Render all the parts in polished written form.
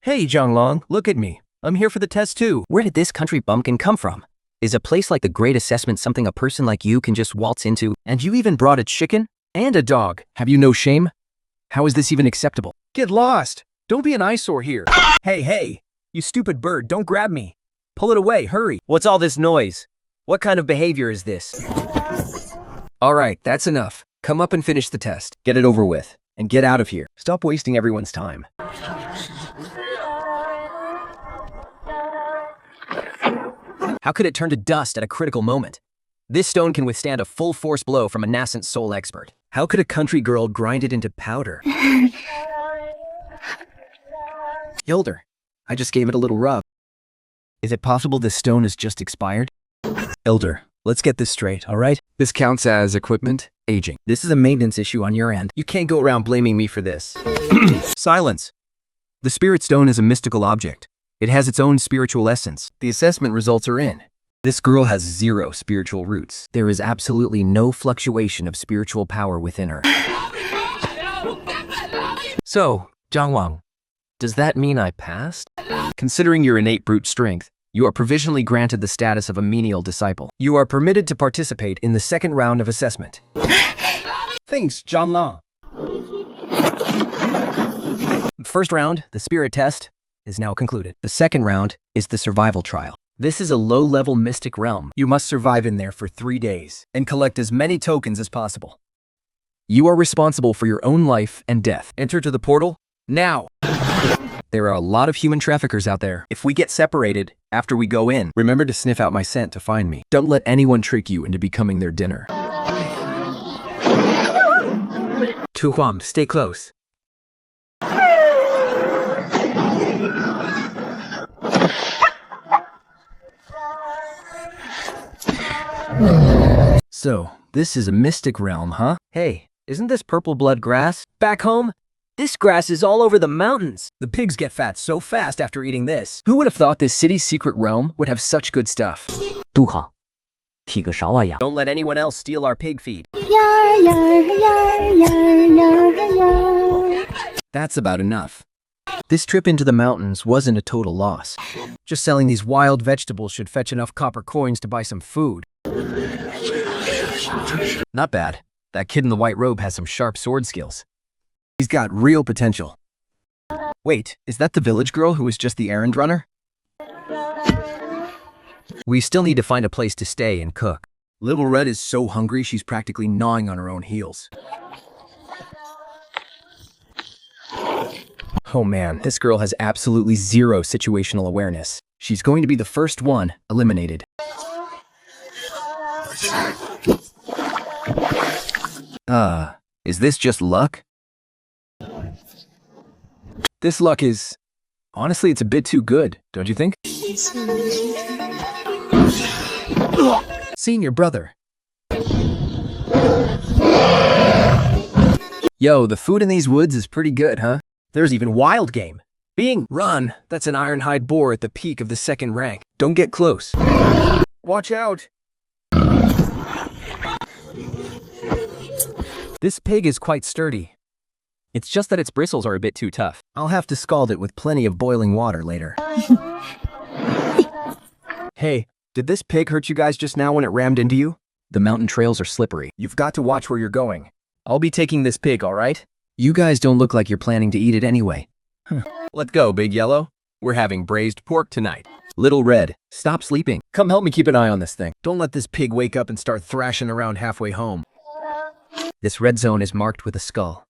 Hey, Zhonglong, look at me. I'm here for the test too. Where did this country bumpkin come from? Is a place like the Great Assessment something a person like you can just waltz into? And you even brought a chicken? And a dog. Have you no shame? How is this even acceptable? Get lost. Don't be an eyesore here. Hey, you stupid bird, don't grab me. Pull it away, hurry. What's all this noise? What kind of behavior is this? All right, that's enough. Come up and finish the test. Get it over with. And get out of here. Stop wasting everyone's time. How could it turn to dust at a critical moment? This stone can withstand a full force blow from a nascent soul expert. How could a country girl grind it into powder? Yolder, I just gave it a little rub. Is it possible this stone is just expired? Elder, let's get this straight, all right? This counts as equipment aging. This is a maintenance issue on your end. You can't go around blaming me for this. Silence. The spirit stone is a mystical object. It has its own spiritual essence. The assessment results are in. This girl has 0 spiritual roots. There is absolutely no fluctuation of spiritual power within her. So, Zhang, Does that mean I passed? considering your innate brute strength, you are provisionally granted the status of a menial disciple. You are permitted to participate in the second round of assessment. Thanks, Zhang. First round, the spirit test, is now concluded. The second round is the survival trial. This is a low-level mystic realm. You must survive in there for 3 days and collect as many tokens as possible. You are responsible for your own life and death. Enter to the portal now. There are a lot of human traffickers out there. If we get separated after we go in, remember to sniff out my scent to find me. Don't let anyone trick you into becoming their dinner. Tu Huam, stay close. So, this is a mystic realm, huh? Hey, isn't this purple blood grass? Back home, this grass is all over the mountains. The pigs get fat so fast after eating this. Who would have thought this city's secret realm would have such good stuff? 杜好，剃个勺啊呀！ Don't let anyone else steal our pig feed. That's about enough. This trip into the mountains wasn't a total loss. Just selling these wild vegetables should fetch enough copper coins to buy some food. Not bad. That kid in the white robe has some sharp sword skills. He's got real potential. Wait, is that the village girl who was just the errand runner? We still need to find a place to stay and cook. Little Red is so hungry she's practically gnawing on her own heels. Oh man, this girl has absolutely 0 situational awareness. She's going to be the first one eliminated. Is this just luck? This luck is... Honestly, it's a bit too good, don't you think? Seeing your brother. Yo, the food in these woods is pretty good, huh? There's even wild game. Run, that's an ironhide boar at the peak of the 2nd rank. Don't get close. Watch out. This pig is quite sturdy. It's just that its bristles are a bit too tough. I'll have to scald it with plenty of boiling water later. Hey, did this pig hurt you guys just now when it rammed into you? The mountain trails are slippery. You've got to watch where you're going. I'll be taking this pig, all right? You guys don't look like you're planning to eat it anyway. Let's go, Big Yellow. We're having braised pork tonight. Little Red, stop sleeping. Come help me keep an eye on this thing. Don't let this pig wake up and start thrashing around halfway home. This red zone is marked with a skull.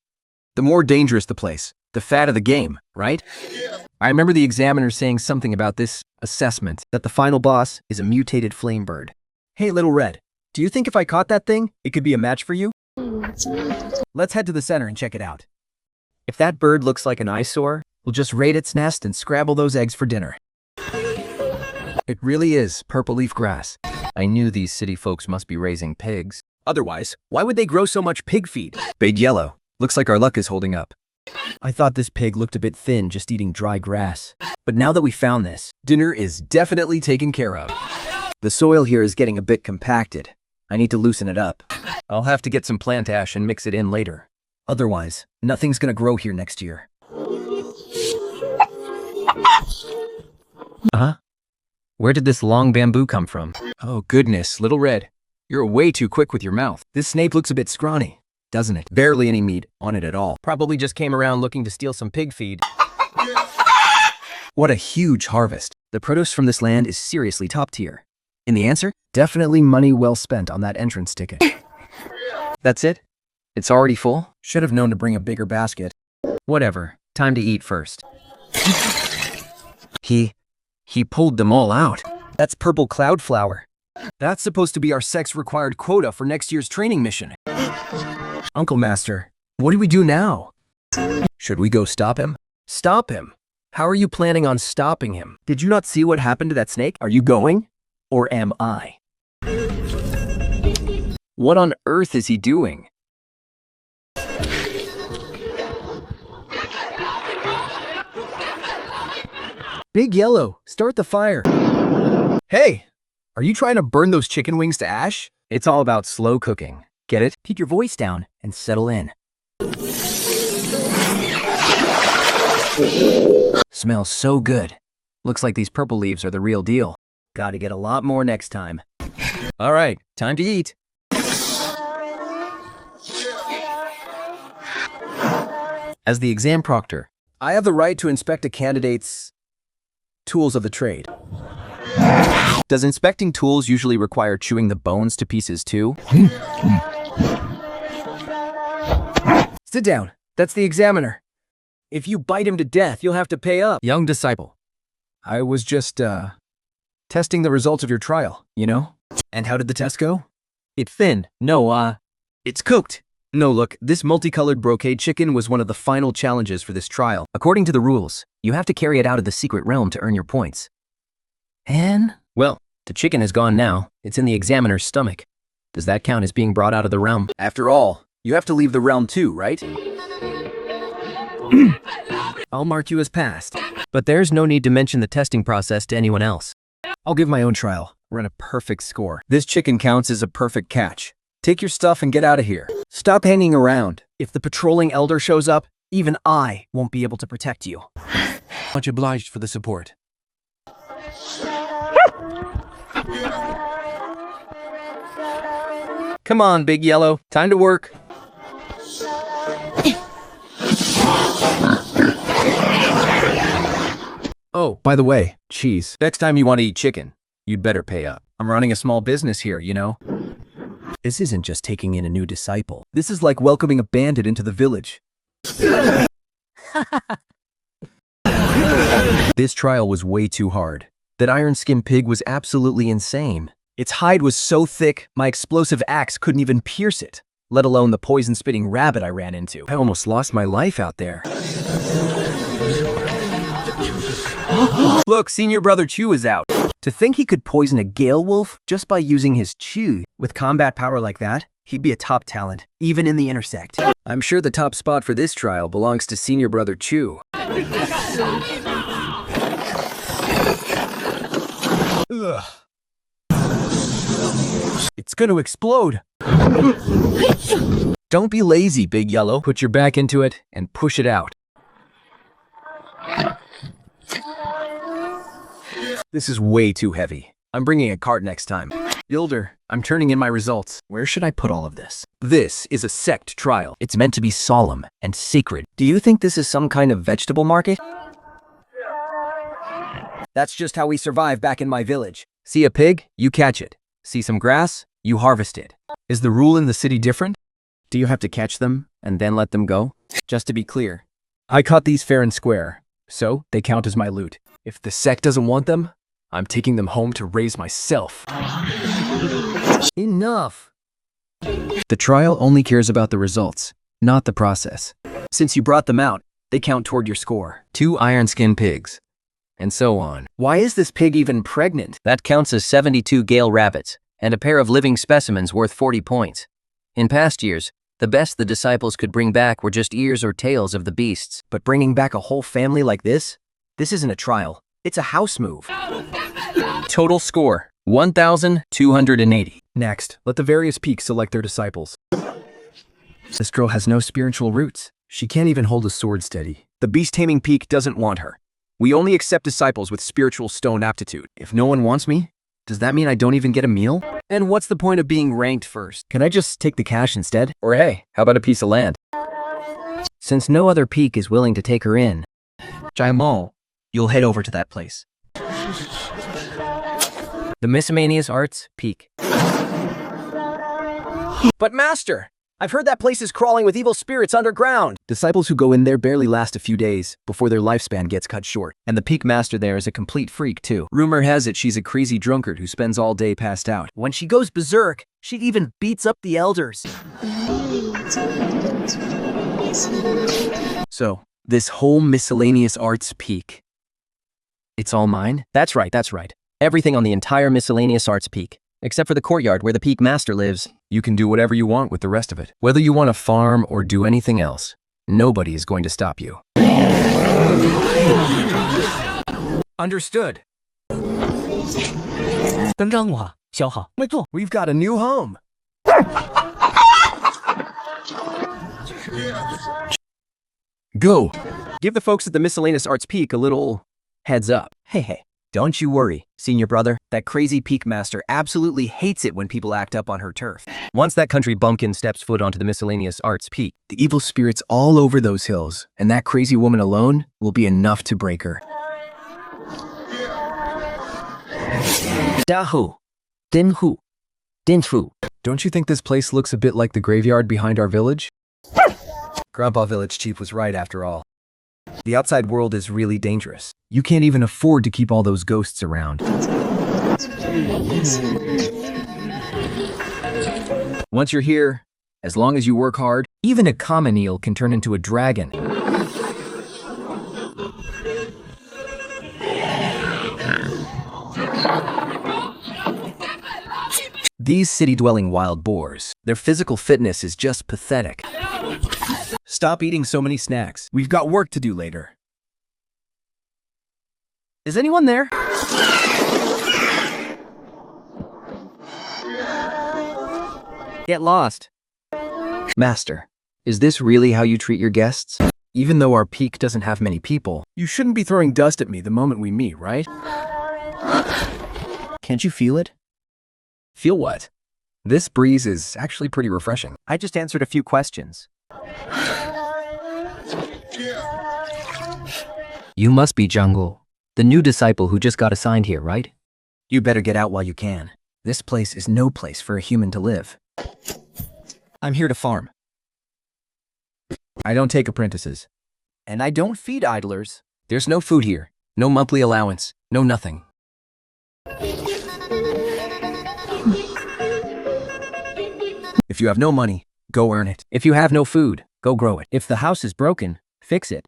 The more dangerous the place, the fatter the game, right? I remember the examiner saying something about this assessment, that the final boss is a mutated flame bird. Hey, Little Red, do you think if I caught that thing, it could be a match for you? Let's head to the center and check it out. If that bird looks like an eyesore, we'll just raid its nest and scramble those eggs for dinner. It really is purple leaf grass. I knew these city folks must be raising pigs. Otherwise, why would they grow so much pig feed? Big Yellow, looks like our luck is holding up. I thought this pig looked a bit thin just eating dry grass. But now that we found this, dinner is definitely taken care of. The soil here is getting a bit compacted. I need to loosen it up. I'll have to get some plant ash and mix it in later. Otherwise, nothing's gonna grow here next year. Uh-huh. Where did this long bamboo come from? Oh goodness, Little Red. You're way too quick with your mouth. This snake looks a bit scrawny, doesn't it? Barely any meat on it at all. Probably just came around looking to steal some pig feed. What a huge harvest. The produce from this land is seriously top tier. And the answer? Definitely money well spent on that entrance ticket. That's it? It's already full? Should have known to bring a bigger basket. Whatever. Time to eat first. He pulled them all out. That's purple cloud flower. That's supposed to be our Sect's required quota for next year's training mission. Uncle Master, what do we do now? Should we go stop him? Stop him? How are you planning on stopping him? Did you not see what happened to that snake? Are you going? Or am I? What on earth is he doing? Big Yellow, start the fire. Hey, are you trying to burn those chicken wings to ash? It's all about slow cooking. Get it? Keep your voice down and settle in. Smells so good. Looks like these purple leaves are the real deal. Gotta get a lot more next time. All right, time to eat. As the exam proctor, I have the right to inspect a candidate's tools of the trade. Does inspecting tools usually require chewing the bones to pieces too? Sit down. That's the examiner. If you bite him to death, you'll have to pay up. Young disciple. I was just, testing the results of your trial, you know? And how did the test go? It thinned. No, It's cooked. No, look, this multicolored brocade chicken was one of the final challenges for this trial. according to the rules, you have to carry it out of the secret realm to earn your points. And? Well, the chicken is gone now. It's in the examiner's stomach. Does that count as being brought out of the realm? After all, you have to leave the realm too, right? I'll mark you as passed. But there's no need to mention the testing process to anyone else. I'll give my own trial. Run a perfect score. This chicken counts as a perfect catch. Take your stuff and get out of here. Stop hanging around. If the patrolling elder shows up, even I won't be able to protect you. Much obliged for the support. Come on, Big Yellow. Time to work. Oh, by the way, cheese. Next time you want to eat chicken, you'd better pay up. I'm running a small business here, you know? This isn't just taking in a new disciple. This is like welcoming a bandit into the village. This trial was way too hard. That iron-skinned pig was absolutely insane. Its hide was so thick, my explosive axe couldn't even pierce it, let alone the poison-spitting rabbit I ran into. I almost lost my life out there. Look, Senior Brother Chew is out. To think he could poison a gale wolf just by using his chew. With combat power like that, he'd be a top talent, even in the Intersect. I'm sure the top spot for this trial belongs to Senior Brother Chew. Ugh. It's gonna explode. Don't be lazy, Big Yellow. Put your back into it and push it out. This is way too heavy. I'm bringing a cart next time. Yilder, I'm turning in my results. Where should I put all of this? This is a sect trial. It's meant to be solemn and sacred. Do you think this is some kind of vegetable market? That's just how we survive back in my village. See a pig? You catch it. See some grass? You harvest it. Is the rule in the city different? Do you have to catch them and then let them go? Just to be clear, I caught these fair and square, so they count as my loot. If the sect doesn't want them, I'm taking them home to raise myself. Enough. The trial only cares about the results, not the process. Since you brought them out, they count toward your score. 2 iron-skinned pigs, and so on. Why is this pig even pregnant? That counts as 72 gale rabbits, and a pair of living specimens worth 40 points. In past years, the best the disciples could bring back were just ears or tails of the beasts. But bringing back a whole family like this? This isn't a trial. It's a house move. Total score, 1,280. Next, let the various peaks select their disciples. This girl has no spiritual roots. She can't even hold a sword steady. The beast-taming peak doesn't want her. We only accept disciples with spiritual stone aptitude. If no one wants me, does that mean I don't even get a meal? And what's the point of being ranked first? Can I just take the cash instead? Or hey, how about a piece of land? Since no other peak is willing to take her in, Jamal, you'll head over to that place. the miscellaneous arts peak. But master, I've heard that place is crawling with evil spirits underground. Disciples who go in there barely last a few days before their lifespan gets cut short. And the peak master there is a complete freak too. Rumor has it she's a crazy drunkard who spends all day passed out. When she goes berserk, she even beats up the elders. So, this whole miscellaneous arts peak, it's all mine? That's right. Everything on the entire miscellaneous arts peak, except for the courtyard where the peak master lives. You can do whatever you want with the rest of it. Whether you want to farm or do anything else, nobody is going to stop you. Understood. 跟着我，小好，没错。 We've got a new home. Go! Give the folks at the miscellaneous arts peak a little heads up. Hey, don't you worry, senior brother. That crazy peak master absolutely hates it when people act up on her turf. Once that country bumpkin steps foot onto the miscellaneous arts peak, The evil spirits all over those hills, and that crazy woman alone will be enough to break her. Dahu, Dinhu, Dinfu. Don't you think this place looks a bit like the graveyard behind our village? Grandpa Village Chief was right after all. The outside world is really dangerous. You can't even afford to keep all those ghosts around. Once you're here, as long as you work hard, even a common eel can turn into a dragon. These city-dwelling wild boars, their physical fitness is just pathetic. Stop eating so many snacks. We've got work to do later. Is anyone there? Get lost. Master, is this really how you treat your guests? Even though our peak doesn't have many people, you shouldn't be throwing dust at me the moment we meet, right? Can't you feel it? Feel what? This breeze is actually pretty refreshing. I just answered a few questions. You must be Jungle, the new disciple who just got assigned here, right? You better get out while you can. This place is no place for a human to live. I'm here to farm. I don't take apprentices. And I don't feed idlers. There's no food here, no monthly allowance, no nothing. If you have no money, go earn it. If you have no food, go grow it. If the house is broken, fix it.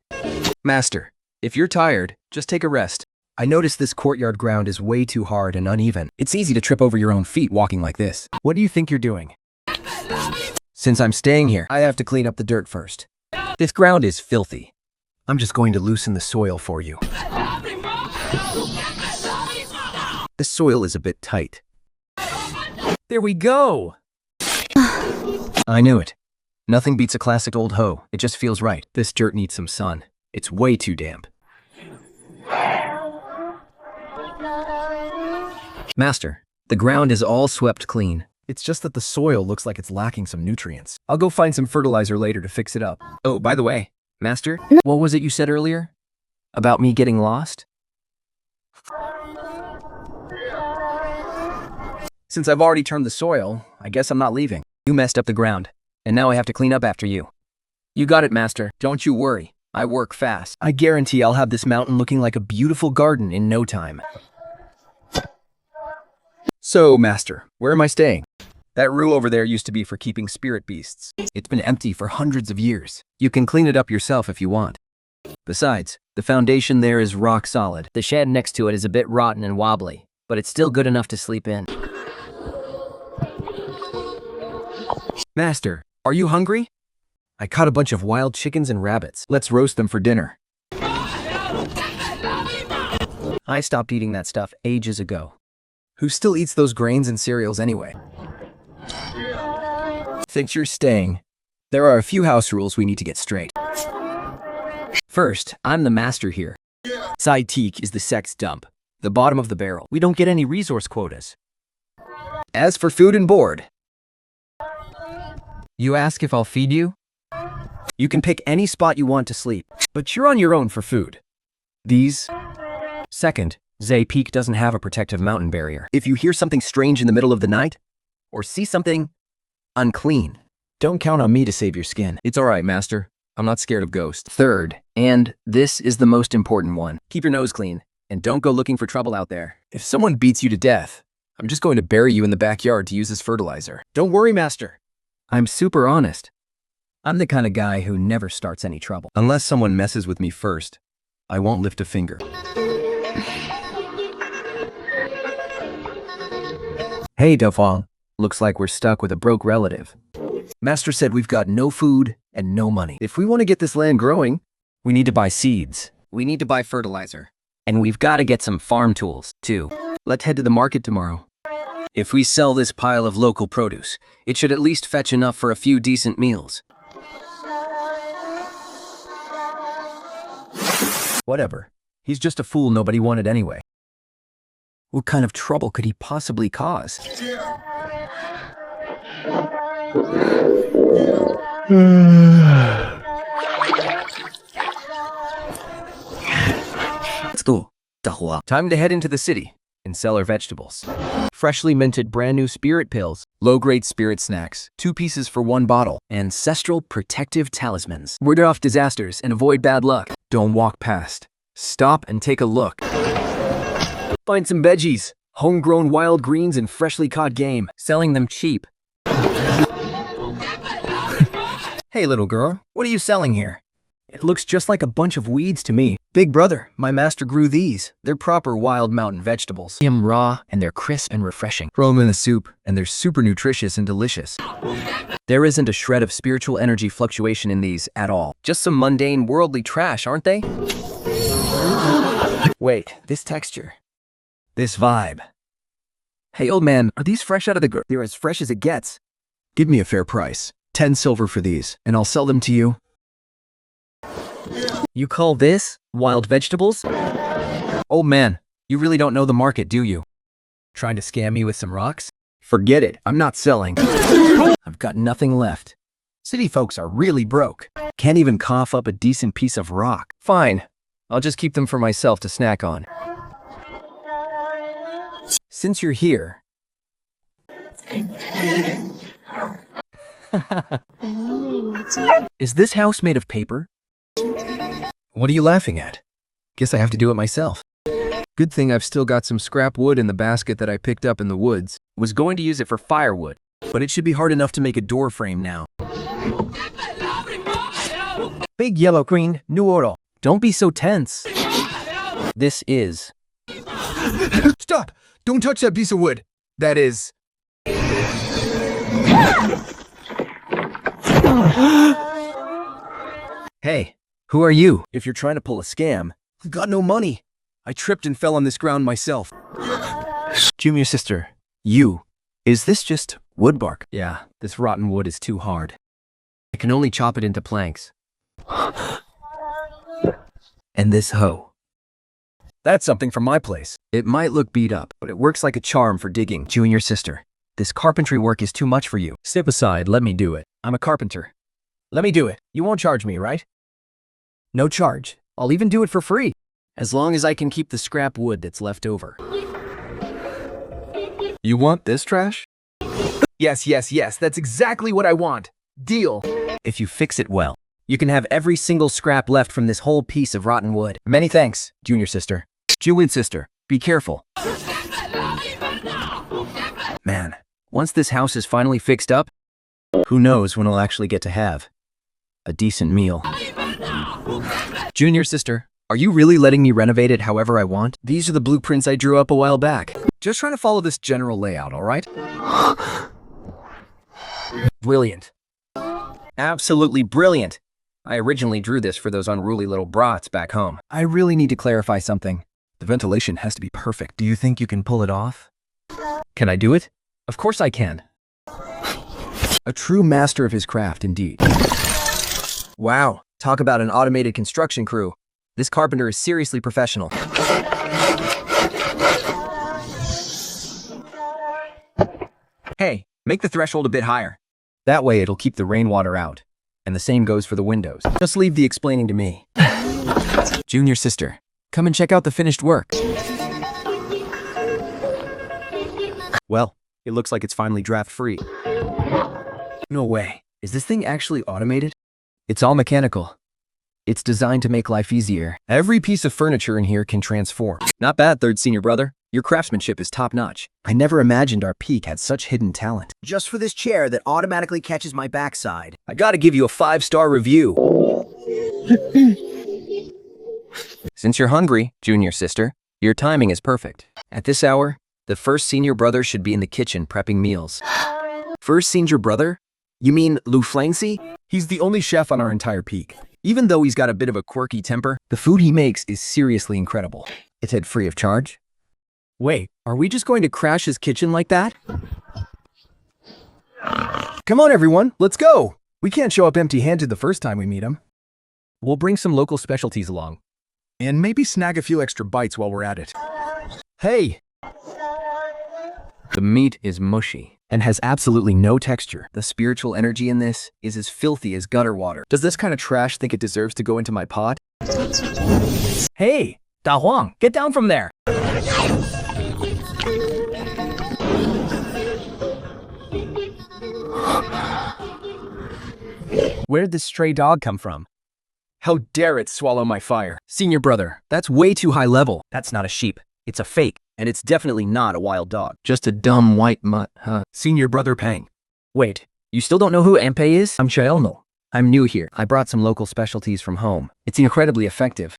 Master, if you're tired, just take a rest. I notice this courtyard ground is way too hard and uneven. It's easy to trip over your own feet walking like this. What do you think you're doing? Since I'm staying here, I have to clean up the dirt first. This ground is filthy. I'm just going to loosen the soil for you. This soil is a bit tight. There we go. I knew it. Nothing beats a classic old hoe. It just feels right. This dirt needs some sun. It's way too damp. Master, the ground is all swept clean. It's just that the soil looks like it's lacking some nutrients. I'll go find some fertilizer later to fix it up. Oh, by the way, Master, what was it you said earlier? About me getting lost? Since I've already turned the soil, I guess I'm not leaving. You messed up the ground, and now I have to clean up after you. You got it, Master. Don't you worry. I work fast. I guarantee I'll have this mountain looking like a beautiful garden in no time. So, Master, where am I staying? That room over there used to be for keeping spirit beasts. It's been empty for hundreds of years. You can clean it up yourself if you want. Besides, the foundation there is rock solid. The shed next to it is a bit rotten and wobbly, but it's still good enough to sleep in. Master, are you hungry? I caught a bunch of wild chickens and rabbits. Let's roast them for dinner. I stopped eating that stuff ages ago. Who still eats those grains and cereals anyway? Since you're staying, there are a few house rules we need to get straight. First, I'm the master here. Side teak is the Sect's dump, the bottom of the barrel. We don't get any resource quotas. As for food and board, You ask if I'll feed you? you can pick any spot you want to sleep, but you're on your own for food. These. Second, Zay Peak doesn't have a protective mountain barrier. If you hear something strange in the middle of the night, or see something unclean, don't count on me to save your skin. It's alright, Master. I'm not scared of ghosts. Third, and this is the most important one. Keep your nose clean, and don't go looking for trouble out there. If someone beats you to death, I'm just going to bury you in the backyard to use as fertilizer. Don't worry, Master. I'm super honest. I'm the kind of guy who never starts any trouble. Unless someone messes with me first, I won't lift a finger. Hey, Dafong. Looks like we're stuck with a broke relative. Master said we've got no food and no money. If we want to get this land growing, We need to buy seeds. We need to buy fertilizer. And we've got to get some farm tools, too. let's head to the market tomorrow. If we sell this pile of local produce, it should at least fetch enough for a few decent meals. Whatever. He's just a fool nobody wanted anyway. What kind of trouble could he possibly cause? Let's go. Time to head into the city and sell our vegetables. Freshly minted brand new spirit pills, low-grade spirit snacks, 2 pieces for 1 bottle, Ancestral protective talismans. ward off disasters and avoid bad luck. Don't walk past. Stop and take a look. Find some veggies, homegrown wild greens and freshly caught game. Selling them cheap. Hey little girl, what are you selling here? It looks just like a bunch of weeds to me. Big brother, my master grew these. They're proper wild mountain vegetables. Them raw and they're crisp and refreshing. Throw them in the soup, and they're super nutritious and delicious. There isn't a shred of spiritual energy fluctuation in these at all. Just some mundane worldly trash, aren't they? Wait, this texture. This vibe. Hey old man, are these fresh out of the ground? They're as fresh as it gets. Give me a fair price. 10 silver for these, and I'll sell them to you. You call this wild vegetables? Old man, you really don't know the market, do you? Trying to scam me with some rocks? Forget it, I'm not selling. I've got nothing left. City folks are really broke. Can't even cough up a decent piece of rock. Fine. I'll just keep them for myself to snack on. Since you're here, is this house made of paper? What are you laughing at? Guess I have to do it myself. Good thing I've still got some scrap wood in the basket that I picked up in the woods. Was going to use it for firewood, but it should be hard enough to make a door frame now. Big yellow green, new order. Don't be so tense. This is. Stop! Don't touch that piece of wood. That is... Hey, who are you? If you're trying to pull a scam, I've got no money. I tripped and fell on this ground myself. Junior sister, you. Is this just wood bark? Yeah, this rotten wood is too hard. I can only chop it into planks. And this hoe. That's something from my place. It might look beat up, but it works like a charm for digging. Junior sister, this carpentry work is too much for you. Step aside, let me do it. I'm a carpenter. Let me do it. You won't charge me, right? No charge. I'll even do it for free. As long as I can keep the scrap wood that's left over. You want this trash? Yes, that's exactly what I want. Deal. If you fix it well, you can have every single scrap left from this whole piece of rotten wood. Many thanks, junior sister. Junior sister, be careful. Man, once this house is finally fixed up, who knows when I'll actually get to have a decent meal. Junior sister, are you really letting me renovate it however I want? These are the blueprints I drew up a while back. Just trying to follow this general layout, all right? Brilliant. Absolutely brilliant. I originally drew this for those unruly little brats back home. I really need to clarify something. The ventilation has to be perfect. Do you think you can pull it off? Can I do it? Of course I can. A true master of his craft, indeed. Wow, talk about an automated construction crew. This carpenter is seriously professional. Hey, make the threshold a bit higher. That way it'll keep the rainwater out. And the same goes for the windows. Just leave the explaining to me. Junior sister, come and check out the finished work. Well, it looks like it's finally draft-free. No way. Is this thing actually automated? It's all mechanical. It's designed to make life easier. Every piece of furniture in here can transform. Not bad, third senior brother. Your craftsmanship is top-notch. I never imagined our peak had such hidden talent. Just for this chair that automatically catches my backside. I gotta give you a 5-star review. Since you're hungry, junior sister, your timing is perfect. At this hour, the first senior brother should be in the kitchen prepping meals. First senior brother? You mean Lou Flangsy? He's the only chef on our entire peak. Even though he's got a bit of a quirky temper, the food he makes is seriously incredible. It's head free of charge. Wait, are we just going to crash his kitchen like that? Come on, everyone, let's go! We can't show up empty-handed the first time we meet him. We'll bring some local specialties along. And maybe snag a few extra bites while we're at it. Hey! The meat is mushy and has absolutely no texture. The spiritual energy in this is as filthy as gutter water. Does this kind of trash think it deserves to go into my pot? Hey! Da Huang, get down from there! Where did this stray dog come from? How dare it swallow my fire? Senior brother, that's way too high level. That's not a sheep. It's a fake, and it's definitely not a wild dog. Just a dumb white mutt, huh? Senior brother Pang. Wait, you still don't know who Ampe is? I'm Shaelno. I'm new here. I brought some local specialties from home. It's incredibly effective.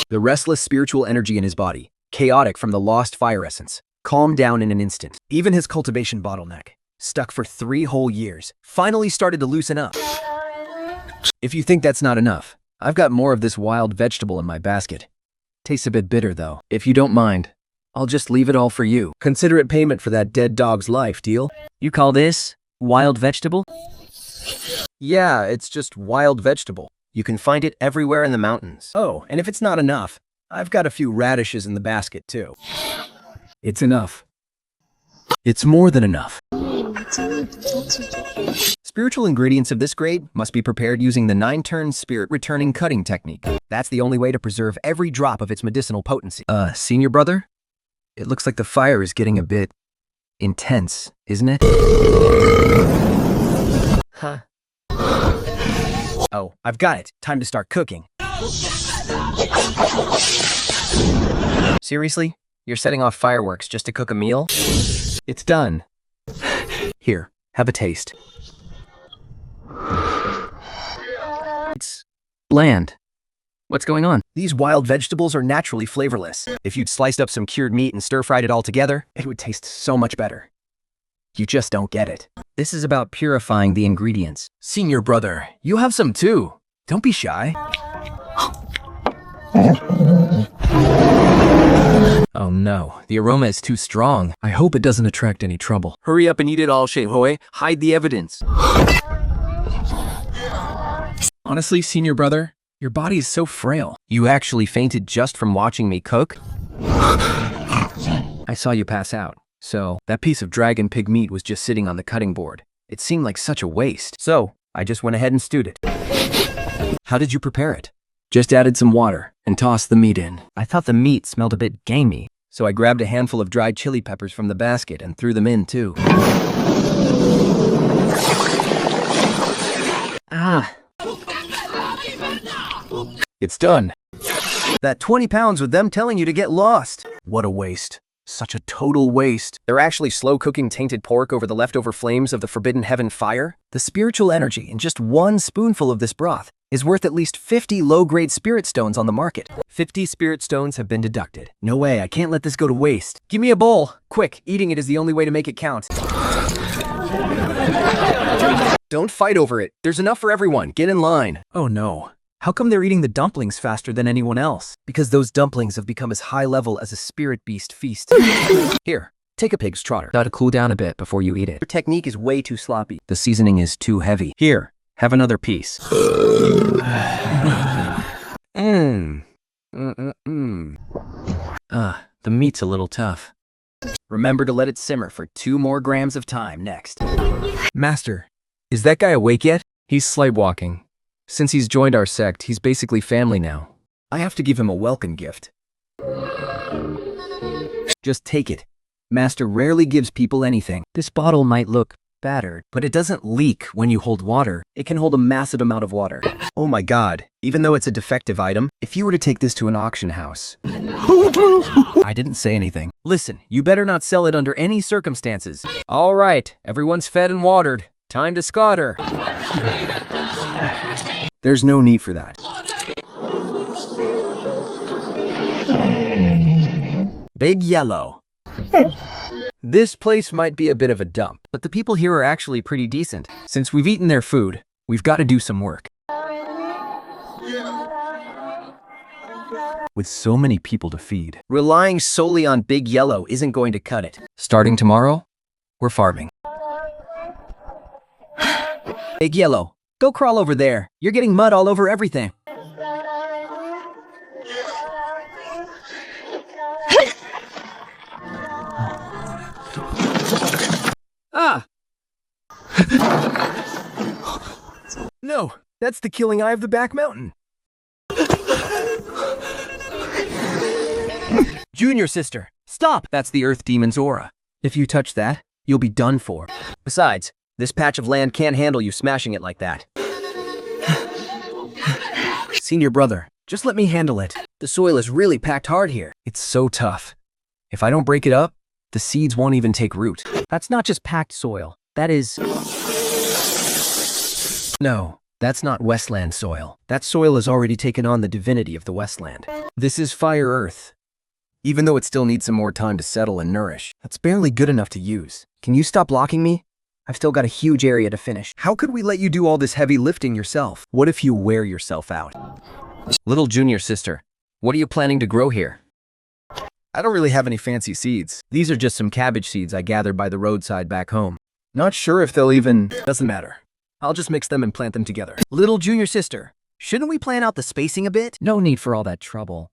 The restless spiritual energy in his body, chaotic from the lost fire essence, calmed down in an instant. Even his cultivation bottleneck, stuck for 3 whole years, finally started to loosen up. If you think that's not enough, I've got more of this wild vegetable in my basket. Tastes a bit bitter though. If you don't mind, I'll just leave it all for you. Consider it payment for that dead dog's life, deal? You call this wild vegetable? Yeah, it's just wild vegetable. You can find it everywhere in the mountains. Oh, and if it's not enough, I've got a few radishes in the basket too. It's enough. It's more than enough. Spiritual ingredients of this grade must be prepared using the 9-turn spirit returning cutting technique. That's the only way to preserve every drop of its medicinal potency. Senior brother? It looks like the fire is getting a bit intense, isn't it? Huh. Oh, I've got it. Time to start cooking. Seriously? You're setting off fireworks just to cook a meal? It's done. Here, have a taste. It's Bland. What's going on? These wild vegetables are naturally flavorless. If you'd sliced up some cured meat and stir-fried it all together, it would taste so much better. You just don't get it. This is about purifying the ingredients. Senior brother, you have some too. Don't be shy. Oh no, the aroma is too strong. I hope it doesn't attract any trouble. Hurry up and eat it all, Shehoi. Hide the evidence. Honestly, senior brother, your body is so frail. You actually fainted just from watching me cook? I saw you pass out. So, that piece of dragon pig meat was just sitting on the cutting board. It seemed like such a waste. So, I just went ahead and stewed it. How did you prepare it? Just added some water and tossed the meat in. I thought the meat smelled a bit gamey, so I grabbed a handful of dried chili peppers from the basket and threw them in too. Ah. It's done. That 20 pounds with them telling you to get lost. What a waste. Such a total waste. They're actually slow-cooking tainted pork over the leftover flames of the Forbidden Heaven fire? The spiritual energy in just 1 spoonful of this broth is worth at least 50 low-grade spirit stones on the market. 50 spirit stones have been deducted. No way, I can't let this go to waste. Give me a bowl. Quick, eating it is the only way to make it count. Don't fight over it. There's enough for everyone. Get in line. Oh no. How come they're eating the dumplings faster than anyone else? Because those dumplings have become as high level as a spirit beast feast. Here, take a pig's trotter. Gotta cool down a bit before you eat it. Your technique is way too sloppy. The seasoning is too heavy. Here, have another piece. Mmm. The meat's a little tough. Remember to let it simmer for 2 more grams of time next. Master, is that guy awake yet? He's sleepwalking. Since he's joined our sect, he's basically family now. I have to give him a welcome gift. Just take it. Master rarely gives people anything. This bottle might look battered. But it doesn't leak when you hold water. It can hold a massive amount of water. Oh my god, even though it's a defective item, if you were to take this to an auction house. I didn't say anything. Listen, you better not sell it under any circumstances. All right, everyone's fed and watered. Time to scatter. There's no need for that. Big Yellow. This place might be a bit of a dump, but the people here are actually pretty decent. Since we've eaten their food, we've got to do some work. With so many people to feed, relying solely on Big Yellow isn't going to cut it. Starting tomorrow, we're farming. Big Yellow, go crawl over there. You're getting mud all over everything. Ah! No, that's the killing eye of the back mountain. Junior sister, stop! That's the earth demon's aura. If you touch that, you'll be done for. Besides, this patch of land can't handle you smashing it like that. Senior brother, just let me handle it. The soil is really packed hard here. It's so tough. If I don't break it up, the seeds won't even take root. That's not just packed soil. That is... No, that's not Westland soil. That soil has already taken on the divinity of the Westland. This is Fire Earth. Even though it still needs some more time to settle and nourish, that's barely good enough to use. Can you stop blocking me? I've still got a huge area to finish. How could we let you do all this heavy lifting yourself? What if you wear yourself out? Little junior sister, what are you planning to grow here? I don't really have any fancy seeds. These are just some cabbage seeds I gathered by the roadside back home. Not sure if they'll even... Doesn't matter. I'll just mix them and plant them together. Little junior sister, shouldn't we plan out the spacing a bit? No need for all that trouble.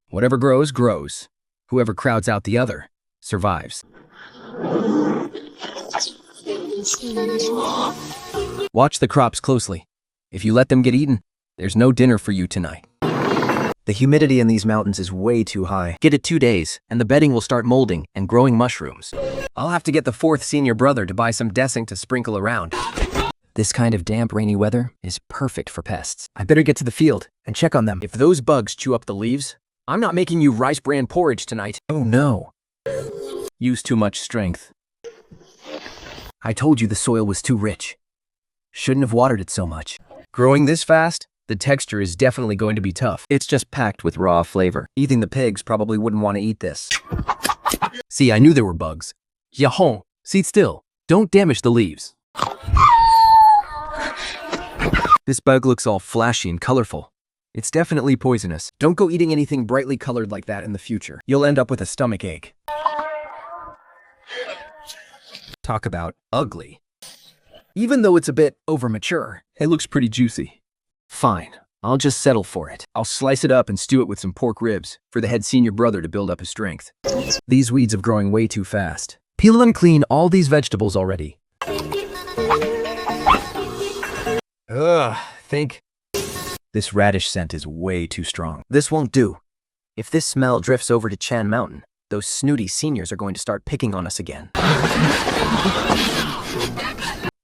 Whatever grows, grows. Whoever crowds out the other survives. Watch the crops closely. If you let them get eaten, there's no dinner for you tonight. The humidity in these mountains is way too high. Give it 2 days, and the bedding will start molding and growing mushrooms. I'll have to get the 4th senior brother to buy some dressing to sprinkle around. This kind of damp, rainy weather is perfect for pests. I better get to the field and check on them. If those bugs chew up the leaves, I'm not making you rice bran porridge tonight. Oh no. Use too much strength. I told you the soil was too rich. Shouldn't have watered it so much. Growing this fast, the texture is definitely going to be tough. It's just packed with raw flavor. Even the pigs probably wouldn't want to eat this. See, I knew there were bugs. Yahon, sit still. Don't damage the leaves. This bug looks all flashy and colorful. It's definitely poisonous. Don't go eating anything brightly colored like that in the future. You'll end up with a stomach ache. Talk about ugly. Even though it's a bit overmature, it looks pretty juicy. Fine, I'll just settle for it. I'll slice it up and stew it with some pork ribs for the head senior brother to build up his strength. These weeds are growing way too fast. Peel and clean all these vegetables already. Ugh, think. This radish scent is way too strong. This won't do. If this smell drifts over to Chan Mountain, those snooty seniors are going to start picking on us again.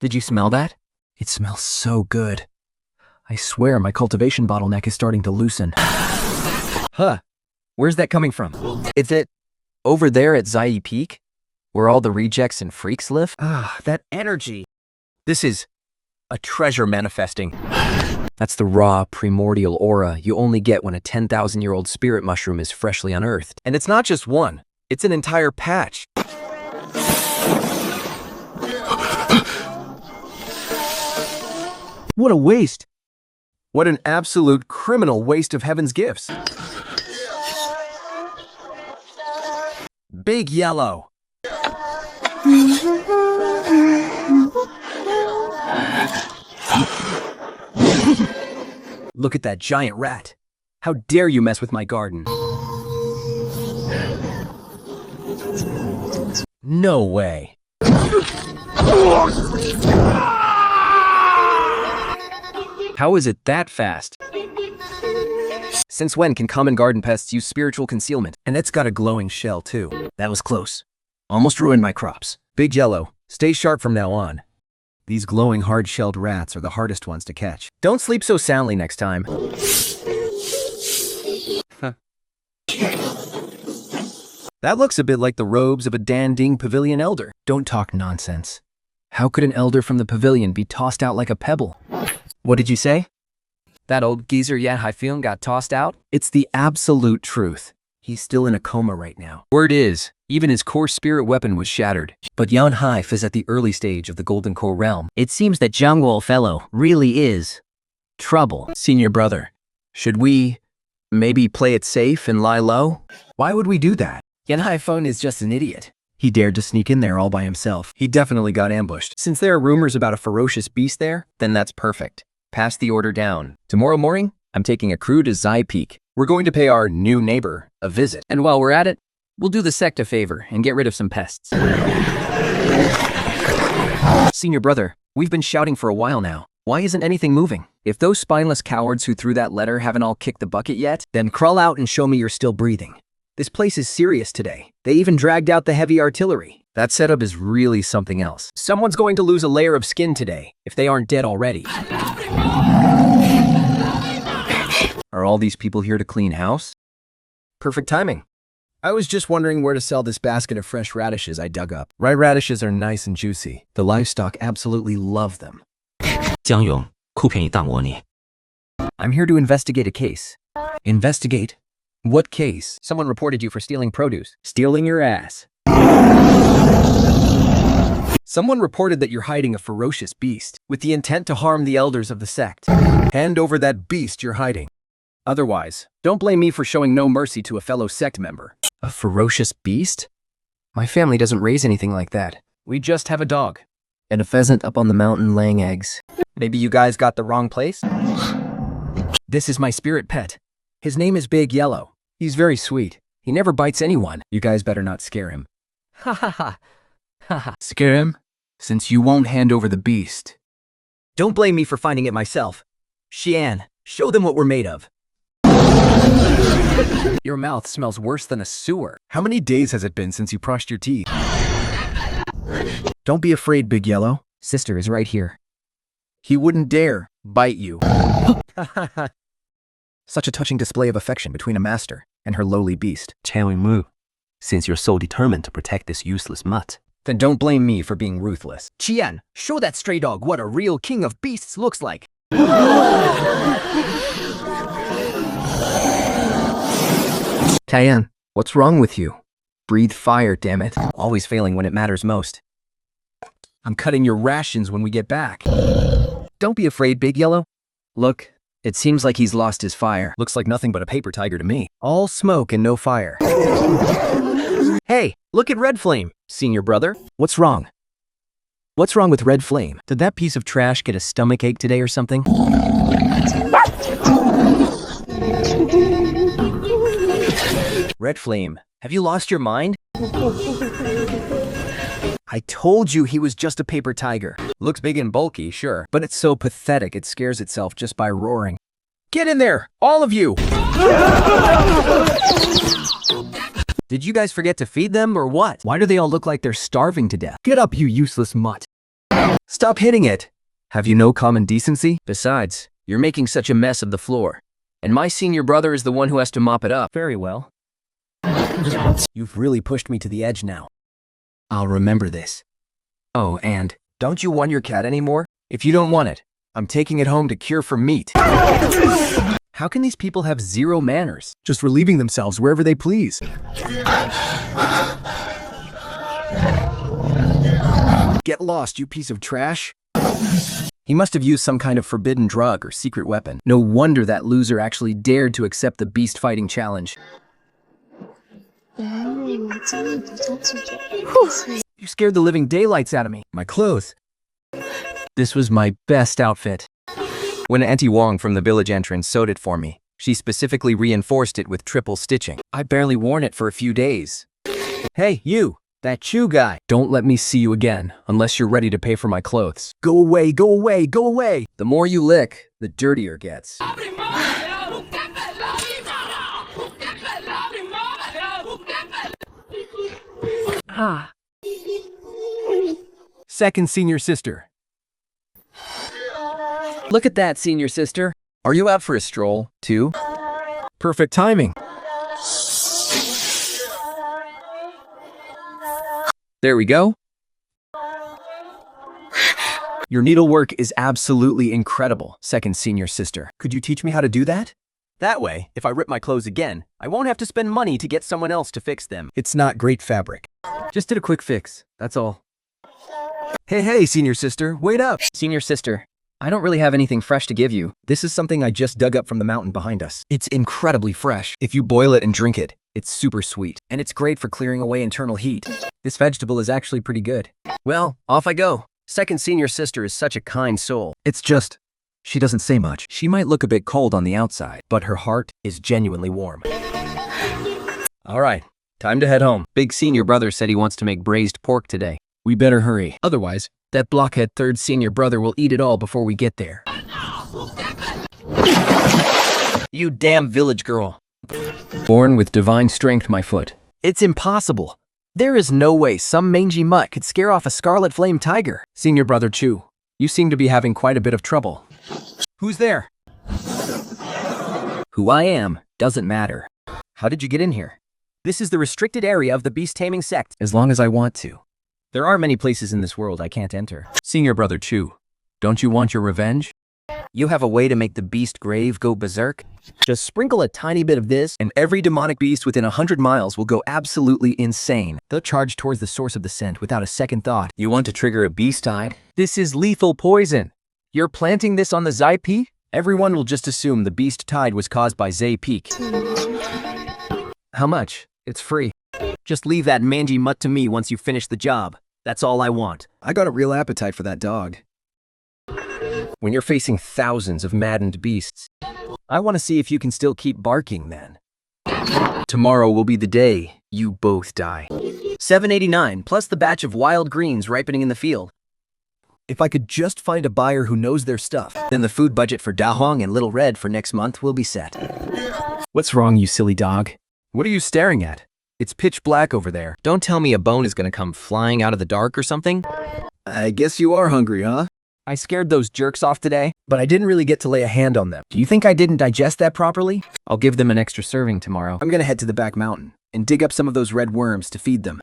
Did you smell that? It smells so good. I swear my cultivation bottleneck is starting to loosen. Huh. Where's that coming from? Is it over there at Zai Peak? Where all the rejects and freaks live? Ah, that energy. This is a treasure manifesting. That's the raw, primordial aura you only get when a 10,000-year-old spirit mushroom is freshly unearthed. And it's not just one. It's an entire patch. What a waste. What an absolute criminal waste of heaven's gifts. Big Yellow. Look at that giant rat. How dare you mess with my garden? No way. How is it that fast? Since when can common garden pests use spiritual concealment? And it's got a glowing shell too. That was close. Almost ruined my crops. Big Yellow, stay sharp from now on. These glowing hard-shelled rats are the hardest ones to catch. Don't sleep so soundly next time. That looks a bit like the robes of a Dan-Ding pavilion elder. Don't talk nonsense. How could an elder from the pavilion be tossed out like a pebble? What did you say? That old geezer Yan Haifeng got tossed out? It's the absolute truth. He's still in a coma right now. Word is, even his core spirit weapon was shattered. But Yan Haif is at the early stage of the Golden Core realm. It seems that Zhangguo fellow really is trouble. Senior brother, should we maybe play it safe and lie low? Why would we do that? Yan Haifeng is just an idiot. He dared to sneak in there all by himself. He definitely got ambushed. Since there are rumors about a ferocious beast there, then that's perfect. Pass the order down. Tomorrow morning, I'm taking a crew to Zai Peak. We're going to pay our new neighbor a visit. And while we're at it, we'll do the Sect a favor and get rid of some pests. Senior brother, we've been shouting for a while now. Why isn't anything moving? If those spineless cowards who threw that letter haven't all kicked the bucket yet, then crawl out and show me you're still breathing. This place is serious today. They even dragged out the heavy artillery. That setup is really something else. Someone's going to lose a layer of skin today, if they aren't dead already. Are all these people here to clean house? Perfect timing. I was just wondering where to sell this basket of fresh radishes I dug up. Rye radishes are nice and juicy. The livestock absolutely love them. 江勇，酷便宜大魔你。 I'm here to investigate a case. Investigate? What case? Someone reported you for stealing produce. Stealing your ass. Someone reported that you're hiding a ferocious beast with the intent to harm the elders of the sect. Hand over that beast you're hiding. Otherwise, don't blame me for showing no mercy to a fellow sect member. A ferocious beast? My family doesn't raise anything like that. We just have a dog. And a pheasant up on the mountain laying eggs. Maybe you guys got the wrong place? This is my spirit pet. His name is Big Yellow. He's very sweet. He never bites anyone. You guys better not scare him. Ha ha ha. Ha ha. Scare him? Since you won't hand over the beast. Don't blame me for finding it myself. Xian, show them what we're made of. Your mouth smells worse than a sewer. How many days has it been since you brushed your teeth? Don't be afraid, Big Yellow. Sister is right here. He wouldn't dare bite you. Such a touching display of affection between a master and her lowly beast. Chen Mu, since you're so determined to protect this useless mutt, Then don't blame me for being ruthless. Qian, show that stray dog what a real king of beasts looks like. Tian, what's wrong with you? Breathe fire, damn it. Always failing when it matters most. I'm cutting your rations when we get back. Don't be afraid, Big Yellow. Look, it seems like he's lost his fire. Looks like nothing but a paper tiger to me. All smoke and no fire. Hey, look at Red Flame, senior brother. What's wrong? What's wrong with Red Flame? Did that piece of trash get a stomach ache today or something? Red Flame, have you lost your mind? I told you he was just a paper tiger. Looks big and bulky, sure, but it's so pathetic it scares itself just by roaring. Get in there, all of you! Did you guys forget to feed them or what? Why do they all look like they're starving to death? Get up, you useless mutt. Stop hitting it. Have you no common decency? Besides, you're making such a mess of the floor. And my senior brother is the one who has to mop it up. Very well. You've really pushed me to the edge now. I'll remember this. Oh, and don't you want your cat anymore? If you don't want it, I'm taking it home to cure for meat. How can these people have zero manners? Just relieving themselves wherever they please. Get lost, you piece of trash. He must have used some kind of forbidden drug or secret weapon. No wonder that loser actually dared to accept the beast fighting challenge. You scared the living daylights out of me. My clothes. This was my best outfit. When Auntie Wong from the village entrance sewed it for me, She specifically reinforced it with triple stitching. I barely worn it for a few days. Hey, you! That Chew guy! Don't let me see you again, unless you're ready to pay for my clothes. Go away, go away, go away! The more you lick, the dirtier it gets. Second senior sister. Look at that, senior sister. Are you out for a stroll, too? Perfect timing. There we go. Your needlework is absolutely incredible, second senior sister. Could you teach me how to do that? That way, if I rip my clothes again, I won't have to spend money to get someone else to fix them. It's not great fabric. Just did a quick fix, that's all. Hey, senior sister, wait up. Senior sister, I don't really have anything fresh to give you. This is something I just dug up from the mountain behind us. It's incredibly fresh. If you boil it and drink it, it's super sweet. And it's great for clearing away internal heat. This vegetable is actually pretty good. Well, off I go. Second senior sister is such a kind soul. It's just, she doesn't say much. She might look a bit cold on the outside, but her heart is genuinely warm. All right, time to head home. Big senior brother said he wants to make braised pork today. We better hurry. Otherwise, that blockhead third senior brother will eat it all before we get there. You damn village girl. Born with divine strength, my foot. It's impossible. There is no way some mangy mutt could scare off a scarlet flame tiger. Senior brother Chew, you seem to be having quite a bit of trouble. Who's there? Who I am doesn't matter. How did you get in here? This is the restricted area of the beast taming sect. As long as I want to. There are many places in this world I can't enter. Senior brother Chew, don't you want your revenge? You have a way to make the beast grave go berserk? Just sprinkle a tiny bit of this, and every demonic beast within 100 miles will go absolutely insane. They'll charge towards the source of the scent without a second thought. You want to trigger a beast tide? This is lethal poison. You're planting this on the Zypeak? Everyone will just assume the beast tide was caused by Zypeak. How much? It's free. Just leave that mangy mutt to me once you finish the job. That's all I want. I got a real appetite for that dog. When you're facing thousands of maddened beasts, I want to see if you can still keep barking then. tomorrow will be the day you both die. $7.89 plus the batch of wild greens ripening in the field. If I could just find a buyer who knows their stuff, then the food budget for Da Hong and Little Red for next month will be set. What's wrong, you silly dog? What are you staring at? It's pitch black over there. Don't tell me a bone is gonna come flying out of the dark or something. I guess you are hungry, huh? I scared those jerks off today, but I didn't really get to lay a hand on them. Do you think I didn't digest that properly? I'll give them an extra serving tomorrow. I'm gonna head to the back mountain and dig up some of those red worms to feed them.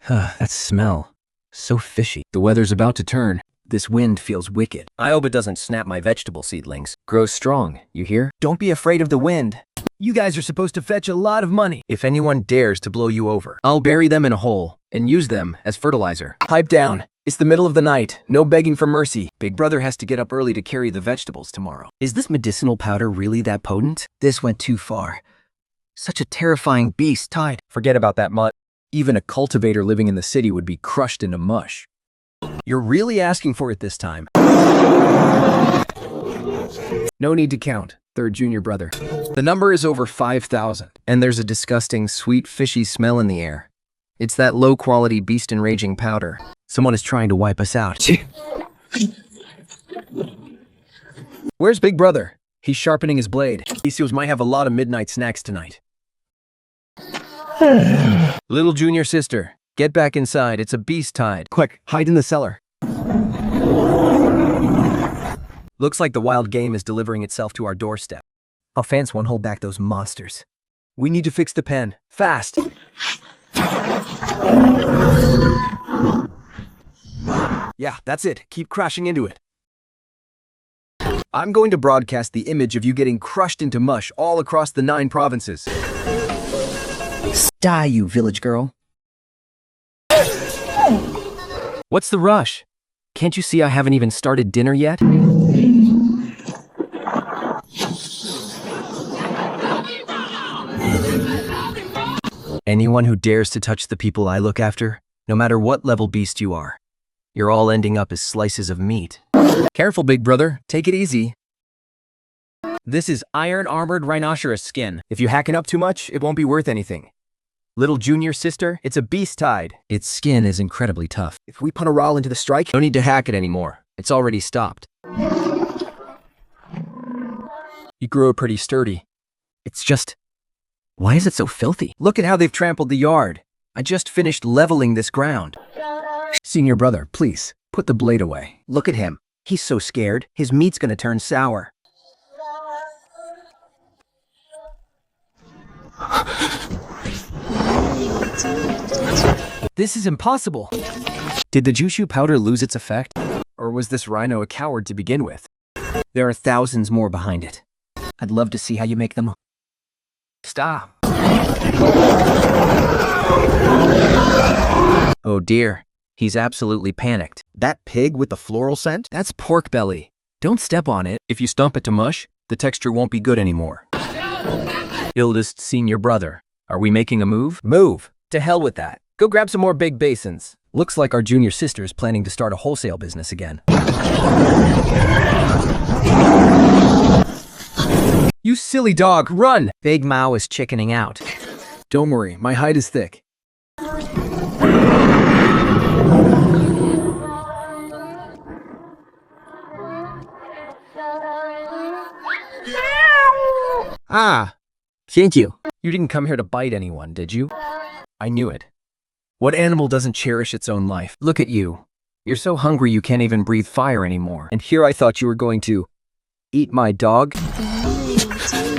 That smell. So fishy. The weather's about to turn. This wind feels wicked. I hope it doesn't snap my vegetable seedlings. Grow strong, you hear? Don't be afraid of the wind. You guys are supposed to fetch a lot of money. If anyone dares to blow you over, I'll bury them in a hole and use them as fertilizer. Pipe down. It's the middle of the night. No begging for mercy. Big brother has to get up early to carry the vegetables tomorrow. Is this medicinal powder really that potent? This went too far. Such a terrifying beast tide. Forget about that mutt. Even a cultivator living in the city would be crushed into mush. You're really asking for it this time. No need to count, third junior brother. The number is over 5,000. And there's a disgusting, sweet, fishy smell in the air. It's that low-quality beast-enraging powder. Someone is trying to wipe us out. Where's Big Brother? He's sharpening his blade. Isios might have a lot of midnight snacks tonight. Little junior sister, get back inside. It's a beast tide. Quick, hide in the cellar. Looks like the wild game is delivering itself to our doorstep. How fans won't hold back those monsters. We need to fix the pen. Fast! Yeah, that's it. Keep crashing into it. I'm going to broadcast the image of you getting crushed into mush all across the 9 provinces. Die, you village girl. What's the rush? Can't you see I haven't even started dinner yet? Anyone who dares to touch the people I look after, no matter what level beast you are, you're all ending up as slices of meat. Careful, Big Brother. Take it easy. This is iron-armored rhinoceros skin. If you hack it up too much, it won't be worth anything. Little junior sister, it's a beast hide. Its skin is incredibly tough. If we put a roll into the strike, No need to hack it anymore. It's already stopped. You grew it pretty sturdy. It's just... Why is it so filthy? Look at how they've trampled the yard. I just finished leveling this ground. Senior brother, please, put the blade away. look at him. He's so scared, his meat's gonna turn sour. This is impossible. Did the Jushu powder lose its effect? Or was this rhino a coward to begin with? There are thousands more behind it. I'd love to see how you make them. Stop. Oh dear, he's absolutely panicked. That pig with the floral scent? That's pork belly. Don't step on it. If you stomp it to mush, the texture won't be good anymore. Eldest senior brother, are we making a move? Move. To hell with that. Go grab some more big basins. Looks like our junior sister is planning to start a wholesale business again. You silly dog, run! Big Mao is chickening out. Don't worry, my hide is thick. Ah, Thank you. you didn't come here to bite anyone, did you? I knew it. What animal doesn't cherish its own life? Look at you. You're so hungry you can't even breathe fire anymore. And here I thought you were going to eat my dog?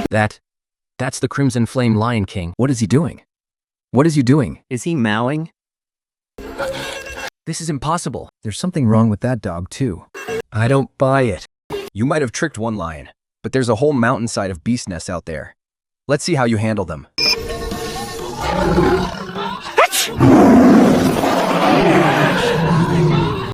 That's the Crimson Flame Lion King. What is he doing? What is you doing? Is he mowing? This is impossible. There's something wrong with that dog, too. I don't buy it. You might have tricked one lion, but there's a whole mountainside of beast nests out there. Let's see how you handle them.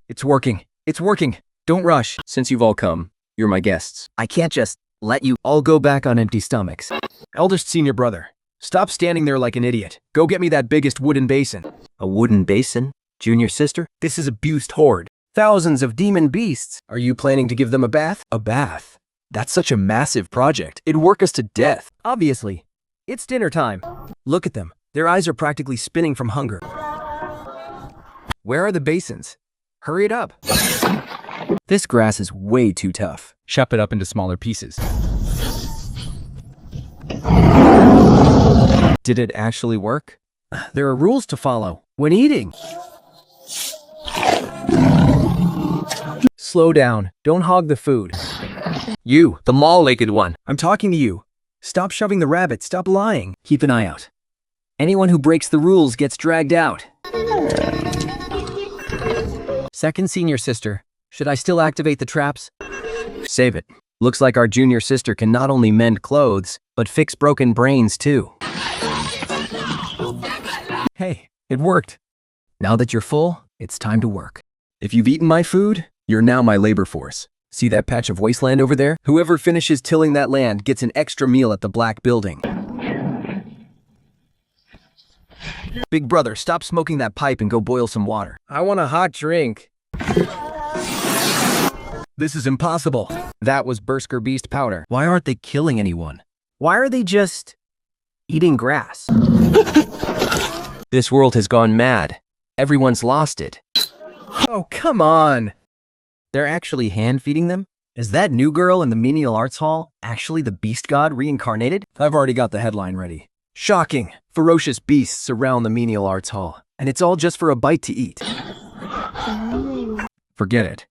It's working. It's working. Don't rush. Since you've all come, you're my guests. I can't just let you. I'll go back on empty stomachs. Eldest senior brother, stop standing there like an idiot. Go get me that biggest wooden basin. A wooden basin? Junior sister? This is a beast horde. Thousands of demon beasts. Are you planning to give them a bath? A bath? That's such a massive project. It'd work us to death. Obviously. It's dinner time. Look at them. Their eyes are practically spinning from hunger. Where are the basins? Hurry it up. This grass is way too tough. Chop it up into smaller pieces. Did it actually work? There are rules to follow when eating. Slow down. Don't hog the food. You, the mall-legged one. I'm talking to you. Stop shoving the rabbit. Stop lying. Keep an eye out. Anyone who breaks the rules gets dragged out. Second senior sister, should I still activate the traps? Save it. Looks like our junior sister can not only mend clothes, but fix broken brains too. Hey, it worked. Now that you're full, it's time to work. If you've eaten my food, you're now my labor force. See that patch of wasteland over there? Whoever finishes tilling that land gets an extra meal at the Black Building. Big brother, stop smoking that pipe and go boil some water. I want a hot drink. This is impossible. That was Berserker Beast powder. Why aren't they killing anyone? Why are they just eating grass? This world has gone mad. Everyone's lost it. Oh, come on. They're actually hand-feeding them? Is that new girl in the menial arts hall actually the beast god reincarnated? I've already got the headline ready. Shocking. Ferocious beasts surround the menial arts hall. And it's all just for a bite to eat. Forget it.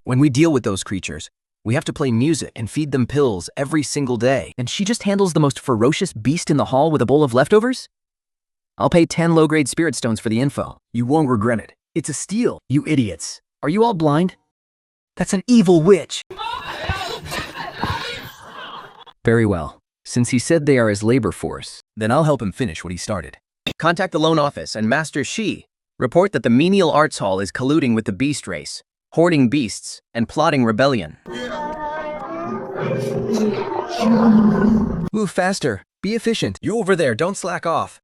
When we deal with those creatures, we have to play music and feed them pills every single day. And she just handles the most ferocious beast in the hall with a bowl of leftovers? I'll pay 10 low-grade spirit stones for the info. You won't regret it. It's a steal, you idiots. Are you all blind? That's an evil witch. Very well. Since he said they are his labor force, then I'll help him finish what he started. Contact the loan office and Master Shi. Report that the menial arts hall is colluding with the beast race, hoarding beasts, and plotting rebellion. Move faster. Be efficient. You over there, don't slack off.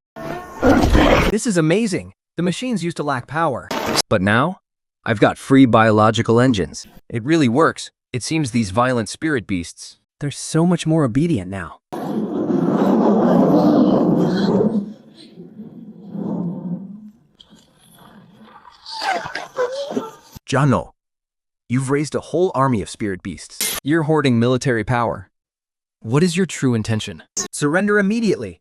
This is amazing. The machines used to lack power. But now, I've got free biological engines. It really works. It seems these violent spirit beasts, They're so much more obedient now. Jano, you've raised a whole army of spirit beasts. you're hoarding military power. What is your true intention? Surrender immediately.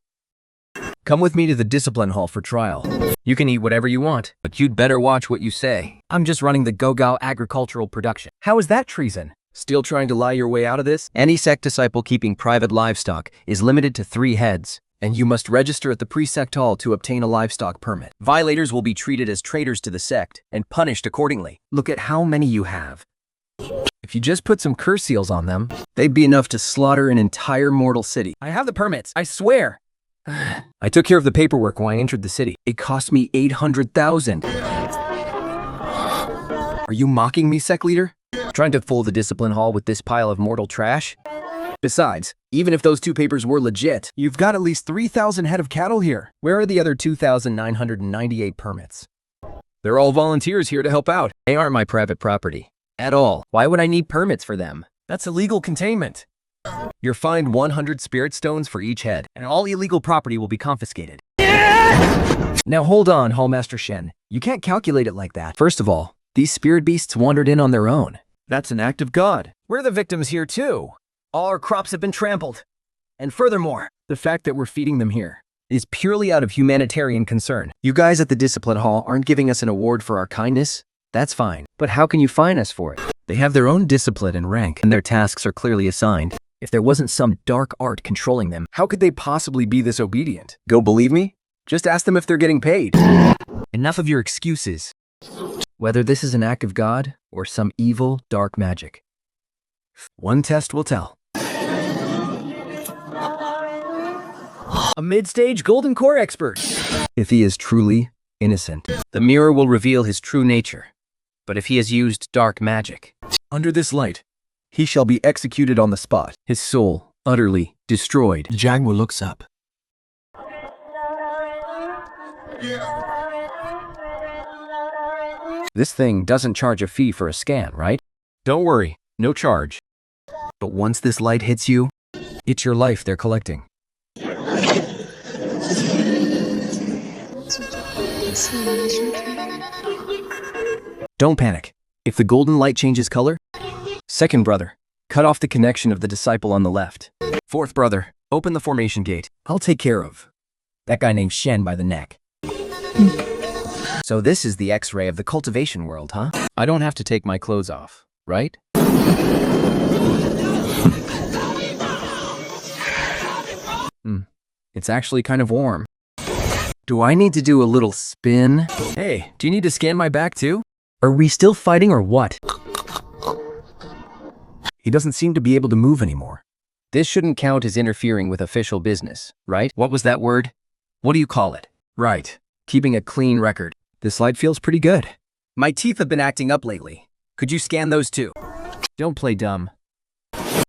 Come with me to the discipline hall for trial. You can eat whatever you want, but you'd better watch what you say. I'm just running the Gogao agricultural production. How is that treason? Still trying to lie your way out of this? Any sect disciple keeping private livestock is limited to 3 heads, and you must register at the pre-sect hall to obtain a livestock permit. Violators will be treated as traitors to the sect and punished accordingly. Look at how many you have. If you just put some curse seals on them, they'd be enough to slaughter an entire mortal city. I have the permits, I swear. I took care of the paperwork when I entered the city. It cost me 800,000. Are you mocking me, sect leader? Trying to fool the discipline hall with this pile of mortal trash? Besides, even if those 2 papers were legit, You've got at least 3,000 head of cattle here. where are the other 2,998 permits? They're all volunteers here to help out. They aren't my private property. At all. Why would I need permits for them? That's illegal containment. You're fined 100 spirit stones for each head. And all illegal property will be confiscated. Now hold on, Hallmaster Shen. You can't calculate it like that. First of all, these spirit beasts wandered in on their own. That's an act of God. We're the victims here too. All our crops have been trampled. And furthermore, The fact that we're feeding them here is purely out of humanitarian concern. You guys at the discipline hall aren't giving us an award for our kindness? That's fine. But how can you fine us for it? They have their own discipline and rank, and their tasks are clearly assigned. If there wasn't some dark art controlling them, How could they possibly be this obedient? go believe me? Just ask them if they're getting paid. enough of your excuses. Whether this is an act of God or some evil, dark magic. One test will tell. A mid-stage golden core expert. If he is truly innocent, the mirror will reveal his true nature. But if he has used dark magic, Under this light, he shall be executed on the spot. his soul utterly destroyed. Jangwu looks up. This thing doesn't charge a fee for a scan, right? Don't worry, no charge. But once this light hits you, it's your life they're collecting. Don't panic. If the golden light changes color, second brother, cut off the connection of the disciple on the left. Fourth brother, open the formation gate. I'll take care of that guy named Shen by the neck. So this is the X-ray of the cultivation world, huh? I don't have to take my clothes off, right? It's actually kind of warm. Do I need to do a little spin? Hey, do you need to scan my back too? Are we still fighting or what? He doesn't seem to be able to move anymore. This shouldn't count as interfering with official business, right? What was that word? What do you call it? Right. Keeping a clean record. This light feels pretty good. My teeth have been acting up lately. Could you scan those too? Don't play dumb.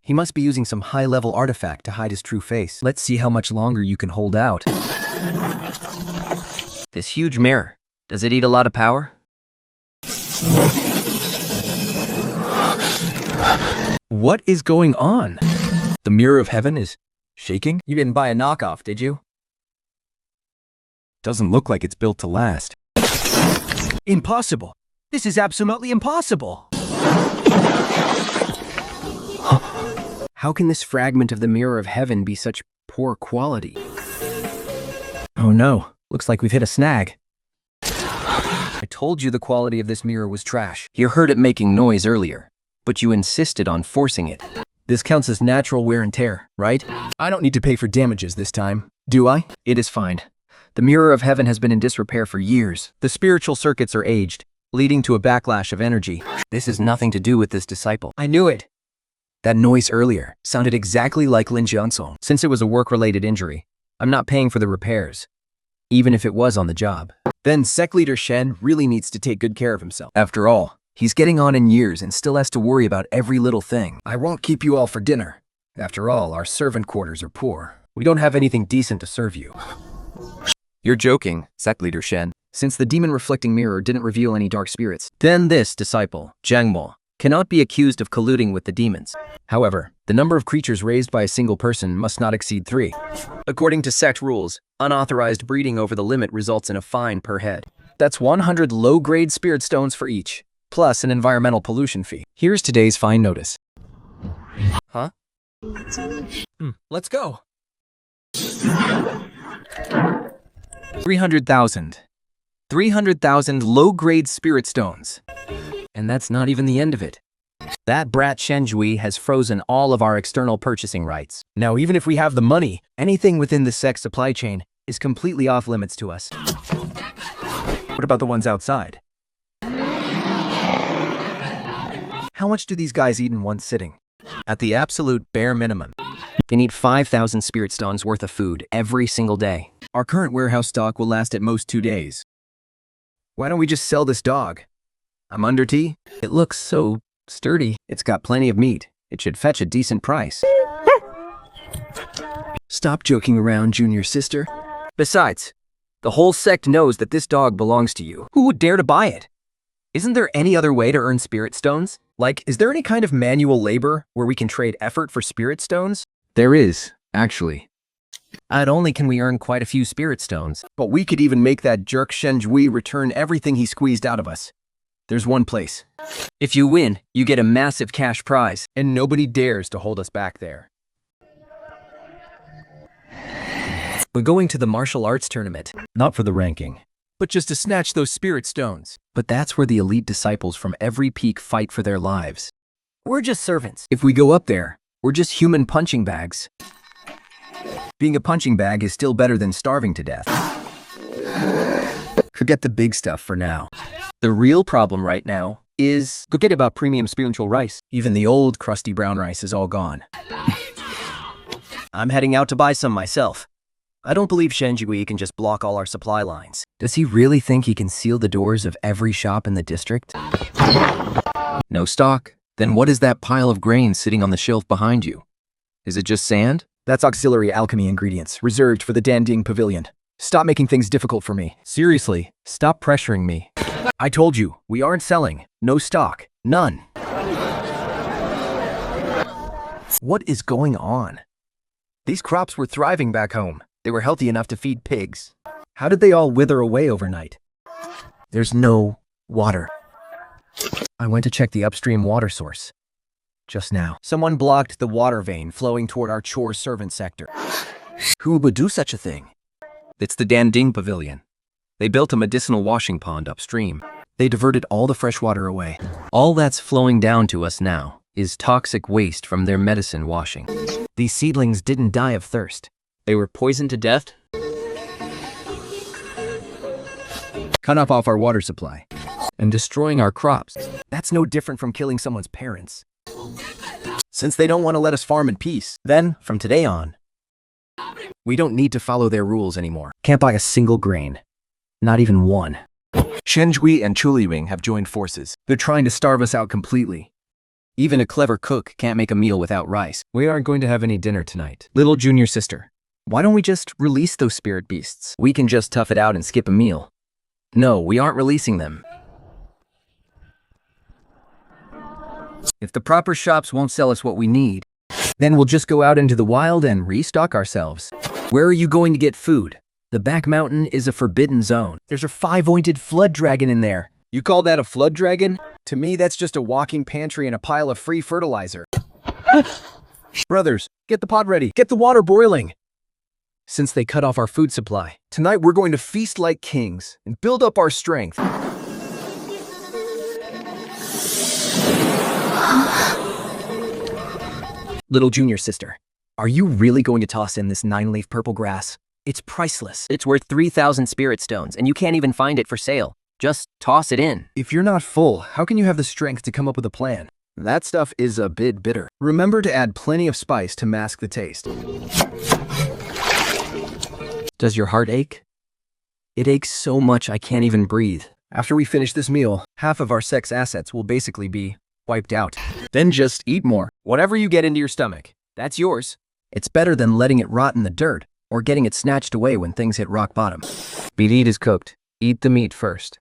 He must be using some high-level artifact to hide his true face. Let's see how much longer you can hold out. This huge mirror, does it eat a lot of power? What is going on? The mirror of heaven is shaking? You didn't buy a knockoff, did you? Doesn't look like it's built to last. Impossible. This is absolutely impossible. How can this fragment of the mirror of heaven be such poor quality? Oh no, looks like we've hit a snag. I told you the quality of this mirror was trash. You heard it making noise earlier, but you insisted on forcing it. This counts as natural wear and tear, right? I don't need to pay for damages this time, do I? It is fine. The mirror of heaven has been in disrepair for years. The spiritual circuits are aged, leading to a backlash of energy. This has nothing to do with this disciple. I knew it. That noise earlier sounded exactly like Lin Jiansong. Since it was a work-related injury, I'm not paying for the repairs, even if it was on the job. Then Sect Leader Shen really needs to take good care of himself. After all, he's getting on in years and still has to worry about every little thing. I won't keep you all for dinner. After all, our servant quarters are poor. We don't have anything decent to serve you. You're joking, Sect Leader Shen. since the demon-reflecting mirror didn't reveal any dark spirits. Then this disciple, Jangmo, cannot be accused of colluding with the demons. However, the number of creatures raised by a single person must not exceed 3. According to sect rules, unauthorized breeding over the limit results in a fine per head. That's 100 low-grade spirit stones for each, plus an environmental pollution fee. Here's today's fine notice. Huh? Let's go. 300,000. 300,000 low-grade spirit stones. And that's not even the end of it. That brat Shenjui has frozen all of our external purchasing rights. Now, even if we have the money, anything within the Sect supply chain is completely off limits to us. What about the ones outside? How much do these guys eat in one sitting? At the absolute bare minimum, they need 5,000 spirit stones worth of food every single day. Our current warehouse stock will last at most 2 days. Why don't we just sell this dog? I'm under tea. It looks so sturdy. It's got plenty of meat. It should fetch a decent price. Stop joking around, junior sister. Besides, the whole sect knows that this dog belongs to you. Who would dare to buy it? Isn't there any other way to earn spirit stones? Like, is there any kind of manual labor where we can trade effort for spirit stones? There is, actually. Not only can we earn quite a few spirit stones, But we could even make that jerk Shenjui return everything he squeezed out of us. There's one place, if you win, you get a massive cash prize. and nobody dares to hold us back there. We're going to the martial arts tournament. Not for the ranking, but just to snatch those spirit stones. But that's where the elite disciples from every peak fight for their lives. We're just servants. If we go up there, we're just human punching bags. Being a punching bag is still better than starving to death. Forget the big stuff for now. The real problem right now is Forget about premium spiritual rice. Even the old crusty brown rice is all gone. I'm heading out to buy some myself. I don't believe Shenjui can just block all our supply lines. Does he really think he can seal the doors of every shop in the district? No stock? Then what is that pile of grain sitting on the shelf behind you? Is it just sand? That's auxiliary alchemy ingredients, reserved for the Danding Pavilion. Stop making things difficult for me. Seriously, stop pressuring me. I told you, we aren't selling. No stock. None. What is going on? These crops were thriving back home. They were healthy enough to feed pigs. How did they all wither away overnight? There's no water. I went to check the upstream water source. Just now, someone blocked the water vein flowing toward our chore servant sector. Who would do such a thing? It's the Danding Pavilion. They built a medicinal washing pond upstream. They diverted all the fresh water away. All that's flowing down to us now is toxic waste from their medicine washing. These seedlings didn't die of thirst. They were poisoned to death? Cut off our water supply. And destroying our crops. That's no different from killing someone's parents. Since they don't want to let us farm in peace, then, from today on, we don't need to follow their rules anymore. Can't buy a single grain. Not even one. Shenjui and Chuliwing have joined forces. They're trying to starve us out completely. Even a clever cook can't make a meal without rice. We aren't going to have any dinner tonight. Little junior sister, why don't we just release those spirit beasts? We can just tough it out and skip a meal. No, we aren't releasing them. If the proper shops won't sell us what we need, then we'll just go out into the wild and restock ourselves. where are you going to get food? The back mountain is a forbidden zone. There's a 5-pointed flood dragon in there. You call that a flood dragon? To me, that's just a walking pantry and a pile of free fertilizer. Brothers, get the pot ready. Get the water boiling. Since they cut off our food supply, tonight we're going to feast like kings and build up our strength. Little junior sister, are you really going to toss in this 9-leaf purple grass? It's priceless. It's worth 3,000 spirit stones, and you can't even find it for sale. Just toss it in. If you're not full, how can you have the strength to come up with a plan? That stuff is a bit bitter. Remember to add plenty of spice to mask the taste. Does your heart ache? It aches so much I can't even breathe. After we finish this meal, half of our Sect's assets will basically be wiped out. Then just eat more. Whatever you get into your stomach, that's yours. It's better than letting it rot in the dirt or getting it snatched away when things hit rock bottom. Beet is cooked. Eat the meat first.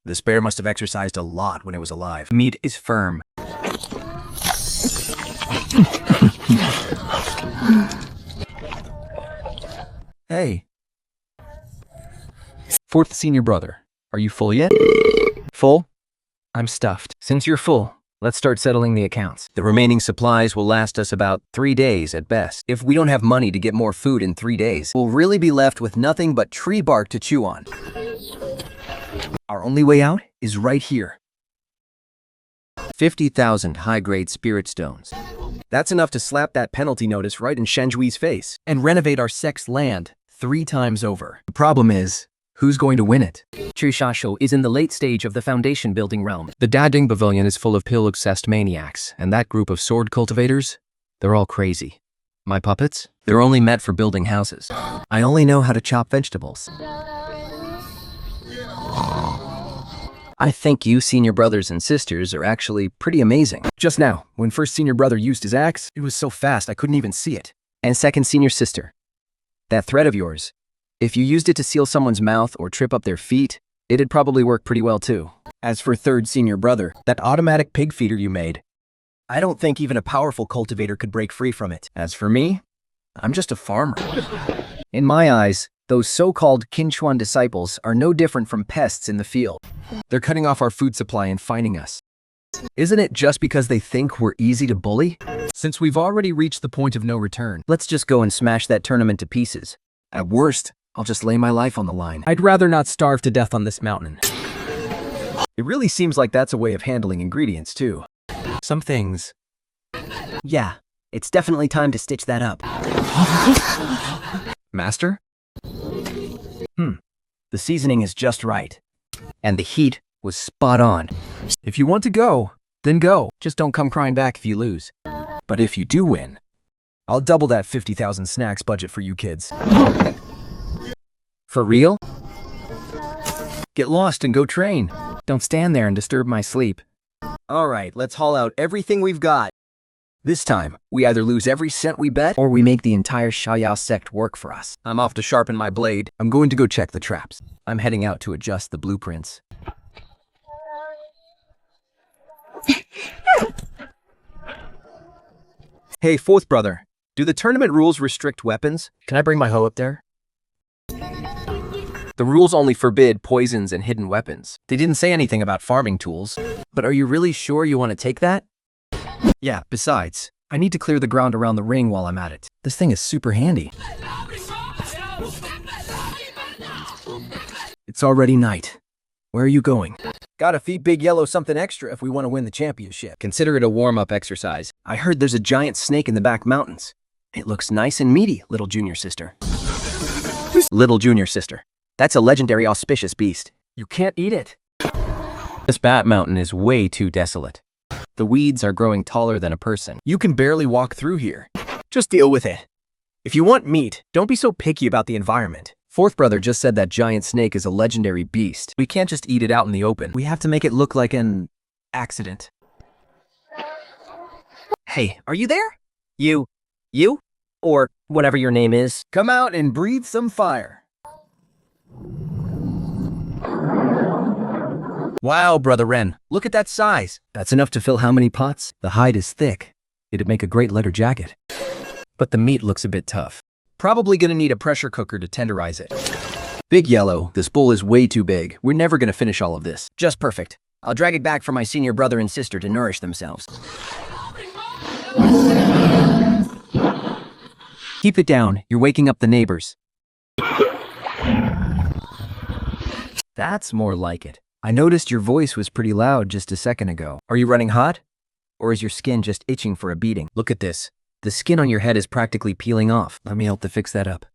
This bear must have exercised a lot when it was alive. Meat is firm. Hey, Fourth senior brother, are you full yet? Full? I'm stuffed. Since you're full, let's start settling the accounts. The remaining supplies will last us about 3 days at best. If we don't have money to get more food in 3 days, we'll really be left with nothing but tree bark to chew on. Our only way out is right here. 50,000 high-grade spirit stones. That's enough to slap that penalty notice right in Shenjui's face and renovate our Sect's land 3 times over. The problem is, who's going to win it? Chishasho is in the late stage of the foundation building realm. The Dading Pavilion is full of pill-obsessed maniacs, and that group of sword cultivators, they're all crazy. My puppets? They're only meant for building houses. I only know how to chop vegetables. I think you senior brothers and sisters are actually pretty amazing. Just now, when first senior brother used his axe, it was so fast I couldn't even see it. And second senior sister, That thread of yours, if you used it to seal someone's mouth or trip up their feet, it'd probably work pretty well too. As for third senior brother, that automatic pig feeder you made, I don't think even a powerful cultivator could break free from it. As for me, I'm just a farmer. In my eyes, those so-called Kinchuan disciples are no different from pests in the field. They're cutting off our food supply and fining us. Isn't it just because they think we're easy to bully? Since we've already reached the point of no return, let's just go and smash that tournament to pieces. at worst, I'll just lay my life on the line. I'd rather not starve to death on this mountain. It really seems like that's a way of handling ingredients, too. Some things. Yeah, it's definitely time to stitch that up. Master? The seasoning is just right. And the heat was spot on. If you want to go, then go. Just don't come crying back if you lose. But if you do win, I'll double that 50,000 snacks budget for you kids. For real? Get lost and go train. Don't stand there and disturb my sleep. All right, let's haul out everything we've got. This time, we either lose every cent we bet, Or we make the entire Xiaoyao sect work for us. I'm off to sharpen my blade. I'm going to go check the traps. I'm heading out to adjust the blueprints. Hey, fourth brother, do the tournament rules restrict weapons? Can I bring my hoe up there? The rules only forbid poisons and hidden weapons. They didn't say anything about farming tools. But are you really sure you want to take that? Yeah, besides, I need to clear the ground around the ring while I'm at it. This thing is super handy. It's already night. Where are you going? Gotta feed Big Yellow something extra if we want to win the championship. Consider it a warm-up exercise. I heard there's a giant snake in the back mountains. It looks nice and meaty, little junior sister. Little junior sister. That's a legendary auspicious beast. You can't eat it. This bat mountain is way too desolate. The weeds are growing taller than a person. You can barely walk through here. Just deal with it. If you want meat, don't be so picky about the environment. Fourth brother just said that giant snake is a legendary beast. We can't just eat it out in the open. We have to make it look like an accident. Hey, are you there? You? Or whatever your name is. Come out and breathe some fire. Wow, Brother Ren, look at that size. That's enough to fill how many pots? The hide is thick. It'd make a great leather jacket. But the meat looks a bit tough. Probably gonna need a pressure cooker to tenderize it. Big Yellow, this bowl is way too big. We're never gonna finish all of this. Just perfect. I'll drag it back for my senior brother and sister to nourish themselves. Keep it down, you're waking up the neighbors. That's more like it. I noticed your voice was pretty loud just a second ago. Are you running hot? Or is your skin just itching for a beating? Look at this. The skin on your head is practically peeling off. Let me help to fix that up.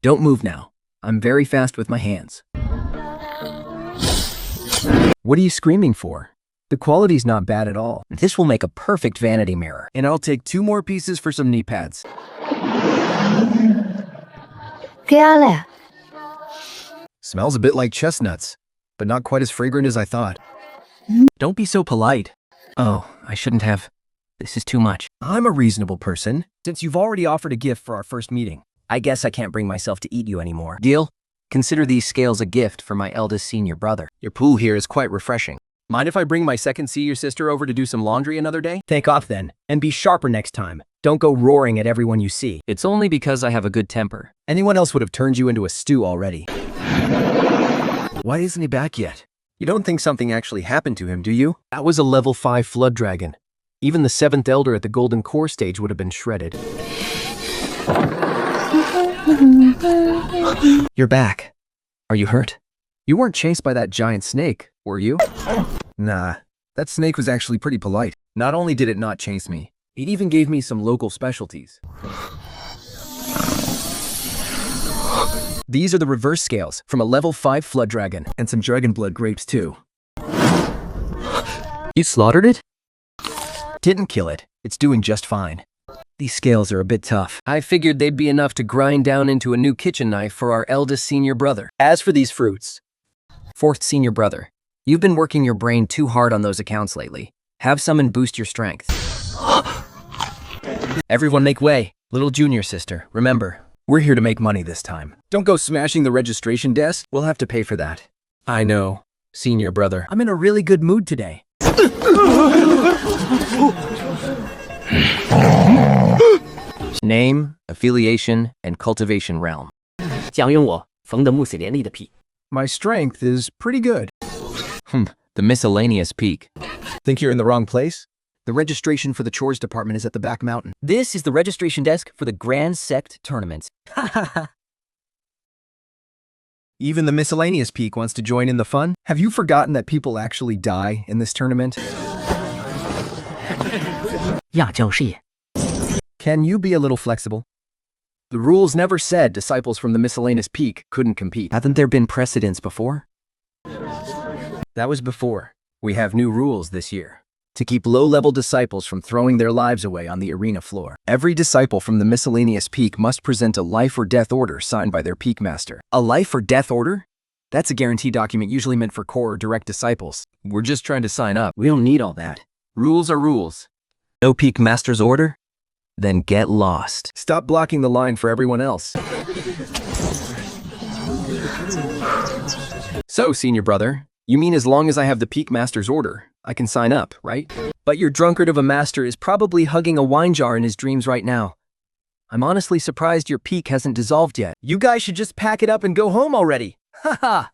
Don't move now. I'm very fast with my hands. What are you screaming for? The quality's not bad at all. This will make a perfect vanity mirror. And I'll take 2 more pieces for some knee pads. Smells a bit like chestnuts, but not quite as fragrant as I thought. Don't be so polite. Oh, I shouldn't have. This is too much. I'm a reasonable person, since you've already offered a gift for our first meeting. I guess I can't bring myself to eat you anymore. Deal? Consider these scales a gift for my eldest senior brother. Your pool here is quite refreshing. Mind if I bring my second senior sister over to do some laundry another day? Take off then, and be sharper next time. Don't go roaring at everyone you see. It's only because I have a good temper. Anyone else would have turned you into a stew already. Why isn't he back yet? You don't think something actually happened to him, do you? That was a level 5 flood dragon. Even the 7th elder at the golden core stage would have been shredded. You're back. Are you hurt? You weren't chased by that giant snake, were you? Nah, that snake was actually pretty polite. Not only did it not chase me, it even gave me some local specialties. These are the reverse scales from a level 5 flood dragon. And some dragon blood grapes too. You slaughtered it? Didn't kill it. It's doing just fine. These scales are a bit tough. I figured they'd be enough to grind down into a new kitchen knife for our eldest senior brother. As for these fruits, 4th senior brother, you've been working your brain too hard on those accounts lately. Have some and boost your strength. everyone make way. Little junior sister, remember, we're here to make money this time. Don't go smashing the registration desk. We'll have to pay for that. I know, senior brother. I'm in a really good mood today. Name, affiliation, and cultivation realm. 将用我缝得木死连利的屁。 My strength is pretty good. The miscellaneous peak. Think you're in the wrong place? The registration for the chores department is at the back mountain. This is the registration desk for the Grand Sect tournament. Even the miscellaneous peak wants to join in the fun? Have you forgotten that people actually die in this tournament? 亚教事业。 Can you be a little flexible? The rules never said disciples from the miscellaneous peak couldn't compete. Haven't there been precedents before? That was before. We have new rules this year to keep low-level disciples from throwing their lives away on the arena floor. Every disciple from the miscellaneous peak must present a life or death order signed by their peak master. A life or death order? That's a guarantee document usually meant for core or direct disciples. We're just trying to sign up. We don't need all that. Rules are rules. No peak master's order? Then get lost. Stop blocking the line for everyone else. So, senior brother, you mean as long as I have the peak master's order, I can sign up, right? But your drunkard of a master is probably hugging a wine jar in his dreams right now. I'm honestly surprised your peak hasn't dissolved yet. You guys should just pack it up and go home already. Haha.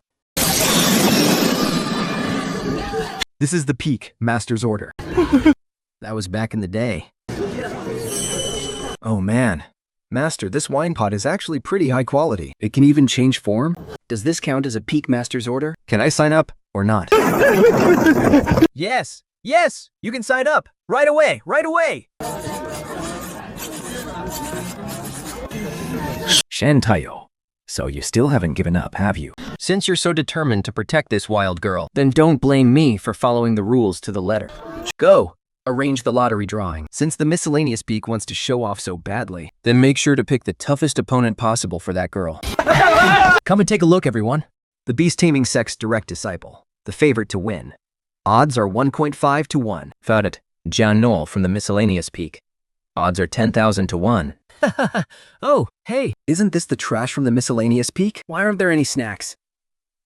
This is the peak master's order. That was back in the day. Oh man. Master, this wine pot is actually pretty high quality. It can even change form? Does this count as a peak master's order? Can I sign up or not? Yes! Yes! You can sign up! Right away! Right away! Shantayo. So you still haven't given up, have you? Since you're so determined to protect this wild girl, then don't blame me for following the rules to the letter. Go! Arrange the lottery drawing. Since the miscellaneous peak wants to show off so badly, then make sure to pick the toughest opponent possible for that girl. Come and take a look, everyone. The Beast Taming Sect's direct disciple, the favorite to win. Odds are 1.5 to 1. Found it. John Knoll from the miscellaneous peak. Odds are 10,000 to 1. Oh, hey, isn't this the trash from the miscellaneous peak? Why aren't there any snacks?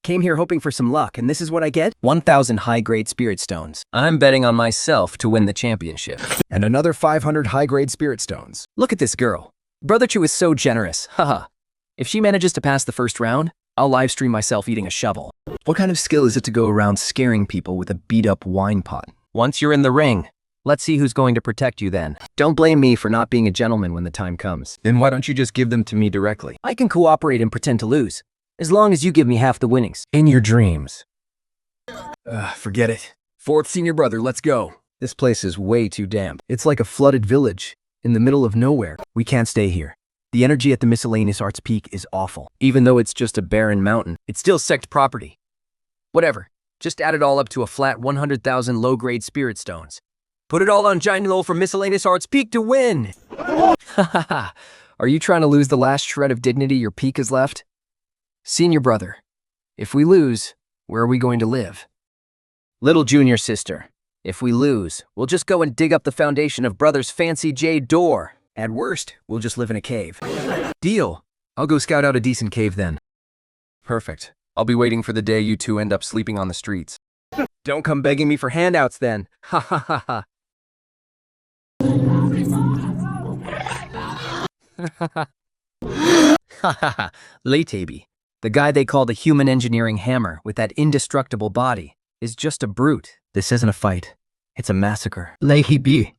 Came here hoping for some luck, and this is what I get? 1,000 high-grade spirit stones. I'm betting on myself to win the championship. And another 500 high-grade spirit stones. Look at this girl. Brother Chu is so generous, haha. If she manages to pass the first round, I'll livestream myself eating a shovel. What kind of skill is it to go around scaring people with a beat-up wine pot? Once you're in the ring, let's see who's going to protect you then. Don't blame me for not being a gentleman when the time comes. Then why don't you just give them to me directly? I can cooperate and pretend to lose, as long as you give me half the winnings. In your dreams. Forget it. 4th senior brother, let's go. This place is way too damp. It's like a flooded village in the middle of nowhere. We can't stay here. The energy at the miscellaneous arts peak is awful. Even though it's just a barren mountain, it's still sect property. Whatever. Just add it all up to a flat 100,000 low-grade spirit stones. Put it all on Giant Lowell from miscellaneous arts peak to win. Are you trying to lose the last shred of dignity your peak has left? Senior brother, if we lose, where are we going to live? Little junior sister, if we lose, we'll just go and dig up the foundation of brother's fancy jade door. At worst, we'll just live in a cave. Deal. I'll go scout out a decent cave then. Perfect. I'll be waiting for the day you two end up sleeping on the streets. Don't come begging me for handouts then. Ha ha ha ha. Ha ha ha. Leitabi, the guy they call the human engineering hammer with that indestructible body, is just a brute. This isn't a fight. It's a massacre. Leitabi.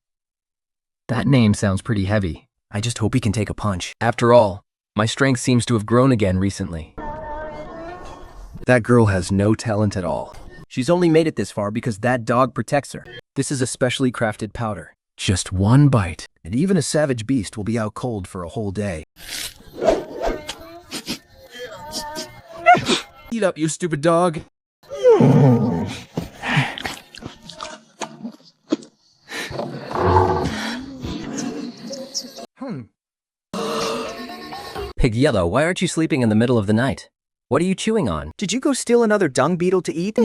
That name sounds pretty heavy. I just hope he can take a punch. After all, my strength seems to have grown again recently. That girl has no talent at all. She's only made it this far because that dog protects her. This is a specially crafted powder. Just one bite, And even a savage beast will be out cold for a whole day. Eat up, you stupid dog. Pig Yellow, why aren't you sleeping in the middle of the night? What are you chewing on? Did you go steal another dung beetle to eat?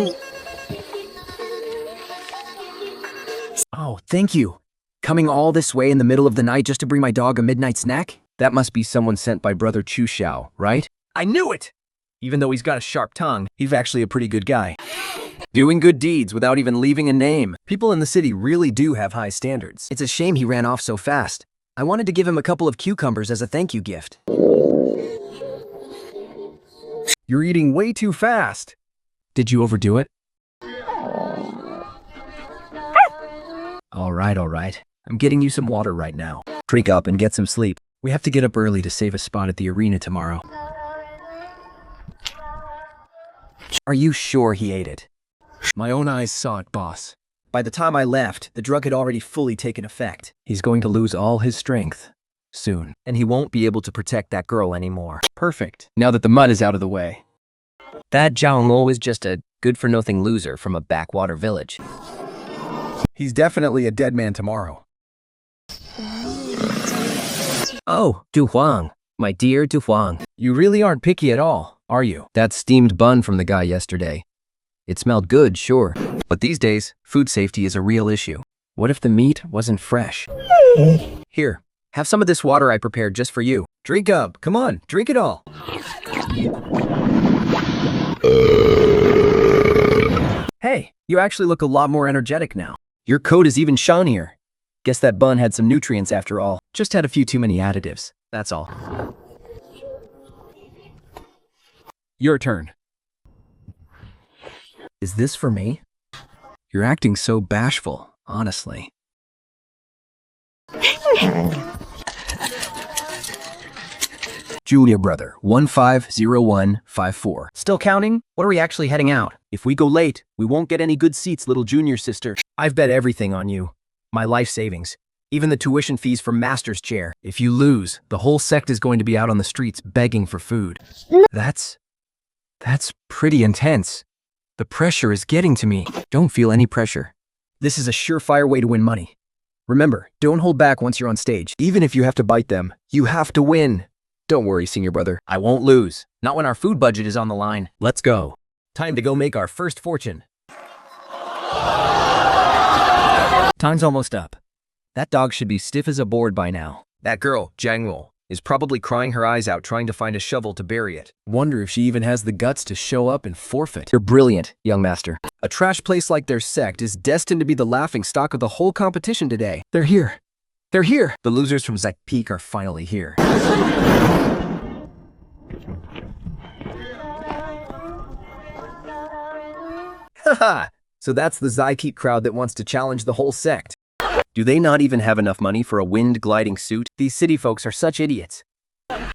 Oh, thank you. Coming all this way in the middle of the night just to bring my dog a midnight snack? That must be someone sent by Brother Chu Xiao, right? I knew it! Even though he's got a sharp tongue. He's actually a pretty good guy. Doing good deeds without even leaving a name. People in the city really do have high standards. It's a shame he ran off so fast. I wanted to give him a couple of cucumbers as a thank you gift. You're eating way too fast. Did you overdo it? All right. I'm getting you some water right now. Creak up and get some sleep. We have to get up early to save a spot at the arena tomorrow. Are you sure he ate it? My own eyes saw it, boss. By the time I left, the drug had already fully taken effect. He's going to lose all his strength soon. And he won't be able to protect that girl anymore. Perfect. Now that the mud is out of the way. That Zhao Luo is just a good-for-nothing loser from a backwater village. He's definitely a dead man tomorrow. Oh, Du Huang, my dear Du Huang. You really aren't picky at all, are you? That steamed bun from the guy yesterday. It smelled good, sure. But these days, food safety is a real issue. What if the meat wasn't fresh? Here, have some of this water I prepared just for you. Drink up. Come on, drink it all. Hey, you actually look a lot more energetic now. Your coat is even shinier. Guess that bun had some nutrients after all. Just had a few too many additives, that's all. Your turn. Is this for me? You're acting so bashful, honestly. Julia brother, 150154. Still counting? What are we actually heading out? If we go late, we won't get any good seats, little junior sister. I've bet everything on you. My life savings. Even the tuition fees for master's chair. If you lose, the whole sect is going to be out on the streets begging for food. That's pretty intense. The pressure is getting to me. Don't feel any pressure. This is a surefire way to win money. Remember, don't hold back once you're on stage. Even if you have to bite them, you have to win. Don't worry, senior brother. I won't lose. Not when our food budget is on the line. Let's go. Time to go make our first fortune. Time's almost up. That dog should be stiff as a board by now. That girl, Jiang Luo, is probably crying her eyes out trying to find a shovel to bury it. Wonder if she even has the guts to show up and forfeit. You're brilliant, young master. A trash place like their sect is destined to be the laughingstock of the whole competition today. They're here. They're here. The losers from Sect Peak are finally here. Haha! So that's the Zykeep crowd that wants to challenge the whole sect. Do they not even have enough money for a wind gliding suit? These city folks are such idiots.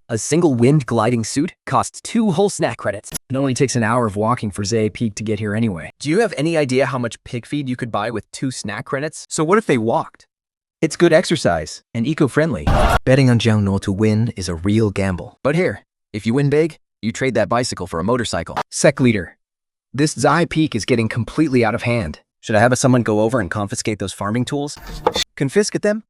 A single wind gliding suit costs 2 whole snack credits. It only takes an hour of walking for Zay Peak to get here anyway. Do you have any idea how much pig feed you could buy with 2 snack credits? So what if they walked? It's good exercise and eco-friendly. Betting on Jiang Luo to win is a real gamble. But here, if you win big, you trade that bicycle for a motorcycle. Sect leader, this Zai Peak is getting completely out of hand. Should I have someone go over and confiscate those farming tools? Confiscate them?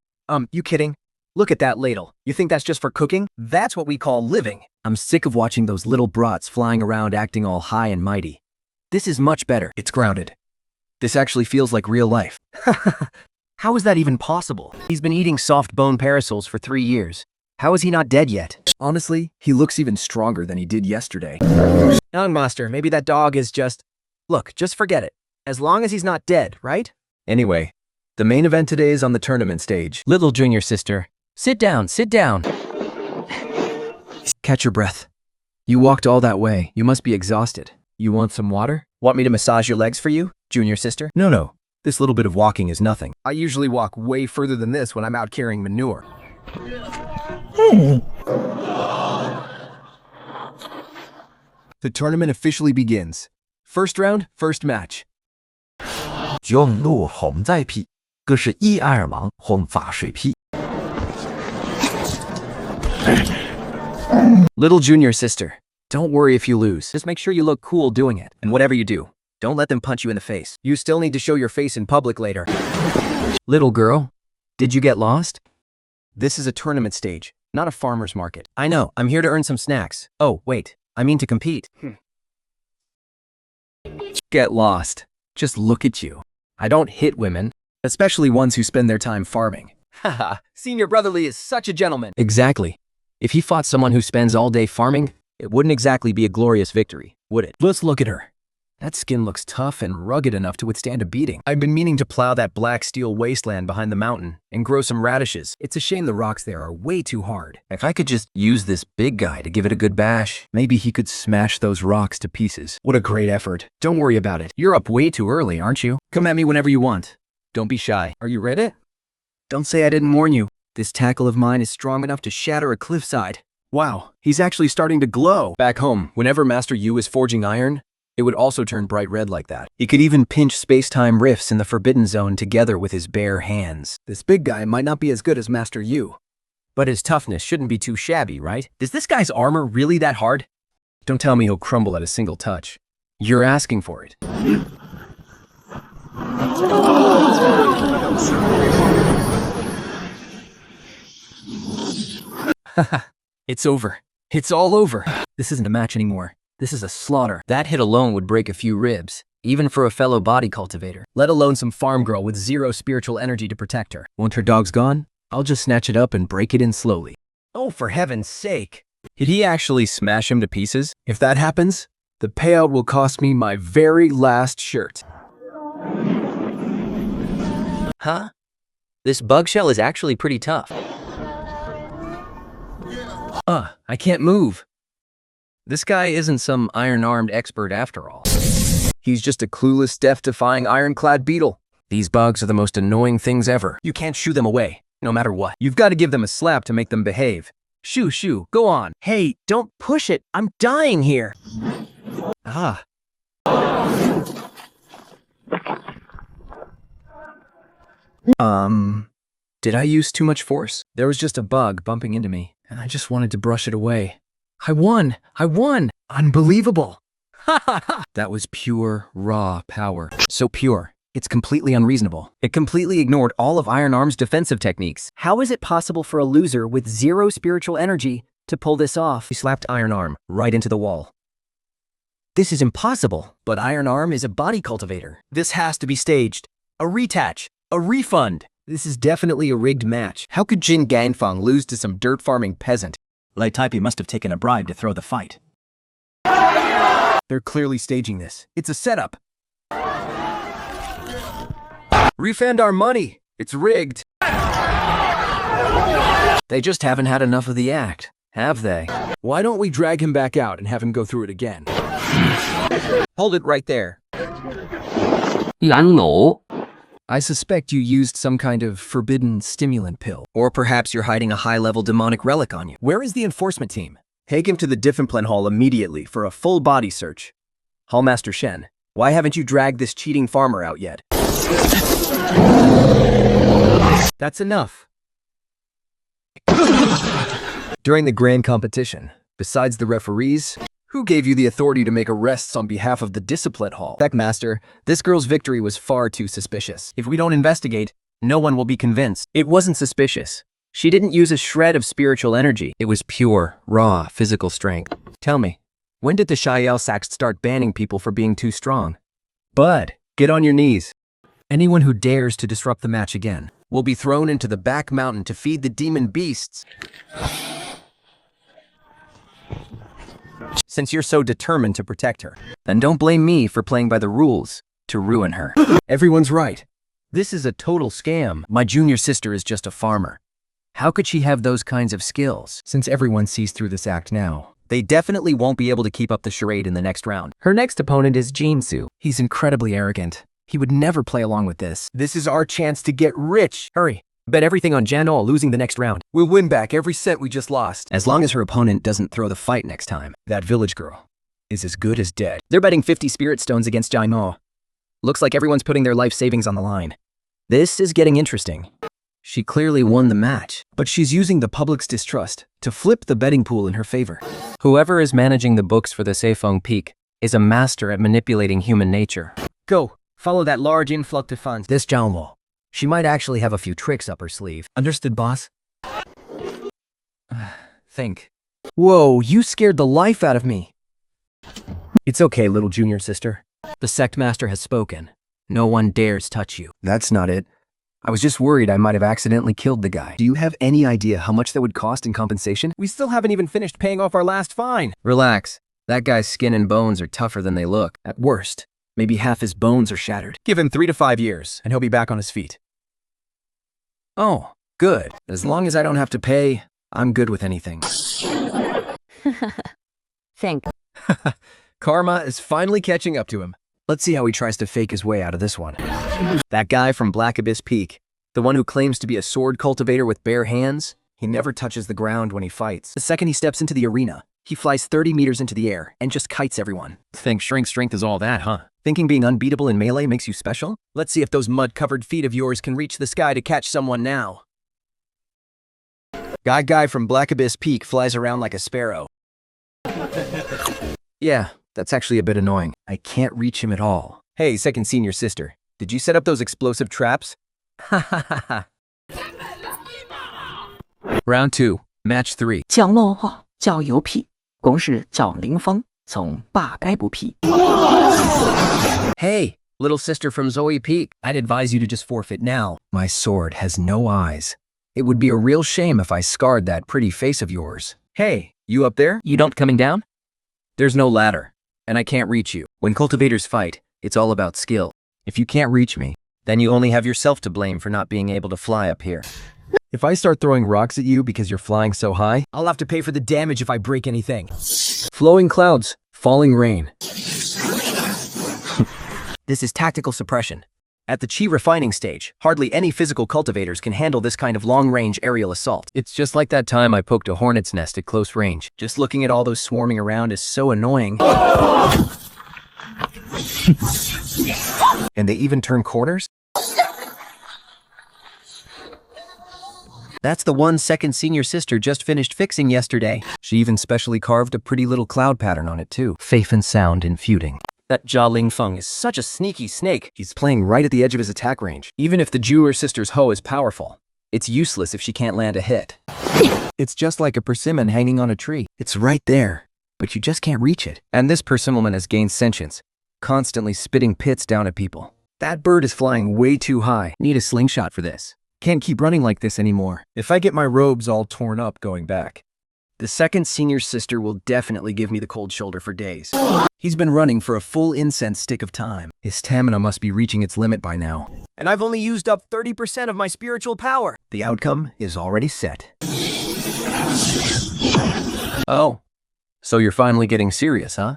You kidding? Look at that ladle. You think that's just for cooking? That's what we call living. I'm sick of watching those little brats flying around acting all high and mighty. This is much better. It's grounded. This actually feels like real life. How is that even possible? He's been eating soft bone parasols for 3 years. How is he not dead yet? Honestly, he looks even stronger than he did yesterday. Young master, maybe that dog is just... Look, just forget it. As long as he's not dead, right? Anyway, the main event today is on the tournament stage. Little junior sister, sit down, sit down. Catch your breath. You walked all that way. You must be exhausted. You want some water? Want me to massage your legs for you, junior sister? No. This little bit of walking is nothing. I usually walk way further than this when I'm out carrying manure. The tournament officially begins. First round, first match. 用怒红在屁，各是一二王轰发水屁。 Little junior sister, don't worry if you lose. Just make sure you look cool doing it. And whatever you do, don't let them punch you in the face. You still need to show your face in public later. Little girl, did you get lost? This is a tournament stage, not a farmer's market. I know, I'm here to earn some snacks. Oh, wait, I mean to compete. Get lost. Just look at you. I don't hit women, especially ones who spend their time farming. Haha, Senior Brotherly is such a gentleman. Exactly. If he fought someone who spends all day farming, it wouldn't exactly be a glorious victory, would it? Let's look at her. That skin looks tough and rugged enough to withstand a beating. I've been meaning to plow that black steel wasteland behind the mountain and grow some radishes. It's a shame the rocks there are way too hard. If I could just use this big guy to give it a good bash, maybe he could smash those rocks to pieces. What a great effort. Don't worry about it. You're up way too early, aren't you? Come at me whenever you want. Don't be shy. Are you ready? Don't say I didn't warn you. This tackle of mine is strong enough to shatter a cliffside. Wow, he's actually starting to glow. Back home, whenever Master Yu is forging iron, it would also turn bright red like that. He could even pinch space-time rifts in the Forbidden Zone together with his bare hands. This big guy might not be as good as Master Yu, But his toughness shouldn't be too shabby, right? Is this guy's armor really that hard? don't tell me he'll crumble at a single touch. You're asking for it. It's over. It's all over. This isn't a match anymore. This is a slaughter. That hit alone would break a few ribs, even for a fellow body cultivator. Let alone some farm girl with zero spiritual energy to protect her. Once her dog's gone, I'll just snatch it up and break it in slowly. Oh, for heaven's sake. Did he actually smash him to pieces? If that happens, the payout will cost me my very last shirt. Huh? This bug shell is actually pretty tough. I can't move. This guy isn't some iron-armed expert after all. He's just a clueless, death-defying ironclad beetle. These bugs are the most annoying things ever. You can't shoo them away, no matter what. You've got to give them a slap to make them behave. Shoo, go on. Hey, don't push it. I'm dying here. Ah. Did I use too much force? There was just a bug bumping into me, and I just wanted to brush it away. I won! Unbelievable! That was pure, raw power. So pure, it's completely unreasonable. It completely ignored all of Iron Arm's defensive techniques. How is it possible for a loser with zero spiritual energy to pull this off? He slapped Iron Arm right into the wall. This is impossible. But Iron Arm is a body cultivator. This has to be staged. A retouch. A refund. This is definitely a rigged match. How could Jin Gangfeng lose to some dirt farming peasant? Lei Taipei must have taken a bribe to throw the fight. They're clearly staging this. It's a setup. Refund our money. It's rigged. They just haven't had enough of the act, have they? Why don't we drag him back out and have him go through it again? Hold it right there. I suspect you used some kind of forbidden stimulant pill. Or perhaps you're hiding a high-level demonic relic on you. Where is the enforcement team? Take him to the Diffenplan Hall immediately for a full body search. Hallmaster Shen, why haven't you dragged this cheating farmer out yet? That's enough. During the grand competition, besides the referees, who gave you the authority to make arrests on behalf of the Discipline Hall? Beckmaster, this girl's victory was far too suspicious. If we don't investigate, no one will be convinced. It wasn't suspicious. She didn't use a shred of spiritual energy. It was pure, raw, physical strength. Tell me, when did the Shayel Sect start banning people for being too strong? Bud, get on your knees. Anyone who dares to disrupt the match again will be thrown into the back mountain to feed the demon beasts. Since you're so determined to protect her, then don't blame me for playing by the rules to ruin her. Everyone's right. This is a total scam. My junior sister is just a farmer. How could she have those kinds of skills? Since everyone sees through this act now, They definitely won't be able to keep up the charade in the next round. Her next opponent is Jinsu. he's incredibly arrogant. He would never play along with this. This is our chance to get rich. Hurry. Bet everything on Janol losing the next round. We'll win back every cent we just lost. As long as her opponent doesn't throw the fight next time, that village girl is as good as dead. They're betting 50 spirit stones against Jaimo. Looks like everyone's putting their life savings on the line. This is getting interesting. She clearly won the match, but she's using the public's distrust to flip the betting pool in her favor. Whoever is managing the books for the Seifeng Peak is a master at manipulating human nature. Go. Follow that large influx of funds. This Zhao, she might actually have a few tricks up her sleeve. Understood, boss? Think. Whoa, you scared the life out of me. It's okay, little junior sister. The sect master has spoken. No one dares touch you. That's not it. I was just worried I might have accidentally killed the guy. Do you have any idea how much that would cost in compensation? We still haven't even finished paying off our last fine. Relax. That guy's skin and bones are tougher than they look. At worst, maybe half his bones are shattered. Give him 3 to 5 years, and he'll be back on his feet. Oh, good. As long as I don't have to pay, I'm good with anything. Think. Karma is finally catching up to him. Let's see how he tries to fake his way out of this one. That guy from Black Abyss Peak, the one who claims to be a sword cultivator with bare hands, he never touches the ground when he fights. The second he steps into the arena, he flies 30 meters into the air and just kites everyone. Think shrink strength is all that, huh? Thinking being unbeatable in melee makes you special? Let's see if those mud-covered feet of yours can reach the sky to catch someone now. Guy from Black Abyss Peak flies around like a sparrow. Yeah, that's actually a bit annoying. I can't reach him at all. Hey, second senior sister, did you set up those explosive traps? Ha ha ha ha. Round 2, match 3. 降落后较有痞，公式找林峰，从霸该不痞。 Hey, little sister from Zoe Peak. I'd advise you to just forfeit now. My sword has no eyes. It would be a real shame if I scarred that pretty face of yours. Hey, you up there? You don't coming down? There's no ladder, and I can't reach you. When cultivators fight, it's all about skill. If you can't reach me, then you only have yourself to blame for not being able to fly up here. If I start throwing rocks at you because you're flying so high, I'll have to pay for the damage if I break anything. flowing clouds, falling rain. This is tactical suppression. At the chi refining stage, hardly any physical cultivators can handle this kind of long-range aerial assault. It's just like that time I poked a hornet's nest at close range. Just looking at all those swarming around is so annoying. And they even turn corners? That's the one second senior sister just finished fixing yesterday. She even specially carved a pretty little cloud pattern on it too. Faith and sound in feuding. That Jia Lingfeng is such a sneaky snake. He's playing right at the edge of his attack range. Even if the jeweler sister's hoe is powerful, it's useless if she can't land a hit. It's just like a persimmon hanging on a tree. It's right there, but you just can't reach it. And this persimmon has gained sentience, constantly spitting pits down at people. That bird is flying way too high. Need a slingshot for this. Can't keep running like this anymore. If I get my robes all torn up going back, the second senior sister will definitely give me the cold shoulder for days. He's been running for a full incense stick of time. His stamina must be reaching its limit by now. And I've only used up 30% of my spiritual power. The outcome is already set. Oh, so you're finally getting serious, huh?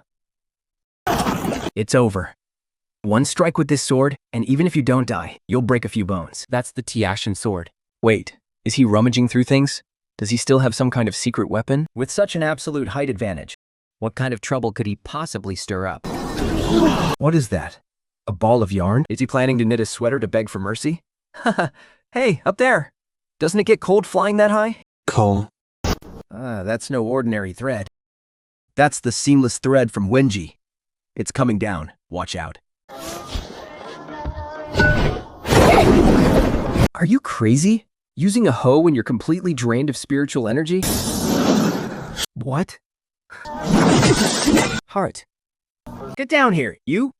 It's over. One strike with this sword, and even if you don't die, you'll break a few bones. That's the Tiashin sword. Wait, is he rummaging through things? Does he still have some kind of secret weapon? With such an absolute height advantage, What kind of trouble could he possibly stir up? what is that? A ball of yarn? Is he planning to knit a sweater to beg for mercy? Haha, hey, up there! Doesn't it get cold flying that high? Cold. That's no ordinary thread. That's the seamless thread from Wenji. It's coming down. Watch out. Are you crazy? Using a hoe when you're completely drained of spiritual energy? What? Heart. Get down here, you!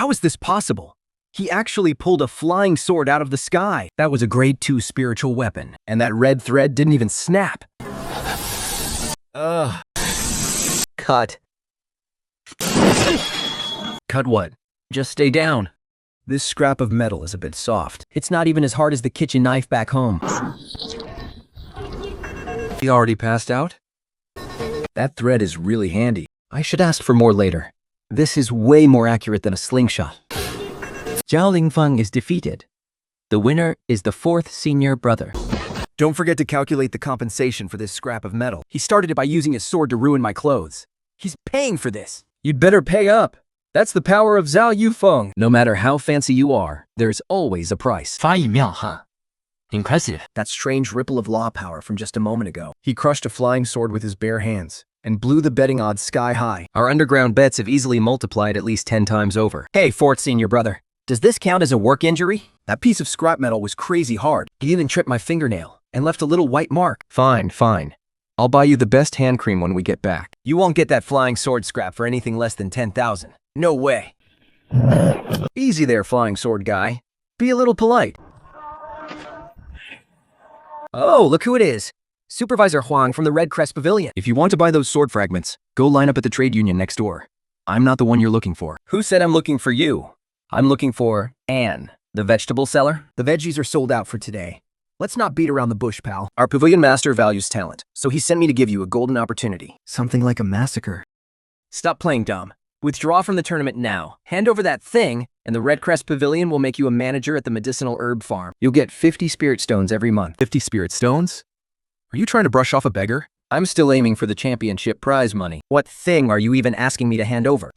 How is this possible? He actually pulled a flying sword out of the sky. That was a grade 2 spiritual weapon, and that red thread didn't even snap. Ugh. Cut. Cut what? Just stay down. This scrap of metal is a bit soft. It's not even as hard as the kitchen knife back home. He already passed out? That thread is really handy. I should ask for more later. This is way more accurate than a slingshot. Zhao Lingfeng is defeated. The winner is the 4th senior brother. Don't forget to calculate the compensation for this scrap of metal. He started it by using his sword to ruin my clothes. He's paying for this. You'd better pay up. That's the power of Zhao Yufeng. No matter how fancy you are, there's always a price. 发音妙哈 ，impressive。 That strange ripple of law power from just a moment ago. He crushed a flying sword with his bare hands and blew the betting odds sky high. Our underground bets have easily multiplied at least 10 times over. Hey, 4th senior brother. Does this count as a work injury? That piece of scrap metal was crazy hard. He even tripped my fingernail and left a little white mark. Fine, fine. I'll buy you the best hand cream when we get back. You won't get that flying sword scrap for anything less than 10,000. No way. Easy there, flying sword guy. Be a little polite. Oh, look who it is. Supervisor Huang from the Red Crest Pavilion. If you want to buy those sword fragments, go line up at the trade union next door. I'm not the one you're looking for. Who said I'm looking for you? I'm looking for Anne, the vegetable seller. The veggies are sold out for today. Let's not beat around the bush, pal. Our pavilion master values talent, so he sent me to give you a golden opportunity. Something like a massacre. Stop playing dumb. Withdraw from the tournament now. Hand over that thing, and the Red Crest Pavilion will make you a manager at the medicinal herb farm. You'll get 50 spirit stones every month. 50 spirit stones? Are you trying to brush off a beggar? I'm still aiming for the championship prize money. What thing are you even asking me to hand over?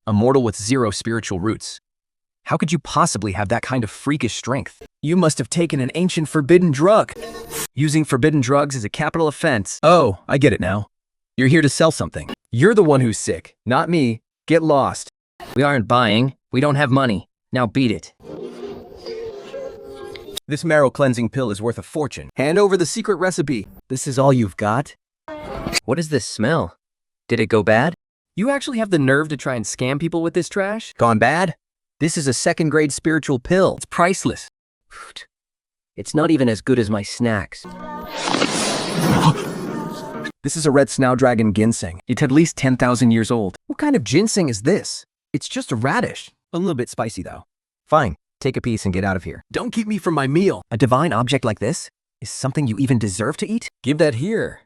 A mortal with 0 spiritual roots. How could you possibly have that kind of freakish strength? You must have taken an ancient forbidden drug. Using forbidden drugs is a capital offense. Oh, I get it now. You're here to sell something. You're the one who's sick, not me. Get lost. We aren't buying. We don't have money. Now beat it. This marrow cleansing pill is worth a fortune. Hand over the secret recipe. This is all you've got? What is this smell? Did it go bad? You actually have the nerve to try and scam people with this trash? Gone bad? This is a 2nd grade spiritual pill. It's priceless. It's not even as good as my snacks. This is a red snowdragon ginseng. It's at least 10,000 years old. What kind of ginseng is this? It's just a radish. A little bit spicy though. Fine, take a piece and get out of here. Don't keep me from my meal. A divine object like this is something you even deserve to eat? Give that here.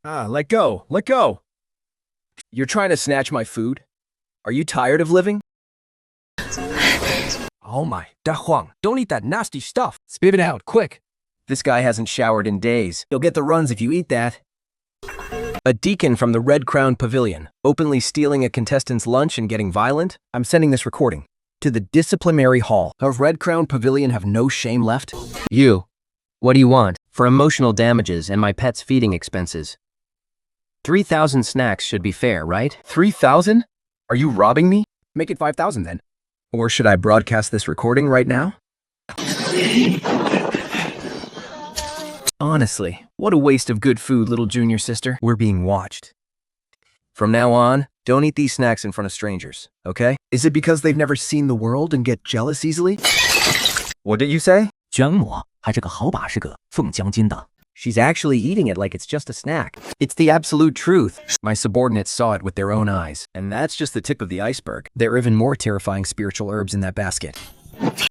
Let go. Let go. You're trying to snatch my food? Are you tired of living? Oh my, Da Huang, don't eat that nasty stuff. Spit it out, quick. This guy hasn't showered in days. You'll get the runs if you eat that. A deacon from the Red Crown Pavilion, openly stealing a contestant's lunch and getting violent? I'm sending this recording to the disciplinary hall. Does Red Crown Pavilion have no shame left? You. What do you want? For emotional damages and my pet's feeding expenses. 3,000 snacks should be fair, right? 3,000? Are you robbing me? Make it 5,000 then. Or should I broadcast this recording right now? Honestly, what a waste of good food, little junior sister. We're being watched. From now on, don't eat these snacks in front of strangers, okay? Is it because they've never seen the world and get jealous easily? What did you say? 姜末还是个好把式个凤将军的。 She's actually eating it like it's just a snack. It's the absolute truth. My subordinates saw it with their own eyes. And that's just the tip of the iceberg. There are even more terrifying spiritual herbs in that basket.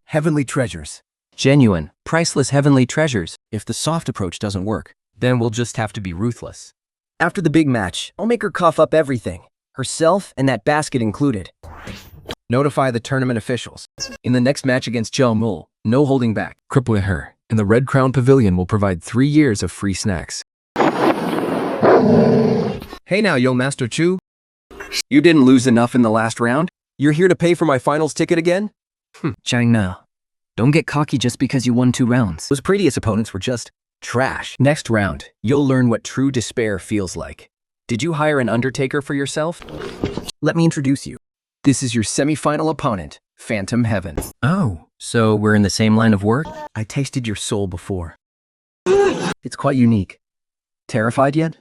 Heavenly treasures. Genuine, priceless heavenly treasures. If the soft approach doesn't work, then we'll just have to be ruthless. After the big match, I'll make her cough up everything. Herself and that basket included. Notify the tournament officials. In the next match against Zhao Mul, no holding back. Crippling her, and the Red Crown Pavilion will provide 3 years of free snacks. Hey now, young Master Chu. You didn't lose enough in the last round? You're here to pay for my finals ticket again? China, don't get cocky just because you won 2 rounds. Those previous opponents were just trash. Next round, you'll learn what true despair feels like. Did you hire an undertaker for yourself? Let me introduce you. This is your semi-final opponent, Phantom Heaven. Oh, so we're in the same line of work? I tasted your soul before. It's quite unique. Terrified yet?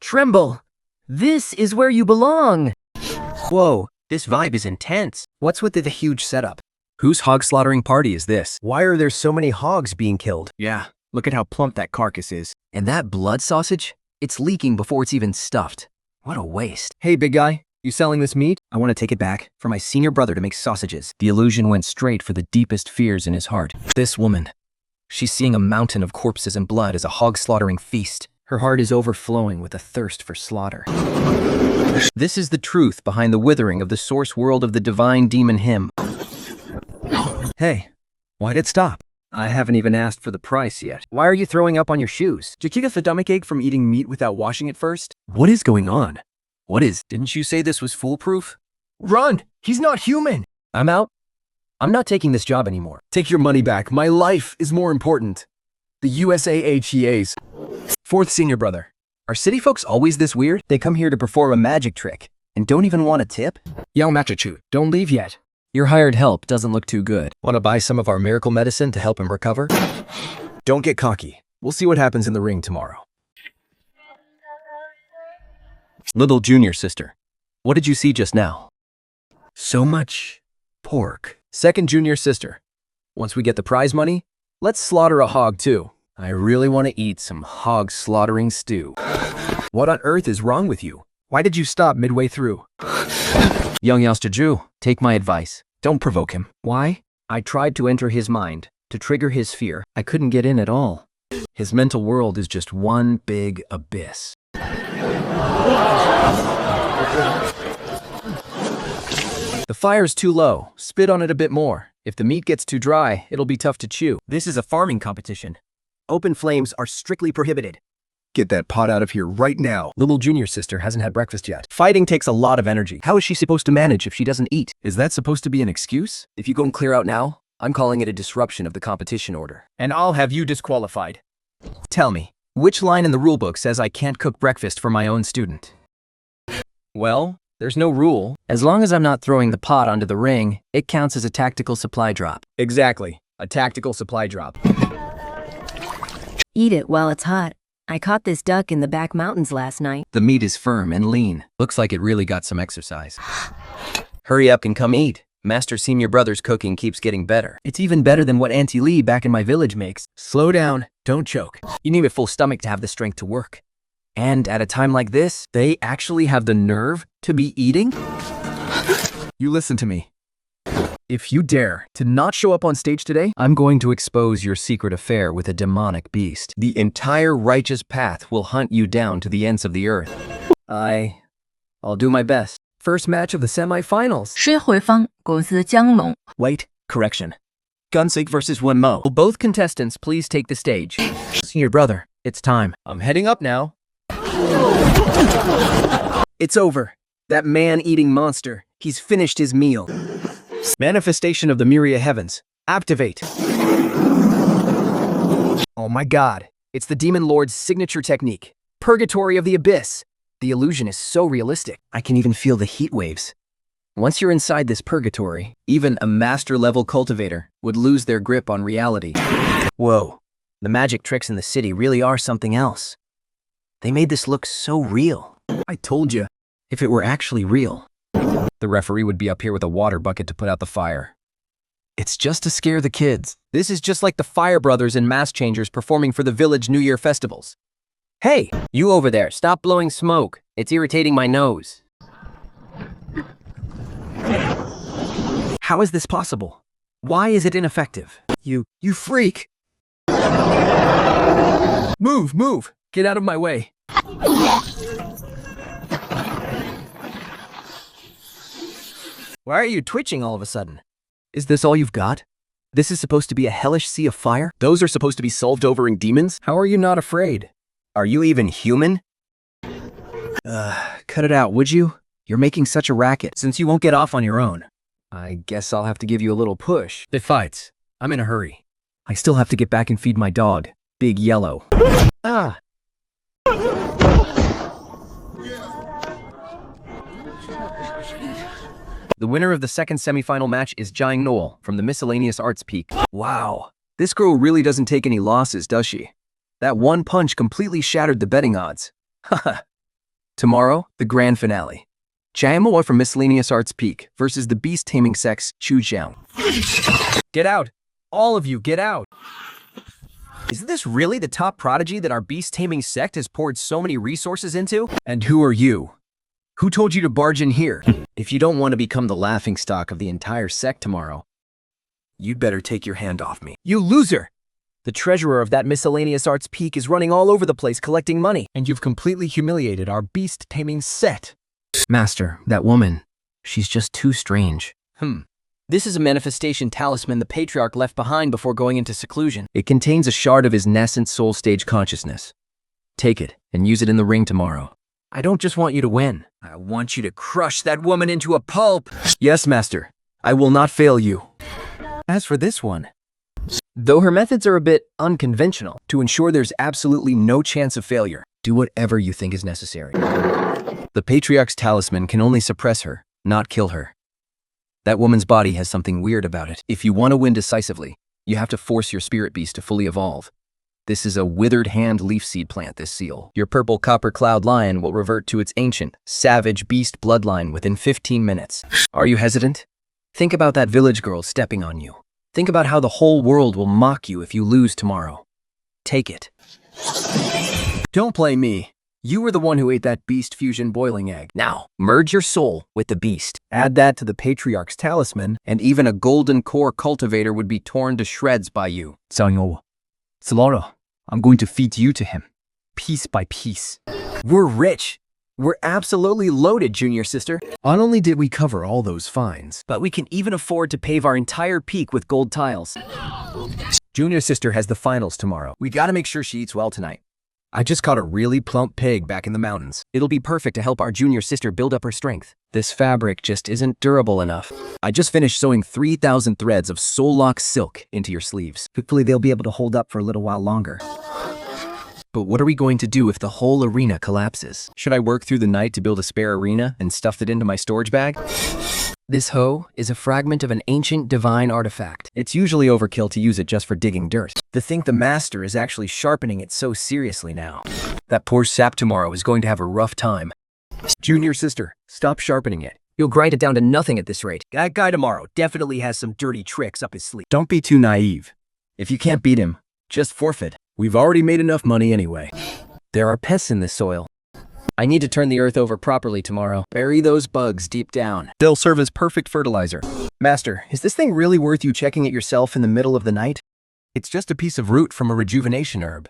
Tremble, this is where you belong. Whoa, This vibe is intense. What's with the huge setup? Whose hog slaughtering party is this? Why are there so many hogs being killed? Yeah, look at how plump that carcass is. And that blood sausage? It's leaking before it's even stuffed. What a waste. Hey, big guy, you selling this meat? I want to take it back for my senior brother to make sausages. The illusion went straight for the deepest fears in his heart. This woman, she's seeing a mountain of corpses and blood as a hog slaughtering feast. Her heart is overflowing with a thirst for slaughter. This is the truth behind the withering of the source world of the divine demon hymn. Hey, why'd it stop? I haven't even asked for the price yet. Why are you throwing up on your shoes? Did you get a stomach ache from eating meat without washing it first? What is going on? Didn't you say this was foolproof? Run! He's not human! I'm out. I'm not taking this job anymore. Take your money back. My life is more important. The USAHEAs. Fourth senior brother. Are city folks always this weird? They come here to perform a magic trick and don't even want a tip? Yao Machachu, don't leave yet. Your hired help doesn't look too good. Want to buy some of our miracle medicine to help him recover? Don't get cocky. We'll see what happens in the ring tomorrow. Little junior sister, what did you see just now? So much pork. Second junior sister, once we get the prize money, let's slaughter a hog too. I really want to eat some hog slaughtering stew. What on earth is wrong with you? Why did you stop midway through? Young Yaostaju, take my advice. Don't provoke him. Why? I tried to enter his mind, to trigger his fear. I couldn't get in at all. His mental world is just one big abyss. The fire's too low. Spit on it a bit more. If the meat gets too dry, it'll be tough to chew. This is a farming competition. Open flames are strictly prohibited. Get that pot out of here right now. Little junior sister hasn't had breakfast yet. Fighting takes a lot of energy. How is she supposed to manage if she doesn't eat? Is that supposed to be an excuse? If you don't clear out now, I'm calling it a disruption of the competition order. And I'll have you disqualified. Tell me, which line in the rulebook says I can't cook breakfast for my own student? Well, there's no rule. As long as I'm not throwing the pot onto the ring, it counts as a tactical supply drop. Exactly, a tactical supply drop. Eat it while it's hot. I caught this duck in the back mountains last night. The meat is firm and lean. Looks like it really got some exercise. Hurry up and come eat. Master Senior Brother's cooking keeps getting better. It's even better than what Auntie Lee back in my village makes. Slow down, don't choke. You need a full stomach to have the strength to work. And at a time like this, They actually have the nerve to be eating? You listen to me. If you dare to not show up on stage today, I'm going to expose your secret affair with a demonic beast. The entire righteous path will hunt you down to the ends of the earth. I'll do my best. First match of the semifinals. 是回方公司江龙 Wait, correction. Gunsig versus Wenmo. Will both contestants please take the stage? Senior brother, it's time. I'm heading up now. It's over. That man-eating monster, he's finished his meal. Manifestation of the Myria heavens. Activate. Oh my god, it's the Demon Lord's signature technique. Purgatory of the Abyss. The illusion is so realistic. I can even feel the heat waves. Once you're inside this purgatory, Even a master-level cultivator would lose their grip on reality. whoa, the magic tricks in the city really are something else. They made this look so real. I told you. If it were actually real. The referee would be up here with a water bucket to put out the fire. It's just to scare the kids. This is just like the Fire Brothers and Mask Changers performing for the village New Year festivals. Hey, you over there, stop blowing smoke. It's irritating my nose. How is this possible? Why is it ineffective? You freak! Move! Get out of my way. Why are you twitching all of a sudden? Is this all you've got? This is supposed to be a hellish sea of fire? Those are supposed to be solved-overing demons? How are you not afraid? Are you even human? Cut it out, would you? You're making such a racket, since you won't get off on your own. I guess I'll have to give you a little push. The fights. I'm in a hurry. I still have to get back and feed my dog, Big Yellow. Ah! The winner of the second semifinal match is Jiang Noel from the Miscellaneous Arts Peak. Wow, this girl really doesn't take any losses, does she? That one punch completely shattered the betting odds. Haha. Tomorrow, the grand finale. Jiaimo from Miscellaneous Arts Peak versus the Beast Taming Sect's Chu Jiang. Get out! All of you, get out! Is this really the top prodigy that our beast-taming sect has poured so many resources into? And who are you? Who told you to barge in here? If you don't want to become the laughingstock of the entire sect tomorrow, you'd better take your hand off me. You loser! The treasurer of that Miscellaneous Arts Peak is running all over the place collecting money, and you've completely humiliated our beast-taming sect. Master, that woman, she's just too strange. This is a manifestation talisman the patriarch left behind before going into seclusion. It contains a shard of his nascent soul stage consciousness. Take it and use it in the ring tomorrow. I don't just want you to win. I want you to crush that woman into a pulp. Yes, Master. I will not fail you. As for this one, Though her methods are a bit unconventional, To ensure there's absolutely no chance of failure, do whatever you think is necessary. The Patriarch's talisman can only suppress her, not kill her. That woman's body has something weird about it. If you want to win decisively, you have to force your spirit beast to fully evolve. This is a withered hand leaf seed plant, this seal. Your purple copper cloud lion will revert to its ancient, savage beast bloodline within 15 minutes. Are you hesitant? Think about that village girl stepping on you. Think about how the whole world will mock you if you lose tomorrow. Take it. don't blame me. You were the one who ate that beast fusion boiling egg. Now, merge your soul with the beast. Add that to the Patriarch's talisman, and even a golden core cultivator would be torn to shreds by you. Xiaoyou, Slaughter, I'm going to feed you to him, piece by piece. We're rich. We're absolutely loaded, junior sister. Not only did we cover all those fines, but we can even afford to pave our entire peak with gold tiles. Junior sister has the finals tomorrow. We gotta make sure she eats well tonight. I just caught a really plump pig back in the mountains. It'll be perfect to help our junior sister build up her strength. this fabric just isn't durable enough. I just finished sewing 3,000 threads of soul lock silk into your sleeves. Hopefully they'll be able to hold up for a little while longer. But what are we going to do if the whole arena collapses? Should I work through the night to build a spare arena and stuff it into my storage bag? This hoe is a fragment of an ancient divine artifact. It's usually overkill to use it just for digging dirt. To think the master is actually sharpening it so seriously now. That poor sap tomorrow is going to have a rough time. Junior sister, stop sharpening it. You'll grind it down to nothing at this rate. That guy tomorrow definitely has some dirty tricks up his sleeve. Don't be too naive. If you can't beat him, just forfeit. We've already made enough money anyway. There are pests in this soil. I need to turn the earth over properly tomorrow. Bury those bugs deep down. They'll serve as perfect fertilizer. Master, is this thing really worth you checking it yourself in the middle of the night? It's just a piece of root from a rejuvenation herb.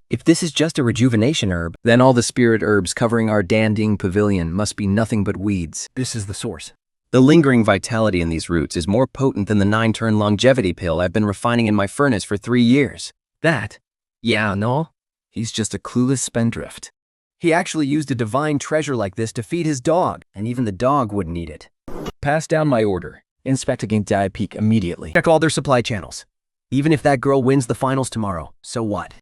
If this is just a rejuvenation herb, then all the spirit herbs covering our Danding Pavilion must be nothing but weeds. This is the source. The lingering vitality in these roots is more potent than the 9-turn longevity pill I've been refining in my furnace for 3 years. That? Yeah, no? He's just a clueless spendthrift. He actually used a divine treasure like this to feed his dog, and even the dog wouldn't eat it. Pass down my order. Inspect against Dai Peak immediately. Check all their supply channels. Even if that girl wins the finals tomorrow, so what?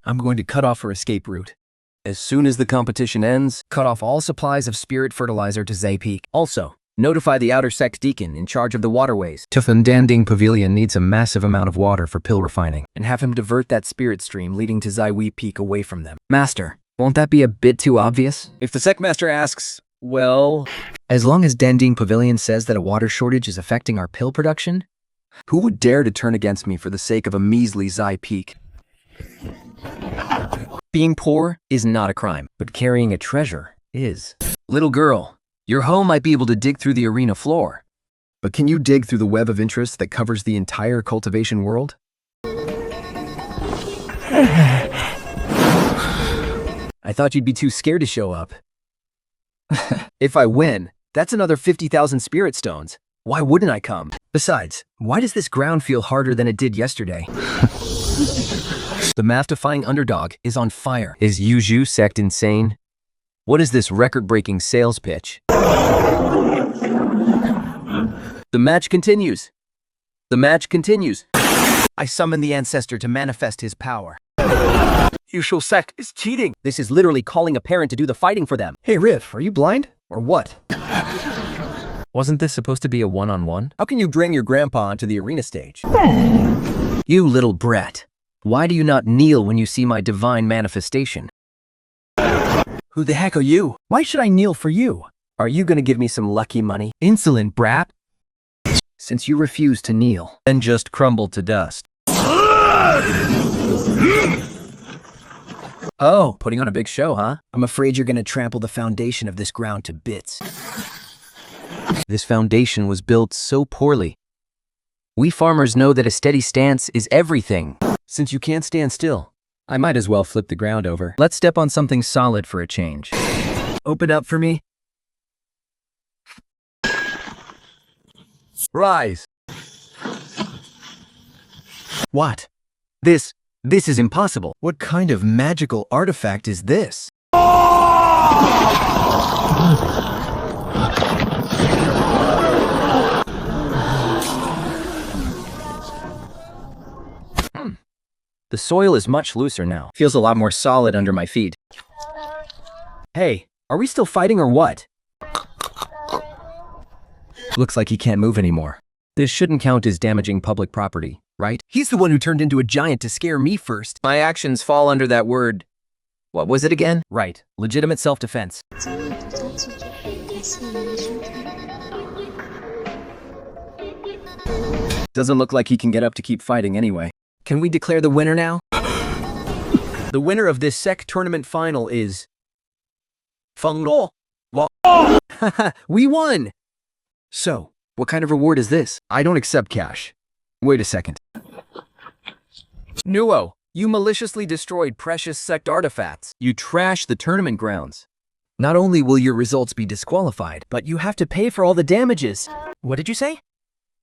I'm going to cut off her escape route. As soon as the competition ends, cut off all supplies of spirit fertilizer to Zai Peak. Also, notify the outer sect deacon in charge of the waterways. Tufan Danding Pavilion needs a massive amount of water for pill refining. And have him divert that spirit stream leading to Zaiwi Peak away from them. Master, won't that be a bit too obvious? If the sect master asks, well... As long as Danding Pavilion says that a water shortage is affecting our pill production, who would dare to turn against me for the sake of a measly Zai Peak? Being poor is not a crime, but carrying a treasure is. Little girl, your hoe might be able to dig through the arena floor, but can you dig through the web of interest that covers the entire cultivation world? I thought you'd be too scared to show up. If I win, that's another 50,000 spirit stones. Why wouldn't I come? Besides, why does this ground feel harder than it did yesterday? The math-defying Underdog is on fire. Is Yuju Sect insane? What is this record-breaking sales pitch? The match continues. The match continues. I summon the ancestor to manifest his power. Yushu Sect is cheating. This is literally calling a parent to do the fighting for them. Hey Riff, are you blind? Or what? Wasn't this supposed to be a one-on-one? How can you bring your grandpa onto the arena stage? You little brat. Why do you not kneel when you see my divine manifestation? Who the heck are you? Why should I kneel for you? Are you gonna give me some lucky money? Insolent brat. Since you refuse to kneel, Then just crumble to dust. Oh, putting on a big show, huh? I'm afraid you're gonna trample the foundation of this ground to bits. This foundation was built so poorly. We farmers know that a steady stance is everything. Since you can't stand still, I might as well flip the ground over. Let's step on something solid for a change. Open up for me. Rise. What? This is impossible. What kind of magical artifact is this? The soil is much looser now. Feels a lot more solid under my feet. Hey, are we still fighting or what? Looks like he can't move anymore. This shouldn't count as damaging public property, right? He's the one who turned into a giant to scare me first. My actions fall under that word. What was it again? Right, legitimate self-defense. Doesn't look like he can get up to keep fighting anyway. Can we declare the winner now? The winner of this Sect tournament final is... Fengluo. We won! So, what kind of reward is this? I don't accept cash. Wait a second. Nuo, you maliciously destroyed precious Sect artifacts. You trashed the tournament grounds. Not only will your results be disqualified, but you have to pay for all the damages. What did you say?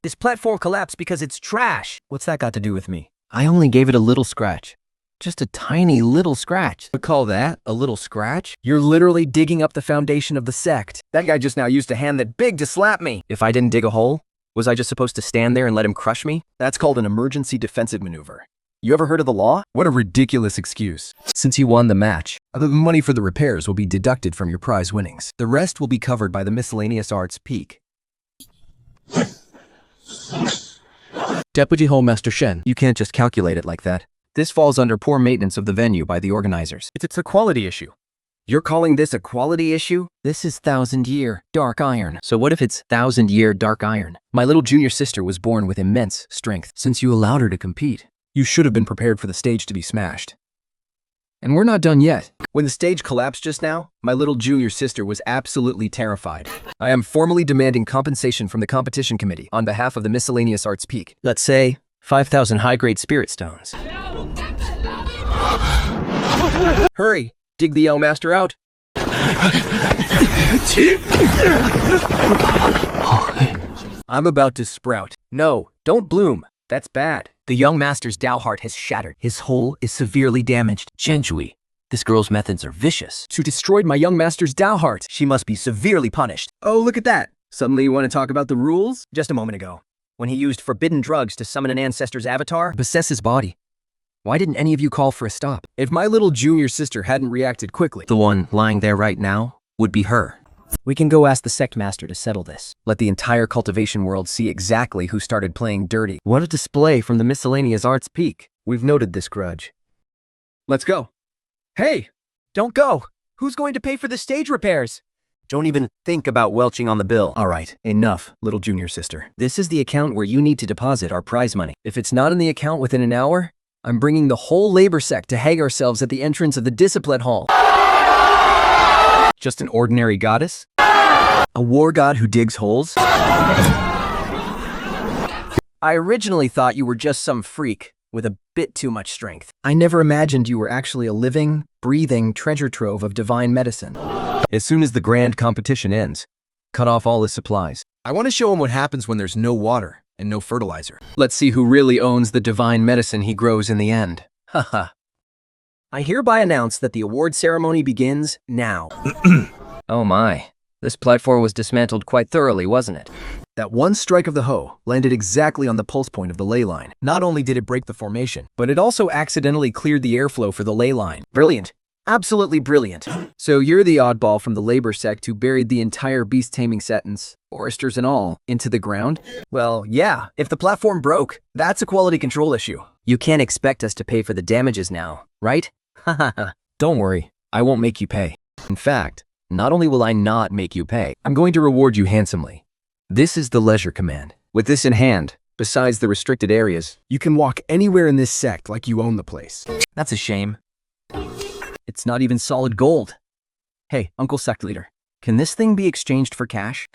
This platform collapsed because it's trash. What's that got to do with me? I only gave it a little scratch. Just a tiny little scratch. You call that a little scratch? You're literally digging up the foundation of the Sect. That guy just now used a hand that big to slap me. If I didn't dig a hole, was I just supposed to stand there and let him crush me? That's called an emergency defensive maneuver. You ever heard of the law? What a ridiculous excuse. Since you won the match, The money for the repairs will be deducted from your prize winnings. The rest will be covered by the miscellaneous arts peak. Deputy Master Shen. You can't just calculate it like that. This falls under poor maintenance of the venue by the organizers. It's a quality issue. you're calling this a quality issue? This is 1,000-year dark iron. So what if it's 1,000-year dark iron? My little junior sister was born with immense strength. Since you allowed her to compete, You should have been prepared for the stage to be smashed. And we're not done yet. When the stage collapsed just now, my little junior sister was absolutely terrified. I am formally demanding compensation from the competition committee on behalf of the miscellaneous arts peak. Let's say 5,000 high-grade spirit stones. Hurry! Dig the Yell Master out. I'm about to sprout. No, don't bloom. That's bad. The young master's Dao heart has shattered. His whole is severely damaged. Zhenjui, this girl's methods are vicious. She destroyed my young master's Dao heart. She must be severely punished. Oh, look at that. Suddenly you want to talk about the rules? Just a moment ago, when he used forbidden drugs to summon an ancestor's avatar, Possess his body. Why didn't any of you call for a stop? If my little junior sister hadn't reacted quickly, The one lying there right now would be her. we can go ask the Sect Master to settle this. let the entire cultivation world see exactly who started playing dirty. What a display from the miscellaneous arts peak. We've noted this grudge. Let's go. Hey, don't go. Who's going to pay for the stage repairs? Don't even think about welching on the bill. All right, enough, little junior sister. This is the account where you need to deposit our prize money. If it's not in the account within an hour, I'm bringing the whole labor sect to hang ourselves at the entrance of the discipline hall. Just an ordinary goddess? A war god who digs holes? I originally thought you were just some freak with a bit too much strength. I never imagined you were actually a living, breathing treasure trove of divine medicine. As soon as the grand competition ends, cut off all his supplies. I want to show him what happens when there's no water and no fertilizer. Let's see who really owns the divine medicine he grows in the end. Haha. I hereby announce that the award ceremony begins now. Oh my. This platform was dismantled quite thoroughly, wasn't it? That one strike of the hoe landed exactly on the pulse point of the ley line. Not only did it break the formation, but it also accidentally cleared the airflow for the ley line. Brilliant. Absolutely brilliant. So you're the oddball from the labor sect who buried the entire beast taming sentence, foresters and all, into the ground? Well, yeah, if the platform broke, that's a quality control issue. You can't expect us to pay for the damages now, right? Don't worry, I won't make you pay. In fact, Not only will I not make you pay, I'm going to reward you handsomely. This is the leisure command. With this in hand, besides the restricted areas, You can walk anywhere in this sect like you own the place. that's a shame. It's not even solid gold. Hey, Uncle Sect Leader, can this thing be exchanged for cash?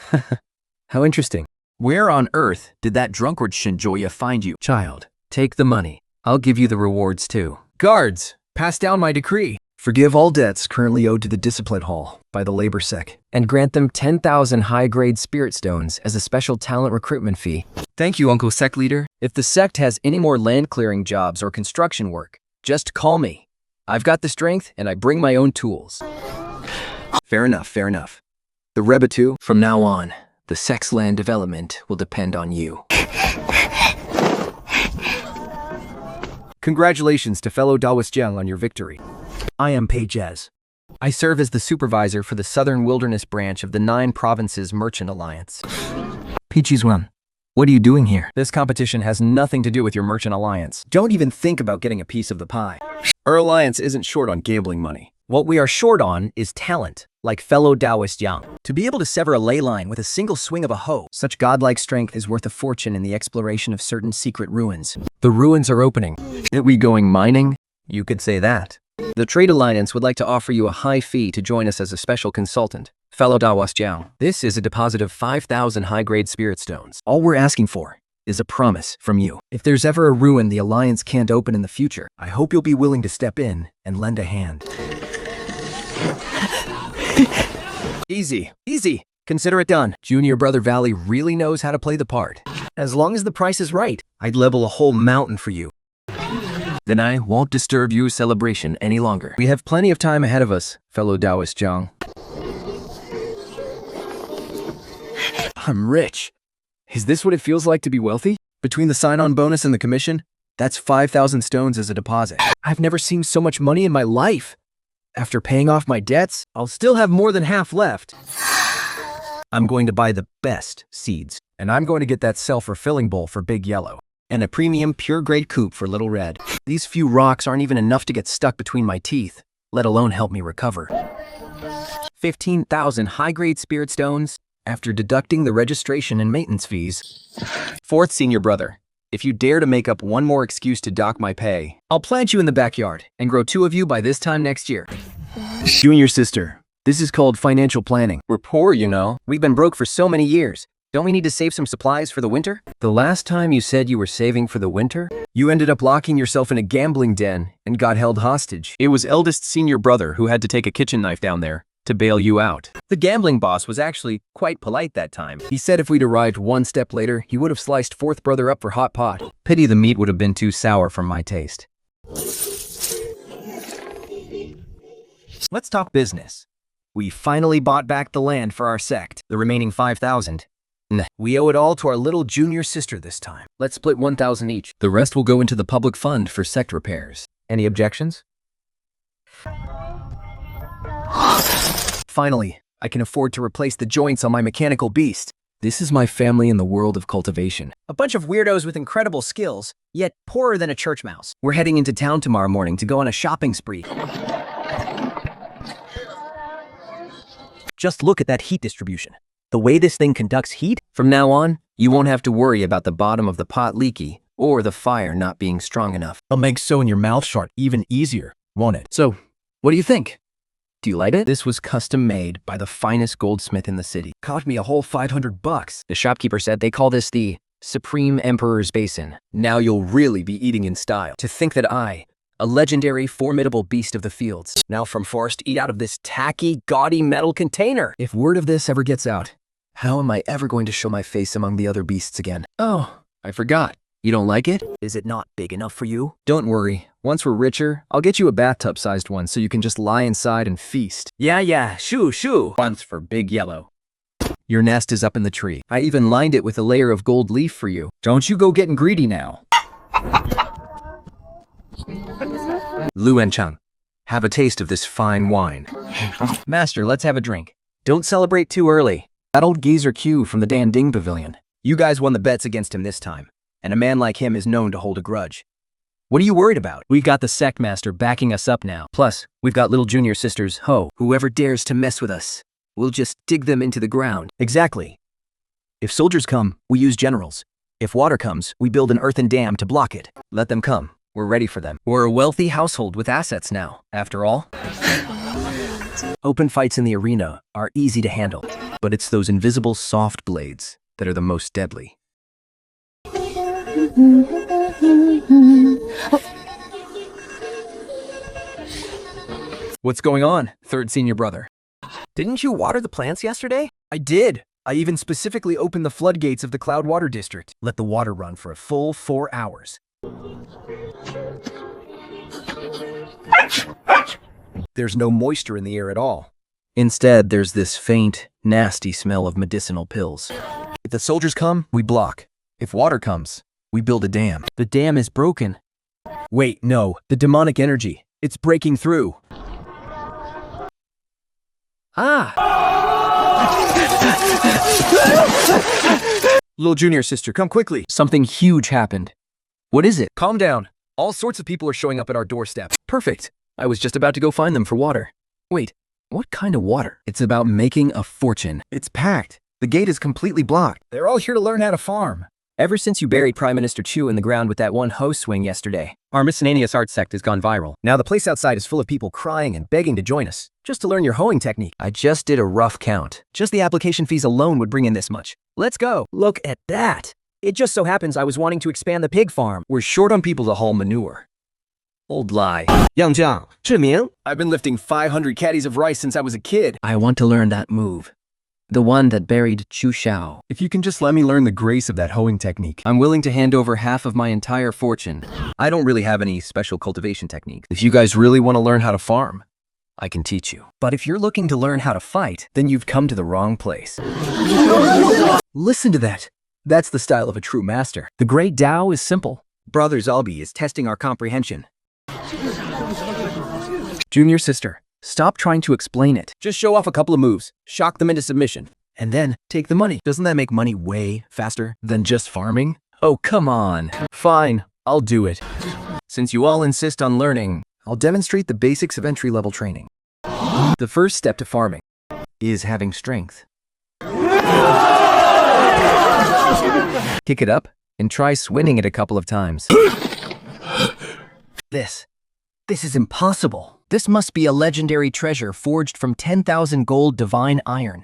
How interesting. Where on earth did that drunkard Shinjoya find you? Child, take the money. I'll give you the rewards too. Guards, pass down my decree. Forgive all debts currently owed to the Discipline Hall by the Labor Sec. And grant them 10,000 high-grade spirit stones as a special talent recruitment fee. Thank you, Uncle Sect Leader. If the sect has any more land clearing jobs or construction work, just call me. I've got the strength and I bring my own tools. Fair enough, fair enough. The Rebatu, From now on, the sect's land development will depend on you. Congratulations to fellow Daoist Jiang on your victory. I am Pages. I serve as the supervisor for the Southern Wilderness branch of the 9 Provinces Merchant Alliance. Pichizwan, what are you doing here? This competition has nothing to do with your merchant alliance. Don't even think about getting a piece of the pie. Our alliance isn't short on gambling money. What we are short on is talent, like fellow Daoist Yang. To be able to sever a ley line with a single swing of a hoe, Such godlike strength is worth a fortune in the exploration of certain secret ruins. The ruins are opening. Are we going mining? You could say that. The Trade Alliance would like to offer you a high fee to join us as a special consultant, fellow Dawas Jiang. This is a deposit of 5,000 high-grade spirit stones. all we're asking for is a promise from you. If there's ever a ruin the Alliance can't open in the future, I hope you'll be willing to step in and lend a hand. Easy, easy. Consider it done. Junior Brother Valley really knows how to play the part. as long as the price is right. I'd level a whole mountain for you. Then I won't disturb your celebration any longer. We have plenty of time ahead of us, fellow Daoist Jiang. I'm rich. Is this what it feels like to be wealthy? Between the sign-on bonus and the commission, that's 5,000 stones as a deposit. I've never seen so much money in my life. After paying off my debts, I'll still have more than half left. I'm going to buy the best seeds, And I'm going to get that self-refilling bowl for Big Yellow. and a premium pure-grade coupe for Little Red. These few rocks aren't even enough to get stuck between my teeth, let alone help me recover. 15,000 high-grade spirit stones. After deducting the registration and maintenance fees. Fourth senior brother, if you dare to make up one more excuse to dock my pay, I'll plant you in the backyard and grow 2 of you by this time next year. Junior sister, this is called financial planning. We're poor, you know. We've been broke for so many years. Don't we need to save some supplies for the winter? The last time you said you were saving for the winter? You ended up locking yourself in a gambling den and got held hostage. It was eldest senior brother who had to take a kitchen knife down there to bail you out. The gambling boss was actually quite polite that time. He said if we'd arrived one step later, he would have sliced fourth brother up for hot pot. Pity the meat would have been too sour for my taste. Let's talk business. We finally bought back the land for our sect, the remaining 5,000. We owe it all to our little junior sister this time. Let's split 1,000 each. The rest will go into the public fund for sect repairs. Any objections? Finally, I can afford to replace the joints on my mechanical beast. This is my family in the world of cultivation. A bunch of weirdos with incredible skills, yet poorer than a church mouse. We're heading into town tomorrow morning to go on a shopping spree. Just look at that heat distribution. The way this thing conducts heat? From now on, you won't have to worry about the bottom of the pot leaky or the fire not being strong enough. It'll make sewing your mouth shut even easier, won't it? So, what do you think? Do you like it? This was custom made by the finest goldsmith in the city. Cost me a whole $500. The shopkeeper said they call this the Supreme Emperor's Basin. Now you'll really be eating in style. To think that I, a legendary, formidable beast of the fields, Now from forced eat out of this tacky, gaudy metal container. if word of this ever gets out, how am I ever going to show my face among the other beasts again? Oh, I forgot. You don't like it? Is it not big enough for you? Don't worry. Once we're richer, I'll get you a bathtub-sized one so you can just lie inside and feast. Yeah, shoo. Once for Big Yellow. Your nest is up in the tree. I even lined it with a layer of gold leaf for you. Don't you go getting greedy now. Lu Enchang, have a taste of this fine wine. Master, let's have a drink. Don't celebrate too early. That old geezer Q from the Danding Pavilion. You guys won the bets against him this time, and a man like him is known to hold a grudge. What are you worried about? We've got the Sect Master backing us up now. Plus, we've got little junior sisters, Ho. Whoever dares to mess with us, we'll just dig them into the ground. Exactly. If soldiers come, we use generals. If water comes, we build an earthen dam to block it. Let them come. We're ready for them. We're a wealthy household with assets now, after all. Open fights in the arena are easy to handle, but it's those invisible soft blades that are the most deadly. What's going on, third senior brother? Didn't you water the plants yesterday? I did. I even specifically opened the floodgates of the Cloud Water District. Let the water run for a full 4 hours. There's no moisture in the air at all. Instead, there's this faint, nasty smell of medicinal pills. If the soldiers come, we block. If water comes, we build a dam. The dam is broken. Wait, no, the demonic energy. It's breaking through. Little junior sister, come quickly. Something huge happened. What is it? Calm down. All sorts of people are showing up at our doorstep. Perfect. I was just about to go find them for water. Wait, what kind of water? It's about making a fortune. It's packed. The gate is completely blocked. They're all here to learn how to farm. Ever since you buried Prime Minister Chu in the ground with that one hose swing yesterday, our miscellaneous art sect has gone viral. Now the place outside is full of people crying and begging to join us, just to learn your hoeing technique. I just did a rough count. Just the application fees alone would bring in this much. Let's go. Look at that. It just so happens I was wanting to expand the pig farm. We're short on people to haul manure. Old lie. 杨将，志明， I've been lifting 500 caddies of rice since I was a kid. I want to learn that move. The one that buried Chu Xiao. If you can just let me learn the grace of that hoeing technique. I'm willing to hand over half of my entire fortune. I don't really have any special cultivation techniques. If you guys really want to learn how to farm, I can teach you. But if you're looking to learn how to fight, then you've come to the wrong place. Listen to that. That's the style of a true master. The great Tao is simple. Brother Zalbi is testing our comprehension. Junior sister, stop trying to explain it. Just show off a couple of moves, shock them into submission, and then take the money. Doesn't that make money way faster than just farming? Oh, come on. Fine, I'll do it. Since you all insist on learning, I'll demonstrate the basics of entry-level training. The first step to farming is having strength. Kick it up and try swinging it a couple of times. This is impossible. This must be a legendary treasure forged from 10,000 gold divine iron.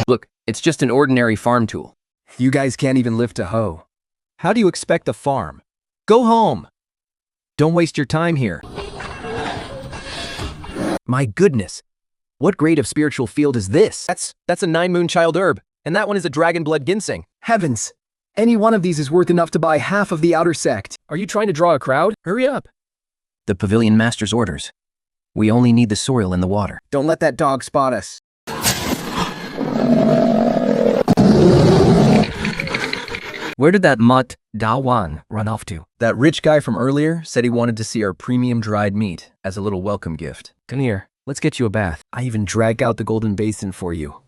Look, it's just an ordinary farm tool. You guys can't even lift a hoe. How do you expect to farm? Go home. Don't waste your time here. My goodness. What grade of spiritual field is this? That's a 9-moon child herb, and that one is a dragon blood ginseng. Heavens. Any one of these is worth enough to buy half of the outer sect. Are you trying to draw a crowd? Hurry up. The pavilion master's orders. We only need the soil and the water. Don't let that dog spot us. Where did that mutt Dawan run off to? That rich guy from earlier said he wanted to see our premium dried meat as a little welcome gift. Come here, let's get you a bath. I even drag out the golden basin for you.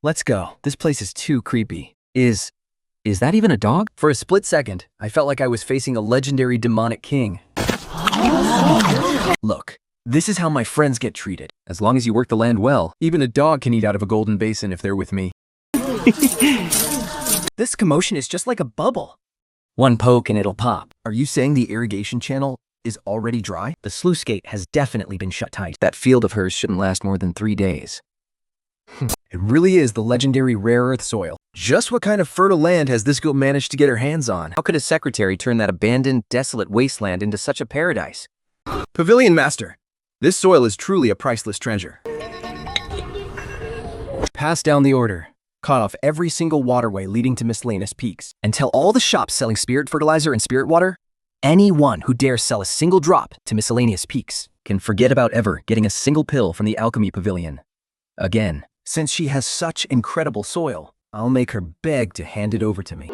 Let's go. This place is too creepy. Is that even a dog? For a split second, I felt like I was facing a legendary demonic king. Look, this is how my friends get treated. As long as you work the land well, even a dog can eat out of a golden basin if they're with me. This commotion is just like a bubble. One poke and it'll pop. Are you saying the irrigation channel is already dry? The sluice gate has definitely been shut tight. That field of hers shouldn't last more than 3 days. It really is the legendary rare earth soil. Just what kind of fertile land has this girl managed to get her hands on? How could a secretary turn that abandoned, desolate wasteland into such a paradise? Pavilion Master, this soil is truly a priceless treasure. Pass down the order. Cut off every single waterway leading to miscellaneous peaks. And tell all the shops selling spirit fertilizer and spirit water, anyone who dares sell a single drop to miscellaneous peaks can forget about ever getting a single pill from the alchemy pavilion. Again, since she has such incredible soil, I'll make her beg to hand it over to me.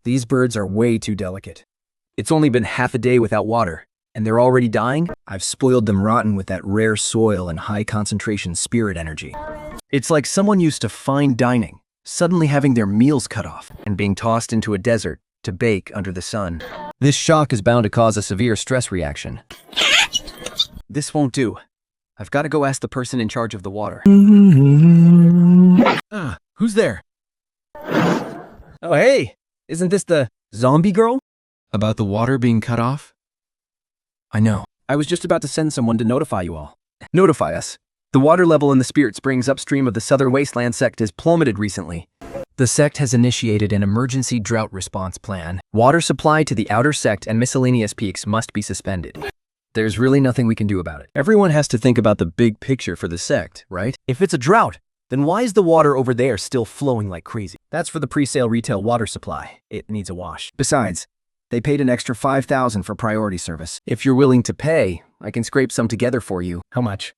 These birds are way too delicate. It's only been half a day without water, And they're already dying? I've spoiled them rotten with that rare soil and high concentration spirit energy. It's like someone used to fine dining, suddenly having their meals cut off and being tossed into a desert to bake under the sun. This shock is bound to cause a severe stress reaction. This won't do. I've got to go ask the person in charge of the water. Who's there? Oh, hey! Isn't this the zombie girl? About the water being cut off? I know. I was just about to send someone to notify you all. Notify us. The water level in the Spirit Springs upstream of the Southern Wasteland Sect has plummeted recently. The Sect has initiated an emergency drought response plan. Water supply to the outer Sect and miscellaneous peaks must be suspended. There's really nothing we can do about it. Everyone has to think about the big picture for the Sect, right? If it's a drought, then why is the water over there still flowing like crazy? That's for the pre-sale retail water supply. It needs a wash. Besides, they paid an extra $5,000 for priority service. If you're willing to pay, I can scrape some together for you. How much?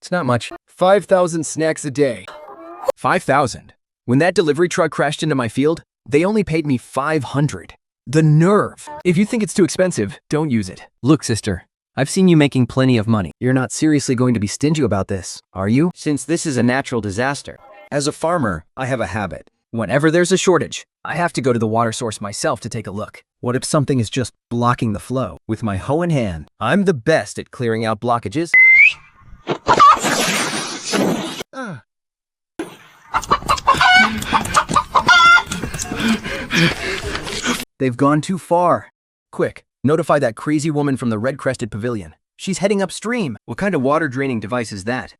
It's not much. 5,000 snacks a day. 5,000? When that delivery truck crashed into my field, they only paid me 500. The nerve! If you think it's too expensive, don't use it. Look, sister, I've seen you making plenty of money. You're not seriously going to be stingy about this, are you? Since this is a natural disaster. As a farmer, I have a habit. Whenever there's a shortage, I have to go to the water source myself to take a look. What if something is just blocking the flow? With my hoe in hand, I'm the best at clearing out blockages. They've gone too far. Quick, notify that crazy woman from the red-crested pavilion. She's heading upstream. What kind of water draining device is that?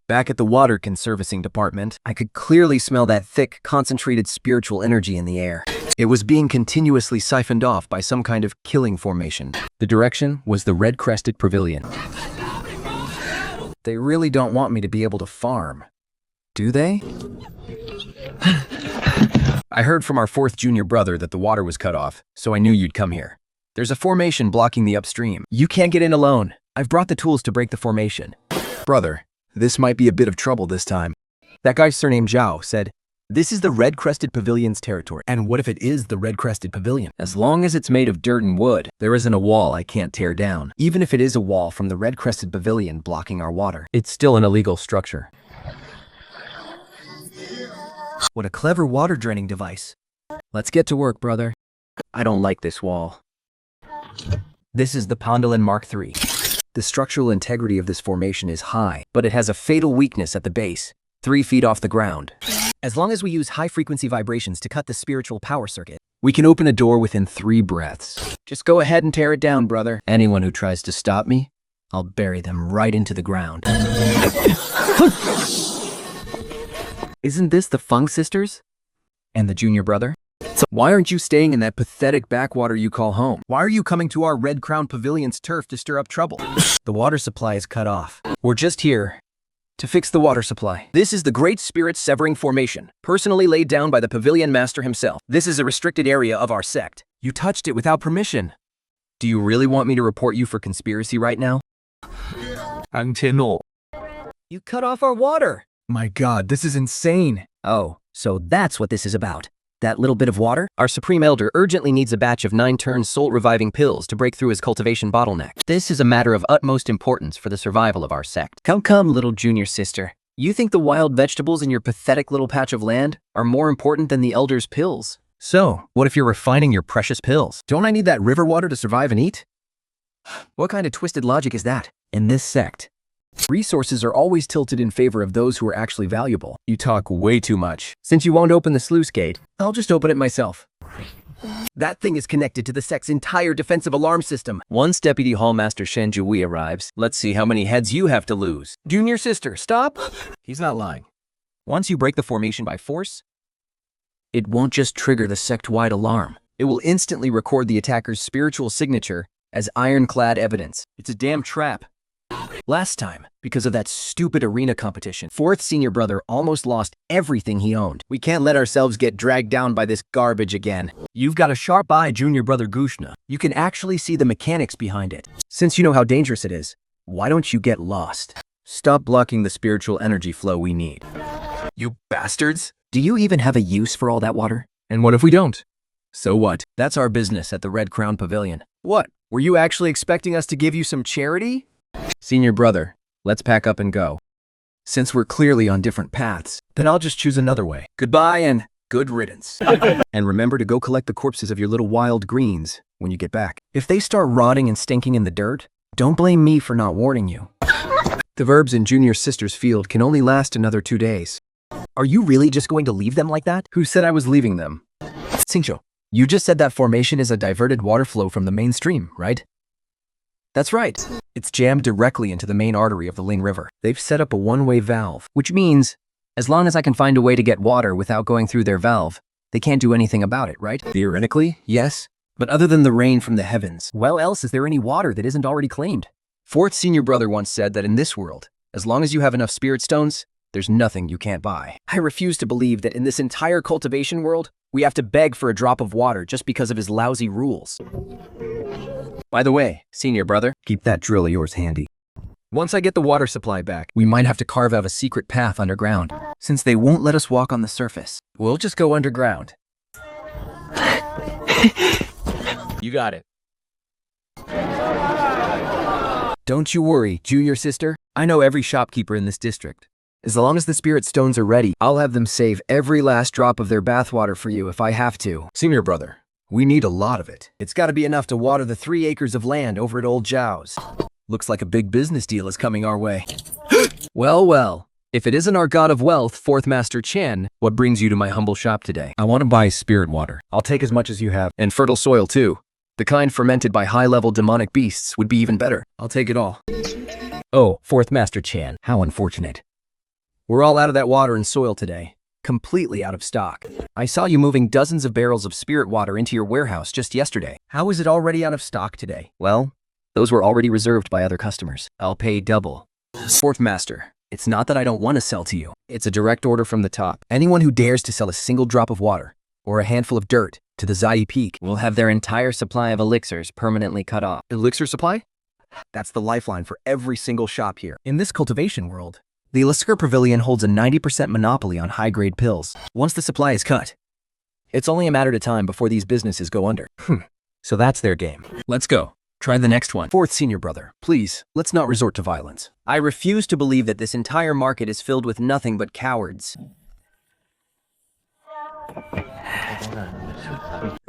Back at the water conserving department, I could clearly smell that thick, concentrated spiritual energy in the air. It was being continuously siphoned off by some kind of killing formation. The direction was the red-crested pavilion. They really don't want me to be able to farm. Do they? I heard from our 4th junior brother that the water was cut off, so I knew you'd come here. There's a formation blocking the upstream. You can't get in alone. I've brought the tools to break the formation. Brother, this might be a bit of trouble this time. That guy's surname Zhao said, "This is the red-crested pavilion's territory." And what if it is the red-crested pavilion? As long as it's made of dirt and wood, there isn't a wall I can't tear down. Even if it is a wall from the red-crested pavilion blocking our water, it's still an illegal structure. What a clever water draining device. Let's get to work, brother. I don't like this wall. This is the Pondolin Mark III. The structural integrity of this formation is high, but it has a fatal weakness at the base, 3 feet off the ground. As long as we use high-frequency vibrations to cut the spiritual power circuit, we can open a door within 3 breaths. Just go ahead and tear it down, brother. Anyone who tries to stop me, I'll bury them right into the ground. Isn't this the Fung sisters? And the junior brother? Why aren't you staying in that pathetic backwater you call home? Why are you coming to our Red Crown Pavilion's turf to stir up trouble? The water supply is cut off. We're just here to fix the water supply. This is the Great Spirit Severing Formation, personally laid down by the Pavilion Master himself. This is a restricted area of our sect. You touched it without permission. Do you really want me to report you for conspiracy right now? You cut off our water! My God, this is insane. Oh, so that's what this is about. That little bit of water? Our Supreme Elder urgently needs a batch of 9-turn soul-reviving pills to break through his cultivation bottleneck. This is a matter of utmost importance for the survival of our sect. Come, little junior sister. You think the wild vegetables in your pathetic little patch of land are more important than the Elder's pills? So, what if you're refining your precious pills? Don't I need that river water to survive and eat? What kind of twisted logic is that? In this sect, resources are always tilted in favor of those who are actually valuable. You talk way too much. Since you won't open the sluice gate, I'll just open it myself. That thing is connected to the sect's entire defensive alarm system. Once Deputy Hallmaster Shenjui arrives, let's see how many heads you have to lose. Junior sister, stop! He's not lying. Once you break the formation by force, it won't just trigger the sect-wide alarm. It will instantly record the attacker's spiritual signature as ironclad evidence. It's a damn trap. Last time, because of that stupid arena competition, 4th senior brother almost lost everything he owned. We can't let ourselves get dragged down by this garbage again. You've got a sharp eye, junior brother Gushna. You can actually see the mechanics behind it. Since you know how dangerous it is, why don't you get lost? Stop blocking the spiritual energy flow we need. You bastards! Do you even have a use for all that water? And what if we don't? So what? That's our business at the Red Crown Pavilion. What? Were you actually expecting us to give you some charity? Senior brother, let's pack up and go. Since we're clearly on different paths, then I'll just choose another way. Goodbye and good riddance. And remember to go collect the corpses of your little wild greens when you get back. If they start rotting and stinking in the dirt, don't blame me for not warning you. The verbs in Junior Sister's field can only last another 2 days. Are you really just going to leave them like that? Who said I was leaving them? Xingqiu, You just said that formation is a diverted water flow from the main stream, right? That's right. It's jammed directly into the main artery of the Ling River. They've set up a one-way valve. Which means, as long as I can find a way to get water without going through their valve, they can't do anything about it, right? Theoretically, yes. But other than the rain from the heavens, well, else is there any water that isn't already claimed? Fourth Senior Brother once said that in this world, as long as you have enough spirit stones, there's nothing you can't buy. I refuse to believe that in this entire cultivation world, we have to beg for a drop of water just because of his lousy rules. By the way, Senior Brother, keep that drill of yours handy. Once I get the water supply back, We might have to carve out a secret path underground. Since they won't let us walk on the surface, we'll just go underground. you got it. Don't you worry, Junior Sister. I know every shopkeeper in this district. As long as the spirit stones are ready, I'll have them save every last drop of their bathwater for you if I have to. Senior Brother, we need a lot of it. It's got to be enough to water the 3 acres of land over at Old Zhao's. Looks like a big business deal is coming our way. Well, well. If it isn't our god of wealth, Fourth Master Chen, what brings you to my humble shop today? I want to buy spirit water. I'll take as much as you have. And fertile soil, too. The kind fermented by high-level demonic beasts would be even better. I'll take it all. Oh, Fourth Master Chen, how unfortunate. We're all out of that water and soil today. Completely out of stock. I saw you moving dozens of barrels of spirit water into your warehouse just yesterday. How is it already out of stock today? Well, those were already reserved by other customers. I'll pay double. Fourth Master, it's not that I don't want to sell to you. It's a direct order from the top. Anyone who dares to sell a single drop of water or a handful of dirt to the Zai Peak We'll have their entire supply of elixirs permanently cut off. elixir supply? That's the lifeline for every single shop here. In this cultivation world, The Elixir Pavilion holds a 90% monopoly on high-grade pills. Once the supply is cut, it's only a matter of time before these businesses go under. so that's their game. Let's go. Try the next one. Fourth Senior Brother, please, let's not resort to violence. I refuse to believe that this entire market is filled with nothing but cowards.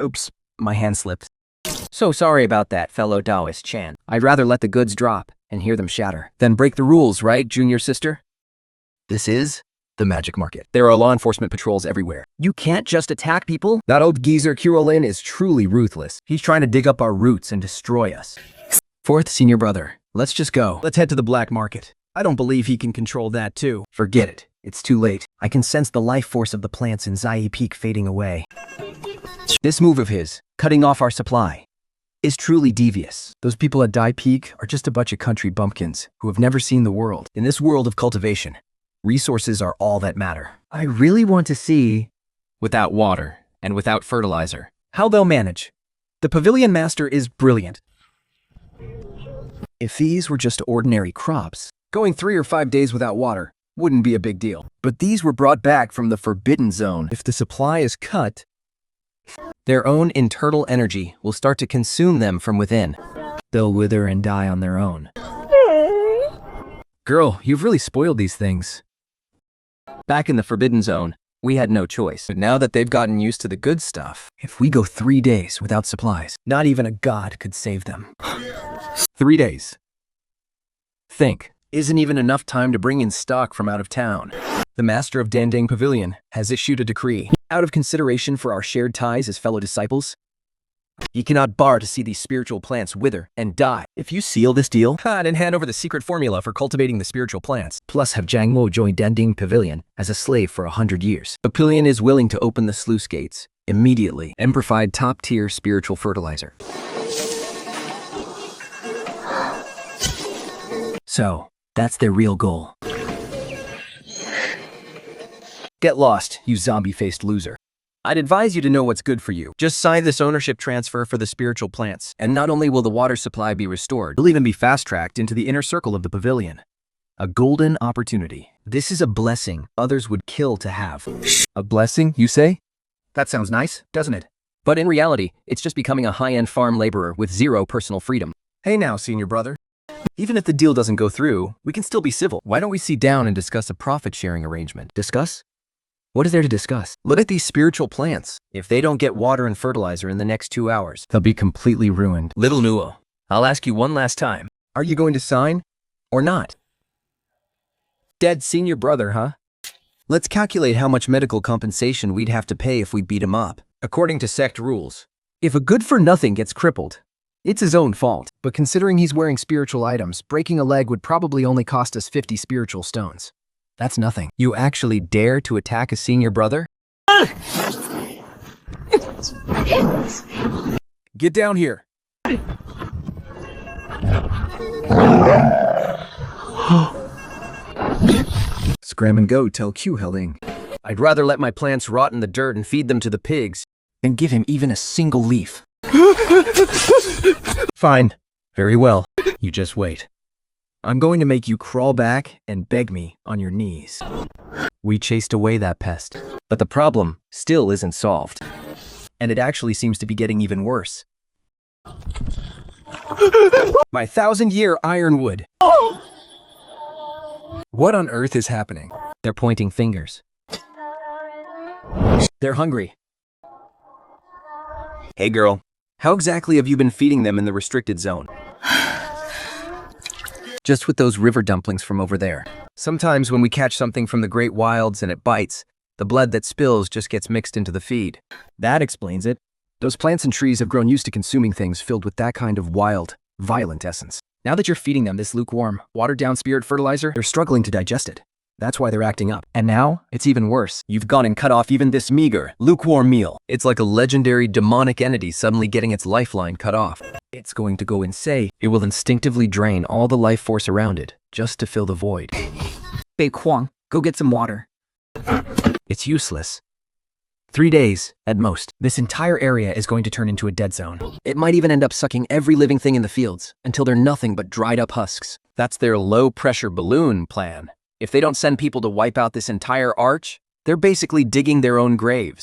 Oops, my hand slipped. So sorry about that, fellow Taoist Chan. I'd rather let the goods drop and hear them shatter than break the rules, right, Junior Sister? This is the magic market. There are law enforcement patrols everywhere. You can't just attack people? That old geezer Kirolin is truly ruthless. He's trying to dig up our roots and destroy us. Fourth Senior Brother, let's just go. Let's head to the black market. I don't believe he can control that too. Forget it. It's too late. I can sense the life force of the plants in Zai Peak fading away. This move of his, cutting off our supply, is truly devious. Those people at Dai Peak are just a bunch of country bumpkins who have never seen the world. In this world of cultivation, resources are all that matter. I really want to see Without water and without fertilizer, how they'll manage. The Pavilion Master is brilliant. if these were just ordinary crops, going 3 or 5 days without water wouldn't be a big deal. But these were brought back from the Forbidden Zone. If the supply is cut, their own internal energy will start to consume them from within. They'll wither and die on their own. Girl, you've really spoiled these things. Back in the Forbidden Zone, we had no choice. But now that they've gotten used to the good stuff, if we go 3 days without supplies, not even a god could save them. 3 days. Think, isn't even enough time to bring in stock from out of town. The master of Dandang Pavilion has issued a decree. Out of consideration for our shared ties as fellow disciples, he cannot bar to see these spiritual plants wither and die. If you seal this deal, and hand over the secret formula for cultivating the spiritual plants, plus have Zhang Mo join Danding Pavilion as a slave for 100 years, Pavilion is willing to open the sluice gates immediately and provide top-tier spiritual fertilizer. So, that's their real goal. Get lost, you zombie-faced loser. I'd advise you to know what's good for you. Just sign this ownership transfer for the spiritual plants, and not only will the water supply be restored, you'll even be fast-tracked into the inner circle of the pavilion. A golden opportunity. This is a blessing others would kill to have. A blessing, you say? That sounds nice, doesn't it? But in reality, it's just becoming a high-end farm laborer with zero personal freedom. Hey now, senior brother. Even if the deal doesn't go through, we can still be civil. Why don't we sit down and discuss a profit-sharing arrangement? Discuss? What is there to discuss? Look at these spiritual plants. If they don't get water and fertilizer in the next 2 hours, They'll be completely ruined. Little Nuo, I'll ask you one last time. Are you going to sign or not? Dead senior brother, huh? Let's calculate how much medical compensation we'd have to pay if we beat him up, according to Sect rules. If a good-for-nothing gets crippled, it's his own fault. But considering he's wearing spiritual items, breaking a leg would probably only cost us 50 spiritual stones. That's nothing. You actually dare to attack a senior brother? Get down here. Scram and go, tell Q Helding. I'd rather let my plants rot in the dirt and feed them to the pigs. And give him even a single leaf. Fine. Very well. You just wait. I'm going to make you crawl back and beg me on your knees. We chased away that pest, but the problem still isn't solved. And it actually seems to be getting even worse. My 1,000-year ironwood. What on earth is happening? They're pointing fingers. They're hungry. Hey girl, how exactly have you been feeding them in the restricted zone? Just with those river dumplings from over there. Sometimes when we catch something from the great wilds and it bites, the blood that spills just gets mixed into the feed. That explains it. Those plants and trees have grown used to consuming things filled with that kind of wild, violent essence. Now that you're feeding them this lukewarm, watered-down spirit fertilizer, they're struggling to digest it. That's why they're acting up. And now, it's even worse. You've gone and cut off even this meager, lukewarm meal. It's like a legendary demonic entity suddenly getting its lifeline cut off. It's going to go insane. It will instinctively drain all the life force around it, just to fill the void. Big Huang, go get some water. It's useless. 3 days, at most. This entire area is going to turn into a dead zone. It might even end up sucking every living thing in the fields, until they're nothing but dried up husks. That's their low-pressure balloon plan. If they don't send people to wipe out this entire arch, they're basically digging their own graves.